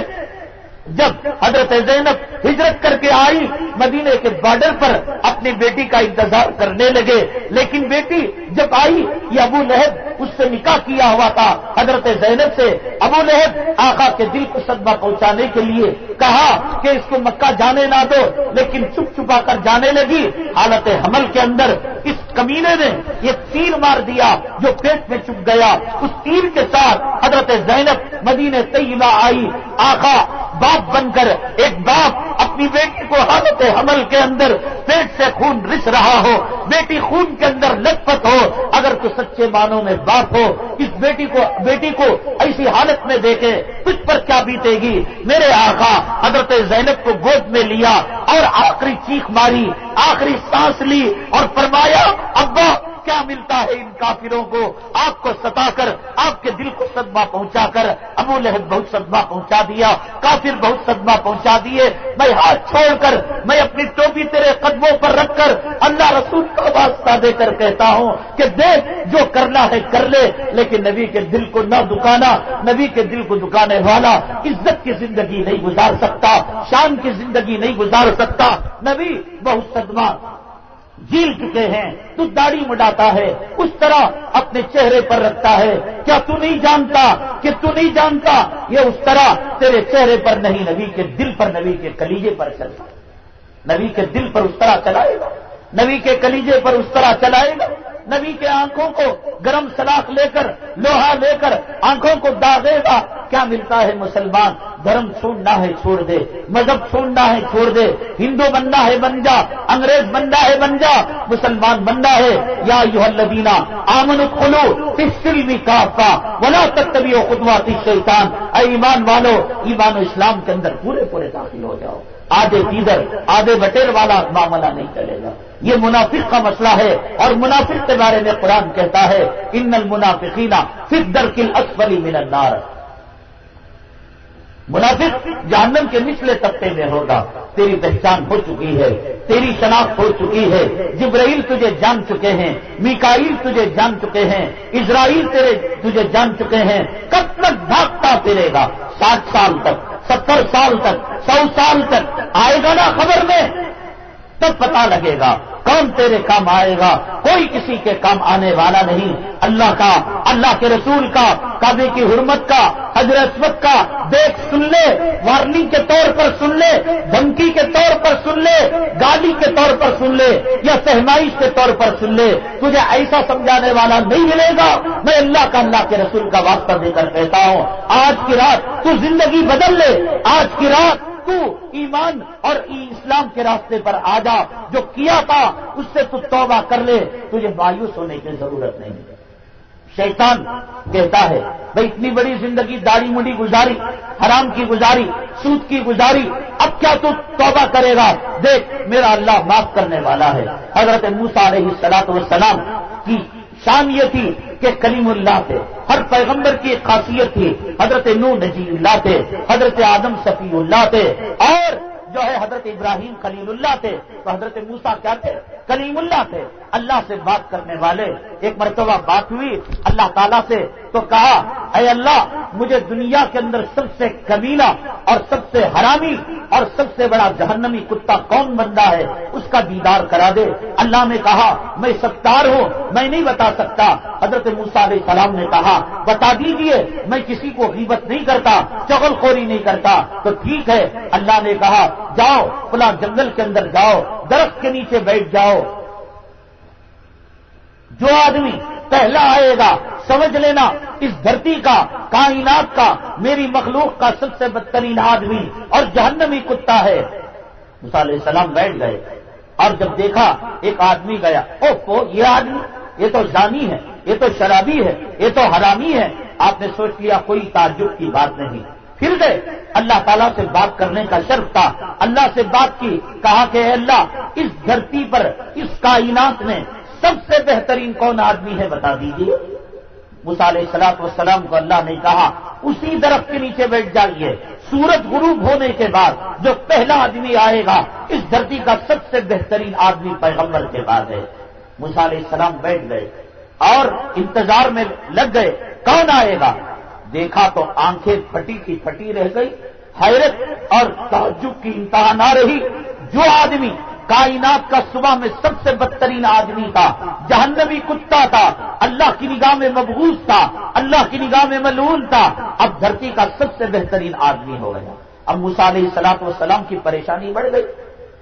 جب حضرت زینب ہجرت کر کے آئی مدینے کے بارڈر پر اپنی بیٹی کا انتظار کرنے لگے، لیکن بیٹی جب آئی یہ ابو لہب اس سے نکاح کیا ہوا تھا حضرت زینب سے، ابو لہب آقا کے دل کو صدمہ پہنچانے کے لیے کہا کہ اس کو مکہ جانے نہ دو، لیکن چپ چھپا کر جانے لگی۔ حالت حمل کے اندر اس کمینے نے یہ تیر مار دیا جو پیٹ میں چپ گیا، اس تیر کے ساتھ حضرت زینب مدینے طیبہ آئی۔ آقا باپ بن کر، ایک باپ اپنی بیٹی کو حالت حمل کے اندر پیٹ سے خون رس رہا ہو، بیٹی خون کے اندر لت پت ہو، اگر تو سچے معنوں میں باپ ہو اس بیٹی کو ایسی حالت میں دیکھے تجھ پر کیا بیتے گی؟ میرے آقا حضرت زینب کو گود میں لیا اور آخری چیخ ماری، آخری سانس لی اور فرمایا ابا کیا ملتا ہے ان کافروں کو؟ آپ کو ستا کر، آپ کے دل کو صدمہ پہنچا کر ابو لہب بہت صدمہ پہنچا دیا، کافر بہت صدمہ پہنچا دیے۔ میں ہاتھ چھوڑ کر، میں اپنی ٹوپی تیرے قدموں پر رکھ کر اللہ رسول کا واسطہ دے کر کہتا ہوں کہ دیکھ جو کرنا ہے کر لے، لیکن نبی کے دل کو نہ دکانا۔ نبی کے دل کو دکانے والا عزت کی زندگی نہیں گزار سکتا، شان کی زندگی نہیں گزار سکتا۔ نبی بہت صدمہ جھیل چکے ہیں، تو داڑھی مڈاتا ہے اس طرح اپنے چہرے پر رکھتا ہے۔ کیا تو نہیں جانتا کہ تو نہیں جانتا یہ اس طرح تیرے چہرے پر نہیں، نبی کے دل پر، نبی کے کلیجے پر چلتا ہے، نبی کے دل پر اس طرح چلائے گا، نبی کے کلیجے پر اس طرح چلائے گا۔ نبی کے آنکھوں کو گرم سلاخ لے کر لوہا لے کر آنکھوں کو داغے گا. کیا ملتا ہے مسلمان؟ دھرم چھوڑنا ہے چھوڑ دے، مذہب چھوڑنا ہے چھوڑ دے، ہندو بننا ہے بن جا، انگریز بننا ہے بن جا، مسلمان بننا ہے. یا ایھا الذین آمنوا ادخلوا فی السلم کافہ ولا تتبعوا خطوات الشیطان. اے ایمان والو، ایمان و اسلام کے اندر پورے پورے داخل ہو جاؤ. آدھے تیدر آدھے بٹیر والا معاملہ نہیں چلے گا. یہ منافق کا مسئلہ ہے، اور منافق کے بارے میں قرآن کہتا ہے ان المنافقین فی الدرک الاسفل من النار. منافق جہنم کے نچلے طبقے میں ہوگا. تیری پہچان ہو چکی ہے، تیری شناخت ہو چکی ہے. جبرائیل تجھے جان چکے ہیں، میکائیل تجھے جان چکے ہیں، اسرائیل تجھے جان چکے ہیں. کب تک بھاگتا پھرے گا؟ 60 سال تک، 70 سال تک، 100 سال تک آئے گا نا خبر میں؟ تب پتا لگے گا کون تیرے کام آئے گا. کوئی کسی کے کام آنے والا نہیں. اللہ کا، اللہ کے رسول کا، کعبے کی حرمت کا، حجر اسود کا دیکھ سن لے، وارننگ کے طور پر سن لے، دھمکی کے طور پر سن لے، گالی کے طور پر سن لے، یا سہمائش کے طور پر سن لے. تجھے ایسا سمجھانے والا نہیں ملے گا. میں اللہ کا، اللہ کے رسول کا واسطہ دے کر کہتا ہوں، آج کی رات تو زندگی بدل لے. آج کی رات تو ایمان اور اسلام کے راستے پر آ جا. جو کیا تھا اس سے تو توبہ کر لے. تجھے مایوس ہونے کی ضرورت نہیں. شیطان کہتا ہے بھئی اتنی بڑی زندگی داڑھی منڈی گزاری، حرام کی گزاری، سود کی گزاری، اب کیا تو توبہ کرے گا؟ دیکھ میرا اللہ معاف کرنے والا ہے. حضرت موسیٰ علیہ السلام کی شان یہ تھی کہ کلیم اللہ تھے. ہر پیغمبر کی ایک خاصیت تھی. حضرت نوح نجی اللہ تھے، حضرت آدم صفی اللہ تھے، اور جو ہے حضرت ابراہیم خلیل اللہ تھے. تو حضرت موسیٰ کیا تھے؟ کلیم اللہ تھے، اللہ سے بات کرنے والے. ایک مرتبہ بات ہوئی اللہ تعالیٰ سے، تو کہا اے اللہ مجھے دنیا کے اندر سب سے کمینہ اور سب سے حرامی اور سب سے بڑا جہنمی کتا کون بندہ ہے، اس کا دیدار کرا دے. اللہ نے کہا میں ستار ہوں، میں نہیں بتا سکتا. حضرت موسیٰ علیہ السلام نے کہا بتا دیجئے، میں کسی کو غیبت نہیں کرتا، چغل خوری نہیں کرتا. تو ٹھیک ہے. اللہ نے کہا جاؤ فلاں جنگل کے اندر جاؤ، درخت کے نیچے بیٹھ جاؤ. جو آدمی پہلا آئے گا سمجھ لینا اس دھرتی کا، کائنات کا، میری مخلوق کا سب سے بدترین آدمی اور جہنمی کتا ہے. موسیٰ علیہ السلام بیٹھ گئے اور جب دیکھا ایک آدمی گیا، اوہ یہ آدمی، یہ تو زانی ہے، یہ تو شرابی ہے، یہ تو حرامی ہے. آپ نے سوچ لیا کوئی تعجب کی بات نہیں. پھر گئے، اللہ تعالیٰ سے بات کرنے کا شرط تھا. اللہ سے بات کی، کہا کہ اے اللہ اس دھرتی پر، اس کائنات میں سب سے بہترین کون آدمی ہے بتا دیجیے. موسیٰ علیہ السلام کو اللہ نے کہا اسی درخت کے نیچے بیٹھ جائیے. سورج غروب ہونے کے بعد جو پہلا آدمی آئے گا اس دھرتی کا سب سے بہترین آدمی پیغمبر کے بعد ہے. موسیٰ علیہ السلام بیٹھ گئے اور انتظار میں لگ گئے کون آئے گا. دیکھا تو آنکھیں پھٹی کی پھٹی رہ گئی. حیرت اور تعجب کی انتہا نہ رہی. جو آدمی کائنات کا صبح میں سب سے بدترین آدمی تھا، جہنمی کتا تھا، اللہ کی نگاہ میں مبغوض تھا، اللہ کی نگاہ میں ملعون تھا، اب دھرتی کا سب سے بہترین آدمی ہو گیا. اب موسیٰ علیہ السلام کی پریشانی بڑھ گئی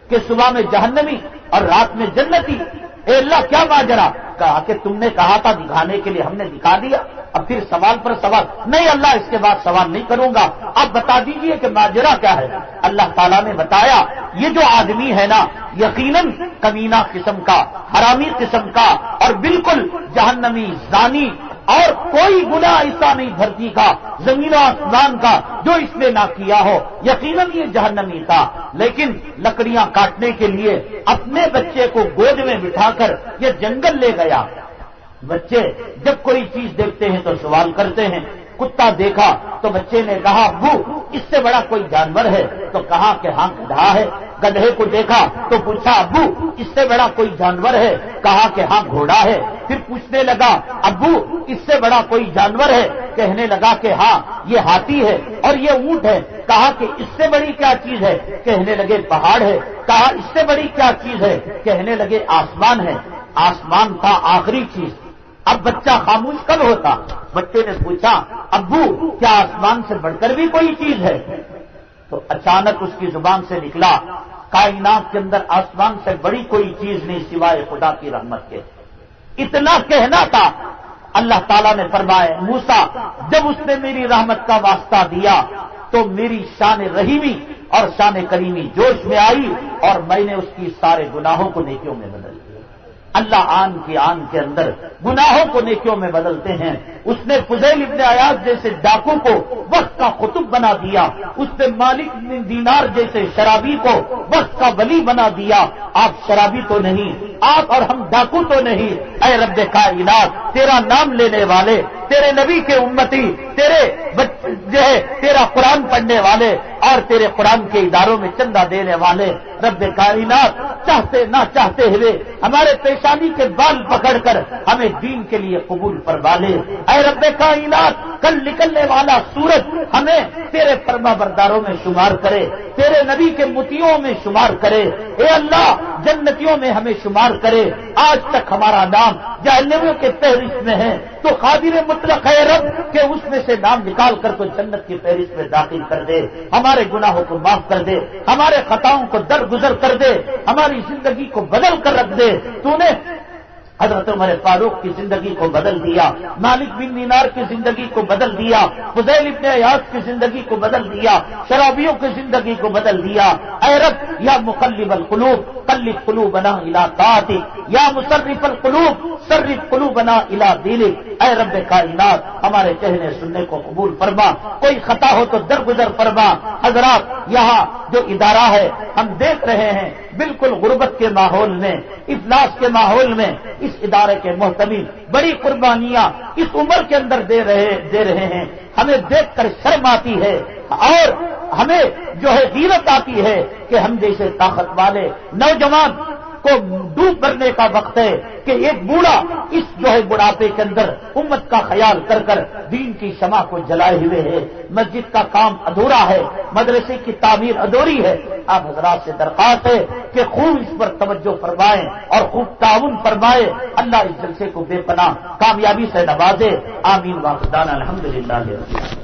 کہ صبح میں جہنمی اور رات میں جنتی. اے اللہ کیا ماجرا؟ کہا کہ تم نے کہا تھا دکھانے کے لیے، ہم نے دکھا دیا. اب پھر سوال پر سوال. نہیں اللہ اس کے بعد سوال نہیں کروں گا، آپ بتا دیجئے کہ ماجرا کیا ہے. اللہ تعالیٰ نے بتایا یہ جو آدمی ہے نا یقیناً کمینہ قسم کا، حرامی قسم کا اور بالکل جہنمی زانی، اور کوئی گناہ ایسا نہیں دھرتی کا، زمین و آسمان کا جو اس نے نہ کیا ہو. یقیناً یہ جہنمی تھا. لیکن لکڑیاں کاٹنے کے لیے اپنے بچے کو گود میں بٹھا کر یہ جنگل لے گیا. بچے جب کوئی چیز دیکھتے ہیں تو سوال کرتے ہیں. کتا دیکھا تو بچے نے کہا ابو اس سے بڑا کوئی جانور ہے؟ تو کہا کہ ہاں گدھا ہے. گدھے کو دیکھا تو پوچھا ابو اس سے بڑا کوئی جانور ہے؟ کہا کہ ہاں گھوڑا ہے. پھر پوچھنے لگا ابو اس سے بڑا کوئی جانور ہے؟ کہنے لگا کہ ہاں یہ ہاتھی ہے اور یہ اونٹ ہے. کہا کہ اس سے بڑی کیا چیز ہے؟ کہنے لگے پہاڑ ہے. کہا اس سے بڑی کیا چیز ہے؟ کہنے لگے آسمان ہے. آسمان تھا آخری چیز. اب بچہ خاموش کب ہوتا؟ بچے نے پوچھا ابو کیا آسمان سے بڑھ کر بھی کوئی چیز ہے؟ تو اچانک اس کی زبان سے نکلا کائنات کے اندر آسمان سے بڑی کوئی چیز نہیں سوائے خدا کی رحمت کے. اتنا کہنا تھا. اللہ تعالیٰ نے فرمایا موسیٰ جب اس نے میری رحمت کا واسطہ دیا تو میری شان رحیمی اور شان کریمی جوش میں آئی اور میں نے اس کی سارے گناہوں کو نیکیوں میں بدل دیا. اللہ آن کے اندر گناہوں کو نیکیوں میں بدلتے ہیں. اس نے فضیل ابن عیاض جیسے ڈاکو کو وقت کا قطب بنا دیا. اس نے مالک بن دینار جیسے شرابی کو وقت کا ولی بنا دیا. آپ شرابی تو نہیں, آپ اور ہم ڈاکو تو نہیں. اے رب کائنات, تیرا نام لینے والے, تیرے نبی کے امتی, تیرے جو ہے تیرا قرآن پڑھنے والے اور تیرے قرآن کے اداروں میں چندہ دینے والے, رب کائنات چاہتے نہ چاہتے ہوئے ہمارے پیشانی کے بال پکڑ کر ہمیں دین کے لیے قبول فرما لے. اے رب کائنات کل نکلنے والا سورج ہمیں تیرے فرما برداروں میں شمار کرے, تیرے نبی کے متیوں میں شمار کرے. اے اللہ جنتیوں میں ہمیں شمار کرے. آج تک ہمارا نام جہنمیوں کے فہرست میں ہے تو قادر مطلق ہے رب کہ اس میں سے نام نکال کر تو جنت کی فہرست میں داخل کر دے. ہمارے گناہوں کو معاف کر دے, ہمارے خطاؤں کو درگزر کر دے, ہماری زندگی کو بدل کر رکھ دے. تو نے حضرت عمر فاروق کی زندگی کو بدل دیا, مالک بن دینار کی زندگی کو بدل دیا, فضیل ابن عیاض کی زندگی کو بدل دیا, شرابیوں کی زندگی کو بدل دیا. اے رب یا مقلب القلوب قلب قلوبنا الی طاعتک, یا مصرف القلوب صرف قلوبنا الی دینک. اے رب کائنات ہمارے کہنے سننے کو قبول فرما, کوئی خطا ہو تو درگزر فرما. حضرات یہاں جو ادارہ ہے ہم دیکھ رہے ہیں بالکل غربت کے ماحول میں, افلاس کے ماحول میں اس ادارے کے محتمل بڑی قربانیاں اس عمر کے اندر دے رہے ہیں. ہمیں دیکھ کر شرم آتی ہے اور ہمیں جو ہے غیرت آتی ہے کہ ہم جیسے طاقت والے نوجوان کو ڈوب کرنے کا وقت ہے کہ ایک بوڑھا اس جو ہے بڑھاپے کے اندر امت کا خیال کر کر دین کی شمع کو جلائے ہوئے ہے. مسجد کا کام ادھورا ہے, مدرسے کی تعمیر ادھوری ہے. آپ حضرات سے درخواست ہے کہ خوب اس پر توجہ فرمائیں اور خوب تعاون فرمائے. اللہ اس جلسے کو بے پناہ کامیابی سے نوازے. آمین. واخر دعوانا الحمدللہ.